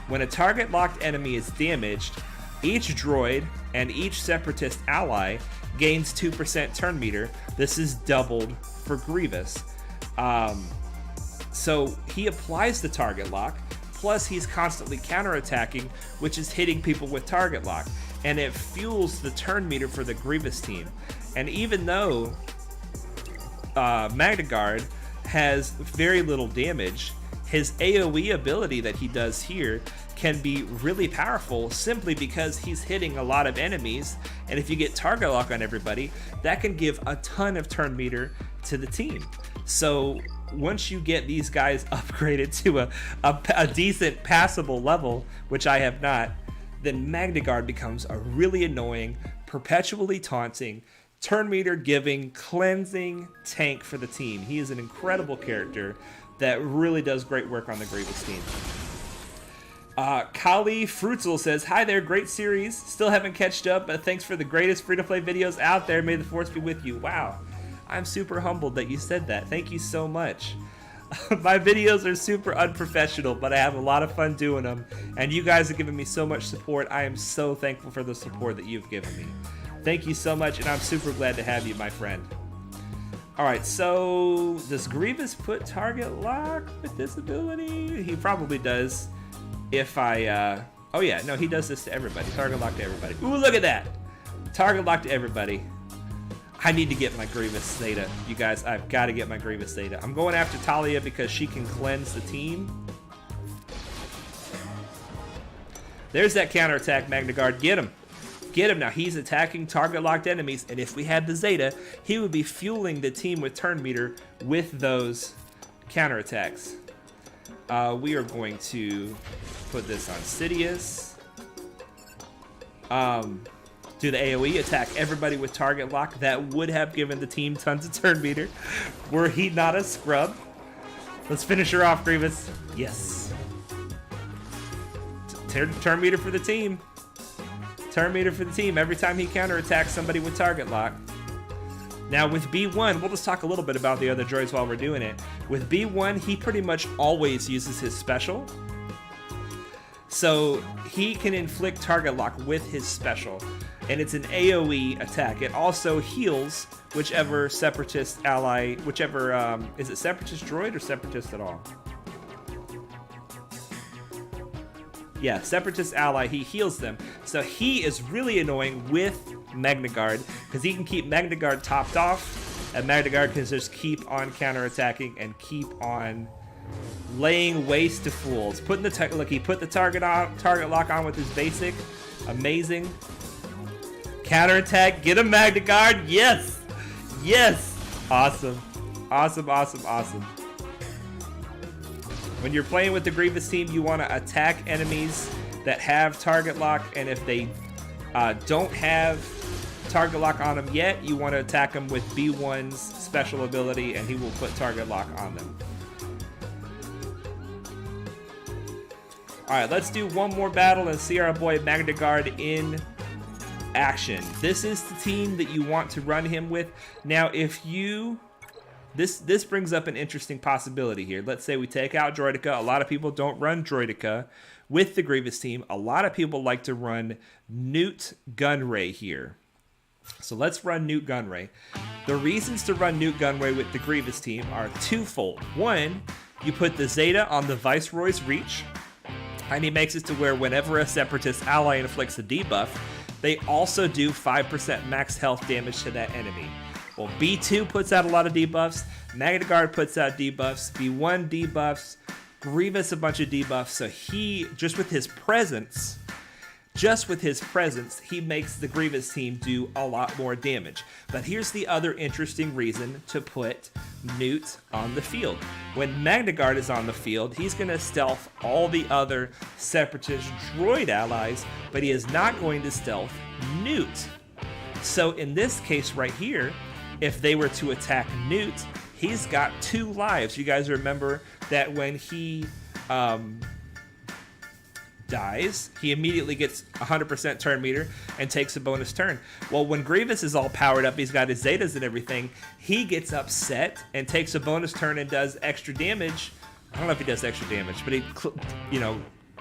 when a target locked enemy is damaged, each droid and each Separatist ally gains 2% turn meter. This is doubled for Grievous. So he applies the target lock, plus he's constantly counterattacking, which is hitting people with target lock. And it fuels the turn meter for the Grievous team. And even though Magna Guard has very little damage, his AoE ability that he does here can be really powerful simply because he's hitting a lot of enemies, and if you get target lock on everybody, that can give a ton of turn meter to the team. So once you get these guys upgraded to a decent passable level, which I have not, then Magna Guard becomes a really annoying, perpetually taunting, turn meter giving, cleansing tank for the team. He is an incredible character that really does great work on the Grievous team. Kali Fruitzel says, hi there, great series. Still haven't catched up, but thanks for the greatest free-to-play videos out there. May the force be with you. Wow, I'm super humbled that you said that. Thank you so much. My videos are super unprofessional, but I have a lot of fun doing them, and you guys have given me so much support. I am so thankful for the support that you've given me. Thank you so much, and I'm super glad to have you, my friend. Alright, so does Grievous put target lock with this ability? He probably does. If I, oh yeah, no, he does this to everybody. Target lock to everybody. Ooh, look at that! Target lock to everybody. I need to get my Grievous Zeta. You guys, I've got to get my Grievous Zeta. I'm going after Talia because she can cleanse the team. There's that counterattack, Magna Guard. Get him. Get him. Now he's attacking target locked enemies, and if we had the Zeta, he would be fueling the team with turn meter with those counterattacks. We are going to put this on Sidious. Do the AoE, attack everybody with target lock. That would have given the team tons of turn meter were he not a scrub. Let's finish her off, Grievous. Yes. Turn meter for the team. Turn meter for the team every time he counterattacks somebody with target lock. Now with B1, we'll just talk a little bit about the other droids while we're doing it. With B1, he pretty much always uses his special. So he can inflict target lock with his special. And it's an AoE attack. It also heals whichever Separatist ally, whichever, is it Separatist droid or Separatist at all? Yeah, Separatist ally, he heals them. So he is really annoying with Magna Guard, because he can keep Magna Guard topped off, and Magna Guard can just keep on counterattacking and keep on laying waste to fools. Putting the look, he put the target lock on with his basic. Amazing. Counterattack, get him, Magna Guard. Yes! Yes! Awesome. Awesome, awesome, awesome. When you're playing with the Grievous team, you want to attack enemies that have target lock, and if they don't have target lock on them yet, you want to attack them with B1's special ability, and he will put target lock on them. Alright, let's do one more battle and see our boy Magna Guard in action. This is the team that you want to run him with. Now, if you... This brings up an interesting possibility here. Let's say we take out Droideka. A lot of people don't run Droideka with the Grievous team. A lot of people like to run Newt Gunray here. So let's run Newt Gunray. The reasons to run Newt Gunray with the Grievous team are twofold. One, you put the Zeta on the Viceroy's reach, and he makes it to where whenever a Separatist ally inflicts a debuff, they also do 5% max health damage to that enemy. Well, B2 puts out a lot of debuffs, Magna Guard puts out debuffs, B1 debuffs, Grievous a bunch of debuffs, so he, just with his presence, he makes the Grievous team do a lot more damage. But here's the other interesting reason to put Newt on the field. When Magna Guard is on the field, he's going to stealth all the other Separatist droid allies, but he is not going to stealth Newt. So in this case right here, if they were to attack Newt, he's got 2 lives. You guys remember that when he dies, he immediately gets 100% turn meter and takes a bonus turn. Well, when Grievous is all powered up, he's got his Zetas and everything, he gets upset and takes a bonus turn and does extra damage. I don't know if he does extra damage, but he,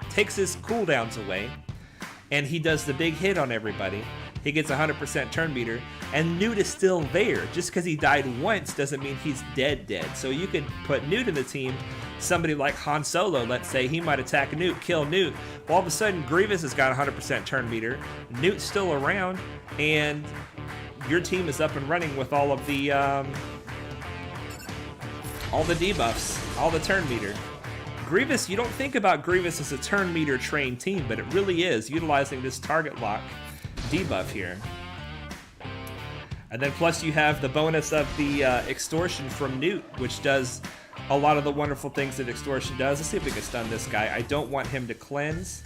takes his cooldowns away, and he does the big hit on everybody. He gets 100% turn meter, and Newt is still there. Just because he died once doesn't mean he's dead. So you could put Newt in the team. Somebody like Han Solo, let's say, he might attack Newt, kill Newt. Well, all of a sudden, Grievous has got 100% turn meter. Newt's still around, and your team is up and running with all of the debuffs, all the turn meter. Grievous, you don't think about Grievous as a turn meter trained team, but it really is, utilizing this target lock debuff here. And then plus you have the bonus of the extortion from Newt, which does a lot of the wonderful things that extortion does. Let's see if we can stun this guy. I don't want him to cleanse.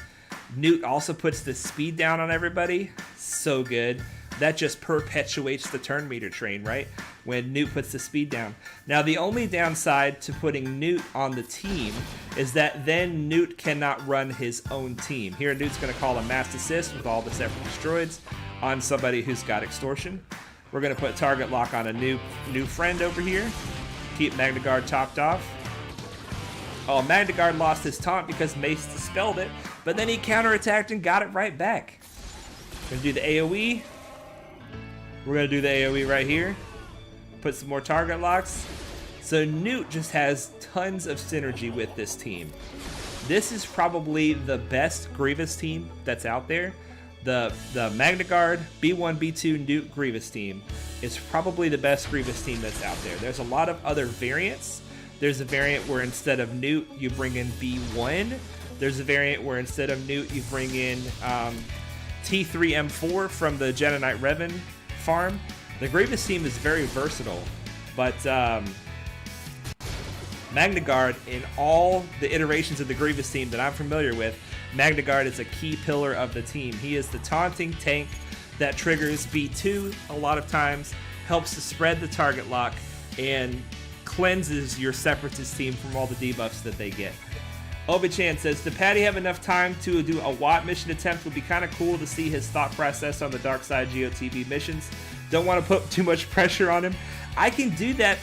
Newt also puts the speed down on everybody. So good. That just perpetuates the turn meter train, right? When Newt puts the speed down. Now, the only downside to putting Newt on the team is that then Newt cannot run his own team. Here, Newt's going to call a mass assist with all the Separatist droids on somebody who's got extortion. We're going to put target lock on a new friend over here. Keep Magna Guard topped off. Oh, Magna Guard lost his taunt because Mace dispelled it, but then he counterattacked and got it right back. We're going to do the AoE. We're going to do the AoE right here. Put some more target locks. So Newt just has tons of synergy with this team. This is probably the best Grievous team that's out there. The Magna Guard, B1, B2, Newt Grievous team is probably the best Grievous team that's out there. There's a lot of other variants. There's a variant where instead of Newt, you bring in B1, There's a variant where instead of Newt, you bring in T3M4 from the Jedi Knight Revan farm. The Grievous team is very versatile, but Magna Guard, in all the iterations of the Grievous team that I'm familiar with, Magna Guard is a key pillar of the team. He is the taunting tank that triggers B2 a lot of times, helps to spread the target lock, and cleanses your Separatist team from all the debuffs that they get. Obi-Chan says, did Patty have enough time to do a Watt mission attempt? Would be kind of cool to see his thought process on the Dark Side GOTV missions. Don't want to put too much pressure on him. I can do that.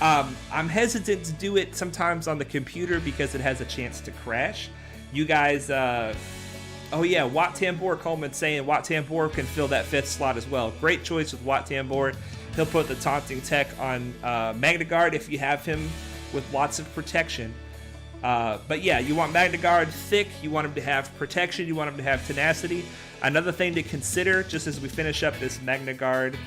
I'm hesitant to do it sometimes on the computer because it has a chance to crash. You guys, oh yeah, Watt Tambor, Coleman saying Watt Tambor can fill that 5th slot as well. Great choice with Watt Tambor. He'll put the taunting tech on Magna Guard if you have him with lots of protection. But yeah, you want Magna Guard thick, you want him to have protection, you want him to have tenacity. Another thing to consider, just as we finish up this Magna Guard,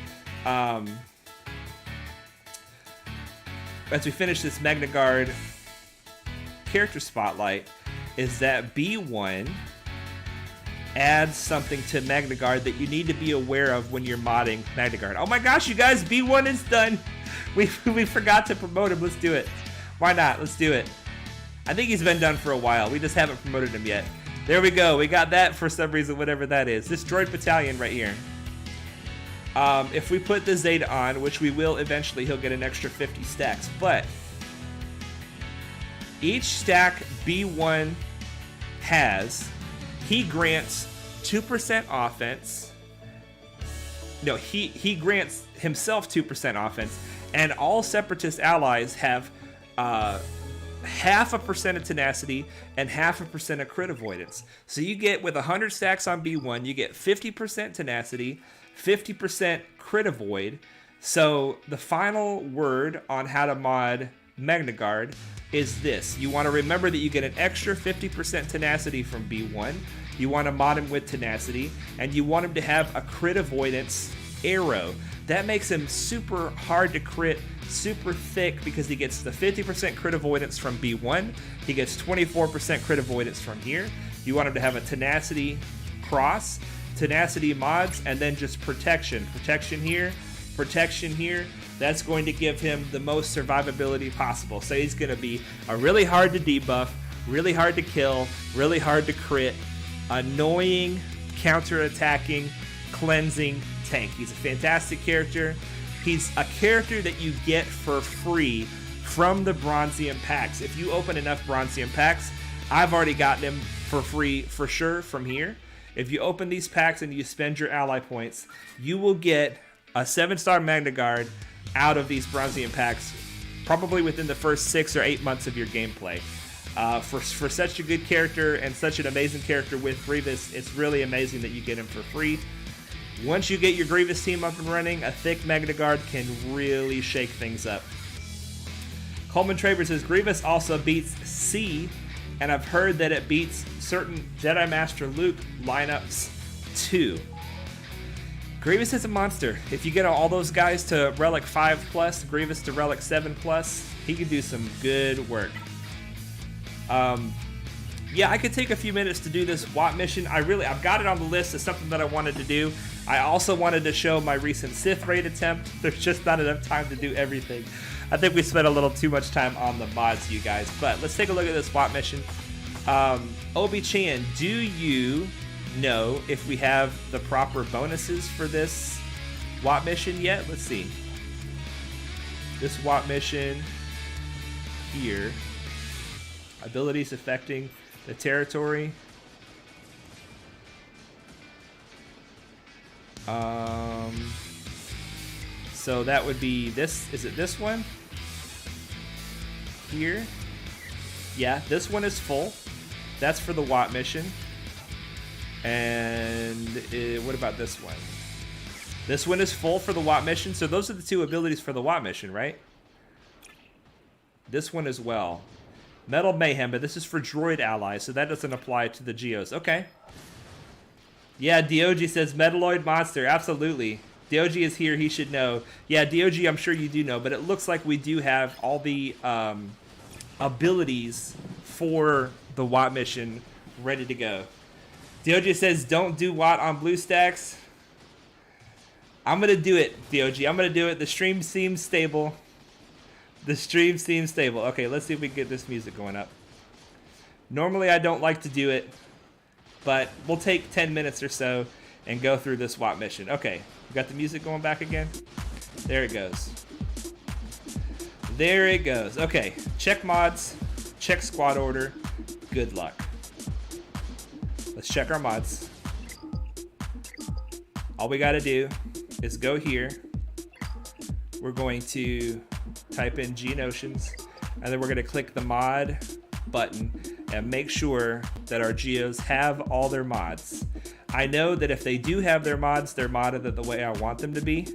character spotlight, is that B1 adds something to Magna Guard that you need to be aware of when you're modding Magna Guard. Oh my gosh, you guys, B1 is done. We forgot to promote him. Let's do it. Why not? Let's do it. I think he's been done for a while. We just haven't promoted him yet. There we go. We got that for some reason, whatever that is. This droid battalion right here. If we put the Zeta on, which we will eventually, he'll get an extra 50 stacks. But each stack B1 has, he grants 2% offense. No, he grants himself 2% offense, and all Separatist allies have 0.5% of tenacity and 0.5% of crit avoidance. So you get, with 100 stacks on B1, you get 50% tenacity, 50% crit avoid. So the final word on how to mod Magna Guard is this. You want to remember that you get an extra 50% tenacity from B1. You want to mod him with tenacity, and you want him to have a crit avoidance arrow. That makes him super hard to crit, super thick, because he gets the 50% crit avoidance from B1. He gets 24% crit avoidance from here. You want him to have a tenacity cross, tenacity mods, and then just protection. Protection here, protection here. That's going to give him the most survivability possible. So he's going to be a really hard to debuff, really hard to kill, really hard to crit, annoying, counter-attacking, cleansing tank. He's a fantastic character. He's a character that you get for free from the Bronzium packs. If you open enough Bronzium packs, I've already gotten him for free for sure from here. If you open these packs and you spend your ally points, you will get a 7-star Magna Guard out of these Bronzium packs probably within the first 6 or 8 months of your gameplay. For such a good character and such an amazing character with Grievous, it's really amazing that you get him for free. Once you get your Grievous team up and running, a thick Magna Guard can really shake things up. Coleman Traver says, Grievous also beats C, and I've heard that it beats certain Jedi Master Luke lineups too. Grievous is a monster. If you get all those guys to Relic 5+, Grievous to Relic 7+, he can do some good work. Yeah, I could take a few minutes to do this Watt mission. I've got it on the list as something that I wanted to do. I also wanted to show my recent Sith raid attempt. There's just not enough time to do everything. I think we spent a little too much time on the mods, you guys. But let's take a look at this Watt mission. Obi-Chan, do you know if we have the proper bonuses for this Watt mission yet? Let's see. This Watt mission here. Abilities affecting the territory. So that would be this. Is it this one? Here. Yeah, this one is full. That's for the Watt mission. And what about this one? This one is full for the Watt mission. So those are the two abilities for the Watt mission, right? This one as well. Metal Mayhem, but this is for droid allies, so that doesn't apply to the Geos. Okay. Yeah, Dog says Metaloid Monster. Absolutely. Dog is here. He should know. Yeah, Dog, I'm sure you do know, but it looks like we do have all the abilities for the Watt mission ready to go. Doj says don't do Watt on BlueStacks. I'm going to do it, Doj. I'm going to do it. The stream seems stable. The stream seems stable. Okay, let's see if we can get this music going up. Normally I don't like to do it, but we'll take 10 minutes or so and go through this Watt mission. Okay, we got the music going back again. There it goes. There it goes. Okay, check mods, check squad order. Good luck. Let's check our mods. All we got to do is go here. We're going to type in Geonotions, and then we're going to click the mod button and make sure that our geos have all their mods. I know that if they do have their mods, they're modded the way I want them to be.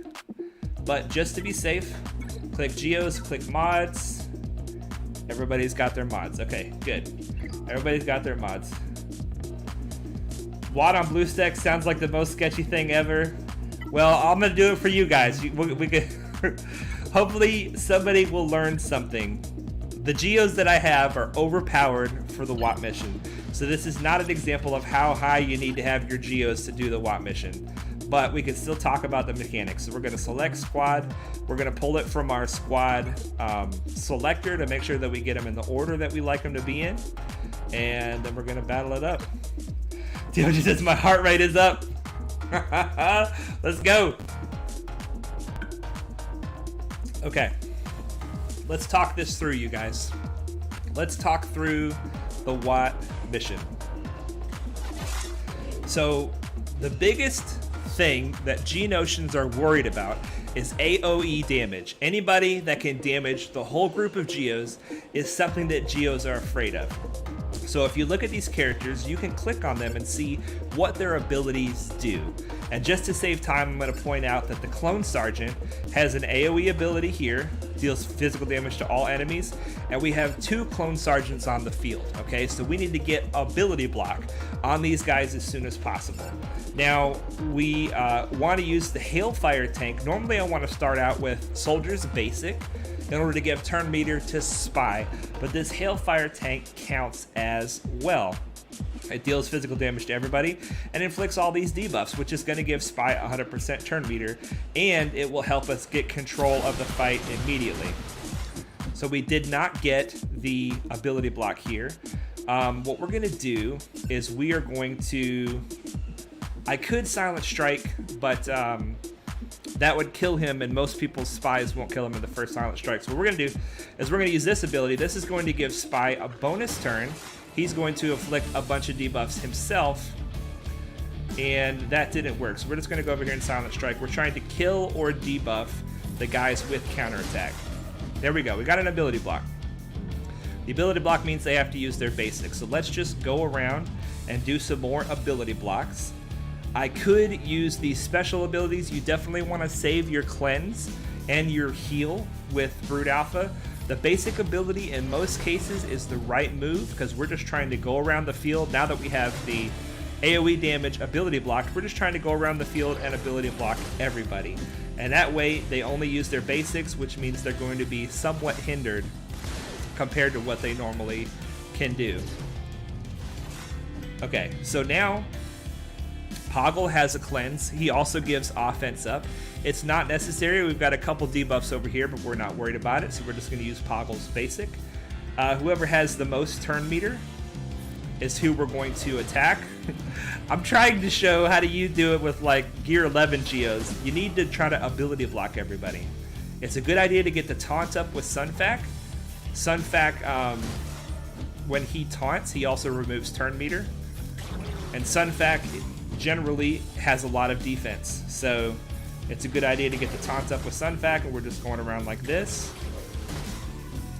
But just to be safe, click geos, click mods. Everybody's got their mods. Okay, good. Everybody's got their mods. Watt on BlueStacks sounds like the most sketchy thing ever. Well, I'm gonna do it for you guys. We could hopefully somebody will learn something. The geos that I have are overpowered for the Watt mission. So this is not an example of how high you need to have your geos to do the Watt mission. But we can still talk about the mechanics. So we're going to select squad. We're going to pull it from our squad selector to make sure that we get them in the order that we like them to be in. And then we're going to battle it up. Doj says my heart rate is up. Let's go. Okay. Let's talk this through, you guys. Let's talk through the Watt mission. So the biggest thing that Geonosians are worried about is AoE damage. Anybody that can damage the whole group of geos is something that geos are afraid of. So if you look at these characters, you can click on them and see what their abilities do. And just to save time, I'm going to point out that the Clone Sergeant has an AoE ability here, deals physical damage to all enemies, and we have 2 Clone Sergeants on the field, okay? So we need to get ability block on these guys as soon as possible. Now, we want to use the Hailfire tank. Normally I want to start out with Soldiers Basic in order to give turn meter to Spy, but this Hailfire tank counts as well. It deals physical damage to everybody and inflicts all these debuffs, which is going to give Spy 100% turn meter, and it will help us get control of the fight immediately. So we did not get the ability block here. What we're going to do is we are going to... I could Silent Strike, but that would kill him, and most people's Spies won't kill him in the first Silent Strike. So what we're going to do is we're going to use this ability. This is going to give Spy a bonus turn. He's going to inflict a bunch of debuffs himself, and that didn't work. So we're just going to go over here and Silent Strike. We're trying to kill or debuff the guys with counterattack. There we go. We got an ability block. The ability block means they have to use their basics. So let's just go around and do some more ability blocks. I could use these special abilities. You definitely want to save your cleanse and your heal with Brute Alpha. The basic ability in most cases is the right move because we're just trying to go around the field. Now that we have the AoE damage ability blocked, we're just trying to go around the field and ability block everybody. And that way they only use their basics, which means they're going to be somewhat hindered compared to what they normally can do. Okay, so now Hoggle has a cleanse. He also gives offense up. It's not necessary. We've got a couple debuffs over here, but we're not worried about it, so we're just going to use Poggle's basic. Whoever has the most turn meter is who we're going to attack. I'm trying to show how do you do it with like Gear 11 Geos. You need to try to ability block everybody. It's a good idea to get the taunt up with Sunfac. Sunfac, when he taunts, he also removes turn meter. And Sunfac generally has a lot of defense, so it's a good idea to get the taunt up with Sunfac, and we're just going around like this.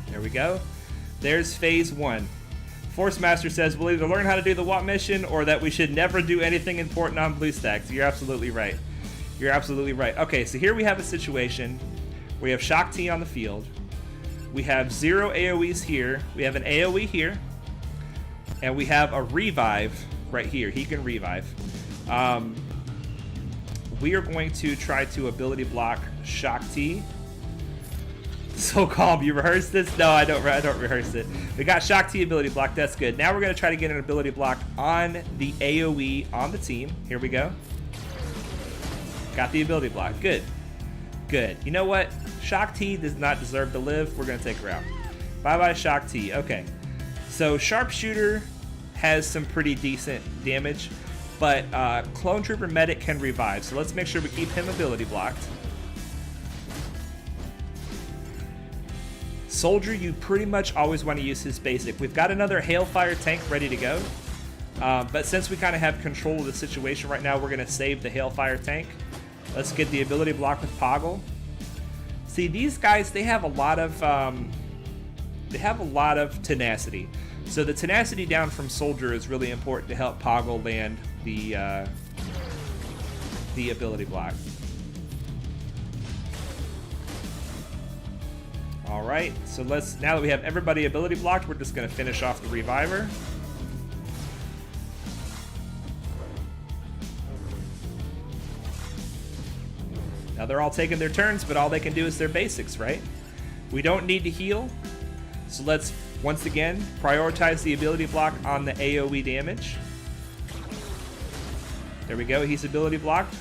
There we go. There's phase 1. Force Master says we'll either learn how to do the Watt mission or that we should never do anything important on BlueStacks. You're absolutely right. You're absolutely right. Okay, so here we have a situation. We have Shock T on the field. We have 0 AoEs here. We have an AoE here. And we have a revive right here. He can revive. We are going to try to ability block Shock T. So calm. You rehearsed this? No, I don't rehearse it. We got Shock T ability block. That's good. Now we're going to try to get an ability block on the AoE on the team. Here we go. Got the ability block. Good. Good. You know what? Shock T does not deserve to live. We're going to take her out. Bye-bye, Shock T. Okay. So Sharpshooter has some pretty decent damage, but Clone Trooper Medic can revive. So let's make sure we keep him ability blocked. Soldier, you pretty much always want to use his basic. We've got another Hailfire tank ready to go. But since we kind of have control of the situation right now, we're going to save the Hailfire tank. Let's get the ability block with Poggle. See, these guys, they have a lot of tenacity. So the tenacity down from Soldier is really important to help Poggle land the ability block. All right, so now that we have everybody ability blocked, we're just going to finish off the Reviver. Now they're all taking their turns, but all they can do is their basics, right? We don't need to heal, so let's once again prioritize the ability block on the AoE damage. There we go, he's ability blocked.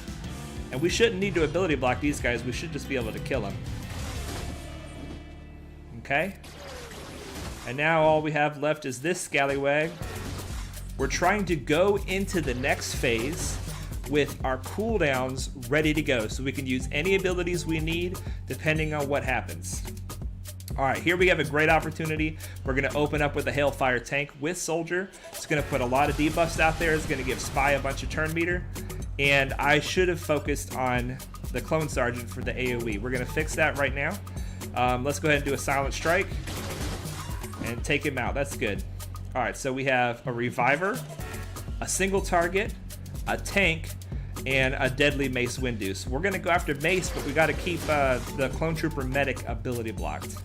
And we shouldn't need to ability block these guys, we should just be able to kill them. Okay, and now all we have left is this scallywag. We're trying to go into the next phase with our cooldowns ready to go, so we can use any abilities we need depending on what happens. All right, here we have a great opportunity. We're going to open up with a Hailfire tank with Soldier. It's going to put a lot of debuffs out there. It's going to give Spy a bunch of turn meter, and I should have focused on the Clone Sergeant for the AoE. We're going to fix that right now. Let's go ahead and do a Silent Strike and take him out. That's good. All right, so we have a Reviver, a single target, a tank, and a deadly Mace Windu. So we're going to go after Mace, but we got to keep the Clone Trooper Medic ability blocked.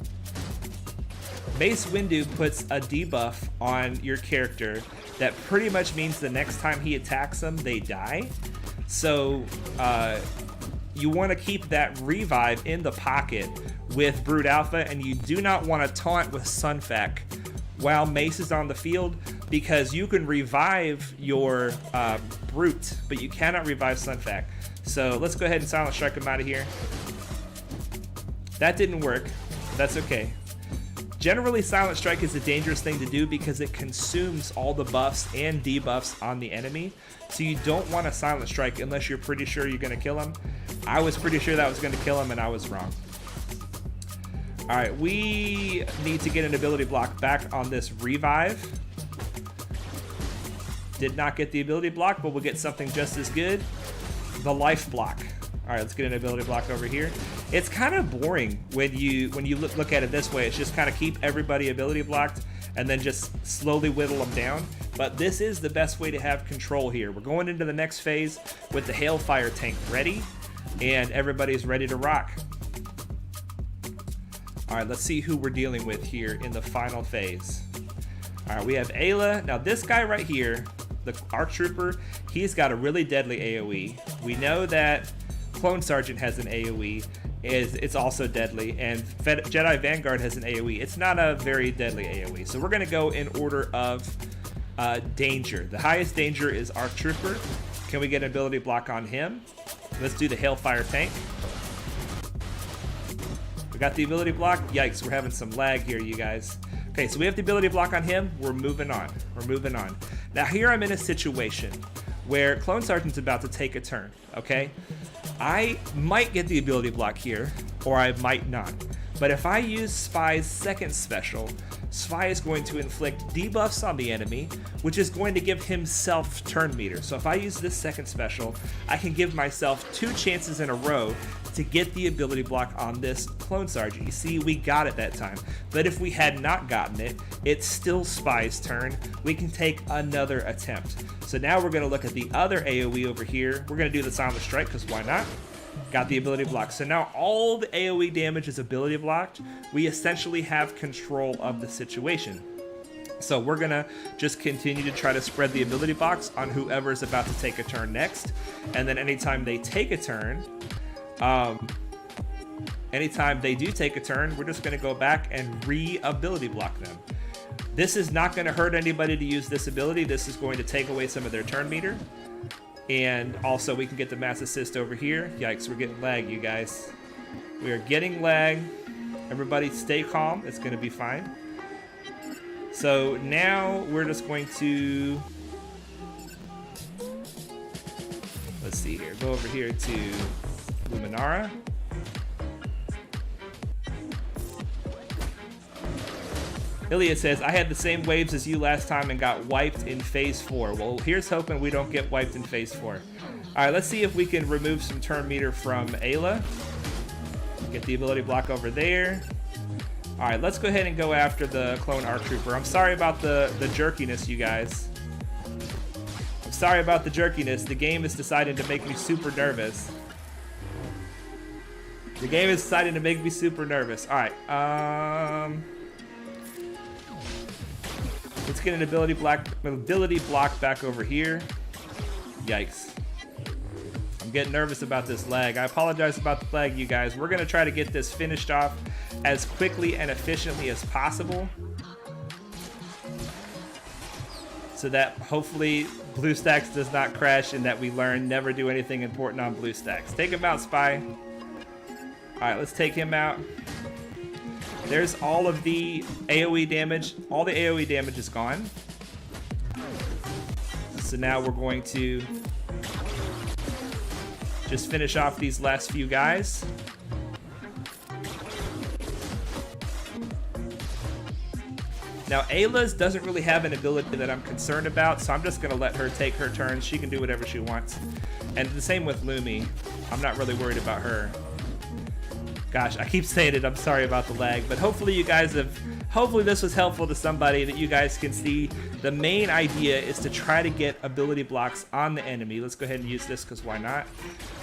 Mace Windu puts a debuff on your character that pretty much means the next time he attacks them, they die. So you want to keep that revive in the pocket with Brute Alpha, and you do not want to taunt with Sunfac while Mace is on the field, because you can revive your Brute, but you cannot revive Sunfac. So let's go ahead and Silent Strike him out of here. That didn't work. That's okay. Generally, Silent Strike is a dangerous thing to do because it consumes all the buffs and debuffs on the enemy. So you don't want to Silent Strike unless you're pretty sure you're going to kill him. I was pretty sure that was going to kill him, and I was wrong. All right, we need to get an ability block back on this Revive. Did not get the ability block, but we'll get something just as good. The Life block. All right, let's get an ability block over here. It's kind of boring when you look at it this way. It's just kind of keep everybody ability blocked and then just slowly whittle them down. But this is the best way to have control here. We're going into the next phase with the Hailfire tank ready, and everybody's ready to rock. All right, let's see who we're dealing with here in the final phase. All right, we have Ayla. Now this guy right here, the ARC Trooper, he's got a really deadly AoE. We know that Clone Sergeant has an AoE. It's also deadly, and Jedi Vanguard has an AoE. It's not a very deadly AoE. So we're gonna go in order of danger. The highest danger is ARC Trooper. Can we get an ability block on him? Let's do the Hailfire tank. We got the ability block. Yikes, we're having some lag here, you guys. Okay, so we have the ability block on him. We're moving on. We're moving on. Now here I'm in a situation where Clone Sergeant's about to take a turn, okay? I might get the ability block here, or I might not. But if I use Spy's second special, Spy is going to inflict debuffs on the enemy, which is going to give himself turn meter. So if I use this second special, I can give myself 2 chances in a row to get the ability block on this Clone Sergeant. You see, we got it that time. But if we had not gotten it, it's still Spy's turn. We can take another attempt. So now we're gonna look at the other AoE over here. We're gonna do the Silent Strike, because why not? Got the ability block. So now all the AoE damage is ability blocked. We essentially have control of the situation. So we're gonna just continue to try to spread the ability box on whoever is about to take a turn next. And then anytime they take a turn, and anytime they do take a turn, we're just going to go back and re-ability block them. This is not going to hurt anybody to use this ability. This is going to take away some of their turn meter. And also we can get the mass assist over here. Yikes, we're getting lag, you guys. We are getting lag. Everybody stay calm. It's going to be fine. So now we're just going to... Let's see here. Go over here to Luminara. Iliad says, I had the same waves as you last time and got wiped in phase 4. Well, here's hoping we don't get wiped in phase 4. All right, let's see if we can remove some turn meter from Ayla. Get the ability block over there. All right, let's go ahead and go after the clone ARC Trooper. I'm sorry about the jerkiness, you guys. I'm sorry about the jerkiness. The game is deciding to make me super nervous. The game is deciding to make me super nervous. All right, let's get an ability block back over here. Yikes. I'm getting nervous about this lag. I apologize about the lag, you guys. We're going to try to get this finished off as quickly and efficiently as possible, so that hopefully BlueStacks does not crash and that we learn never do anything important on BlueStacks. Take him out, Spy. All right, let's take him out. There's all of the AoE damage. All the AoE damage is gone. So now we're going to just finish off these last few guys. Now, Ayla's doesn't really have an ability that I'm concerned about, so I'm just going to let her take her turns. She can do whatever she wants. And the same with Lumi. I'm not really worried about her. Gosh, I keep saying it. I'm sorry about the lag, but hopefully you guys have... Hopefully this was helpful to somebody, that you guys can see the main idea is to try to get ability blocks on the enemy. Let's go ahead and use this because why not?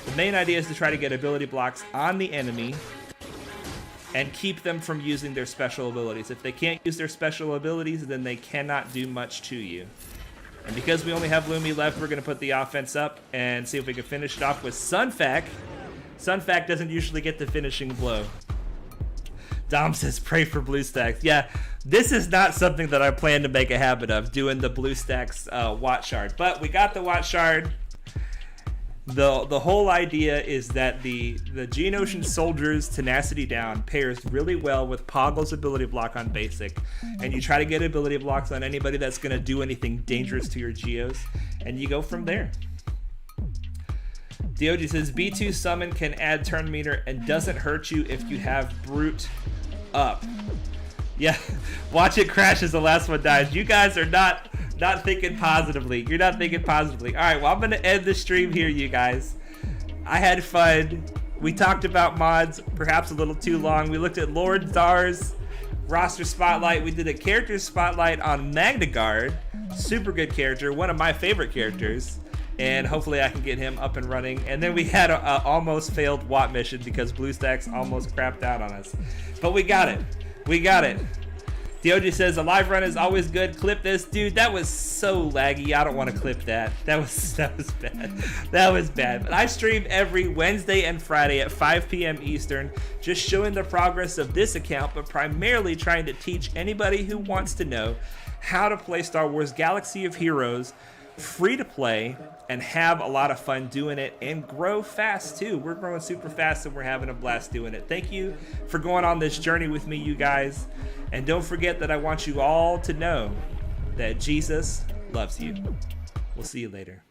The main idea is to try to get ability blocks on the enemy and keep them from using their special abilities. If they can't use their special abilities, then they cannot do much to you. And because we only have Lumi left, we're going to put the offense up and see if we can finish it off with Sunfac. Sunfac doesn't usually get the finishing blow. Dom says, pray for BlueStacks. Yeah, this is not something that I plan to make a habit of, doing the BlueStacks Watt Shard. But we got the Watt Shard. The whole idea is that the Geonosian Soldier's Tenacity Down pairs really well with Poggle's ability block on basic. And you try to get ability blocks on anybody that's going to do anything dangerous to your Geos. And you go from there. DOG says, B2 summon can add turn meter and doesn't hurt you if you have Brute up. Yeah, watch it crash as the last one dies. You guys are not thinking positively. You're not thinking positively. All right, well, I'm going to end the stream here, you guys. I had fun. We talked about mods perhaps a little too long. We looked at Lord Czar's roster spotlight. We did a character spotlight on Magna Guard. Super good character, one of my favorite characters. And hopefully I can get him up and running. And then we had a almost failed Watt mission because BlueStacks almost crapped out on us. But we got it. We got it. DOG says, a live run is always good. Clip this. Dude, that was so laggy. I don't want to clip that. That was bad. That was bad. But I stream every Wednesday and Friday at 5 p.m. Eastern, just showing the progress of this account, but primarily trying to teach anybody who wants to know how to play Star Wars Galaxy of Heroes free to play and have a lot of fun doing it and grow fast too. We're growing super fast and we're having a blast doing it. Thank you for going on this journey with me, you guys. And don't forget that I want you all to know that Jesus loves you. We'll see you later.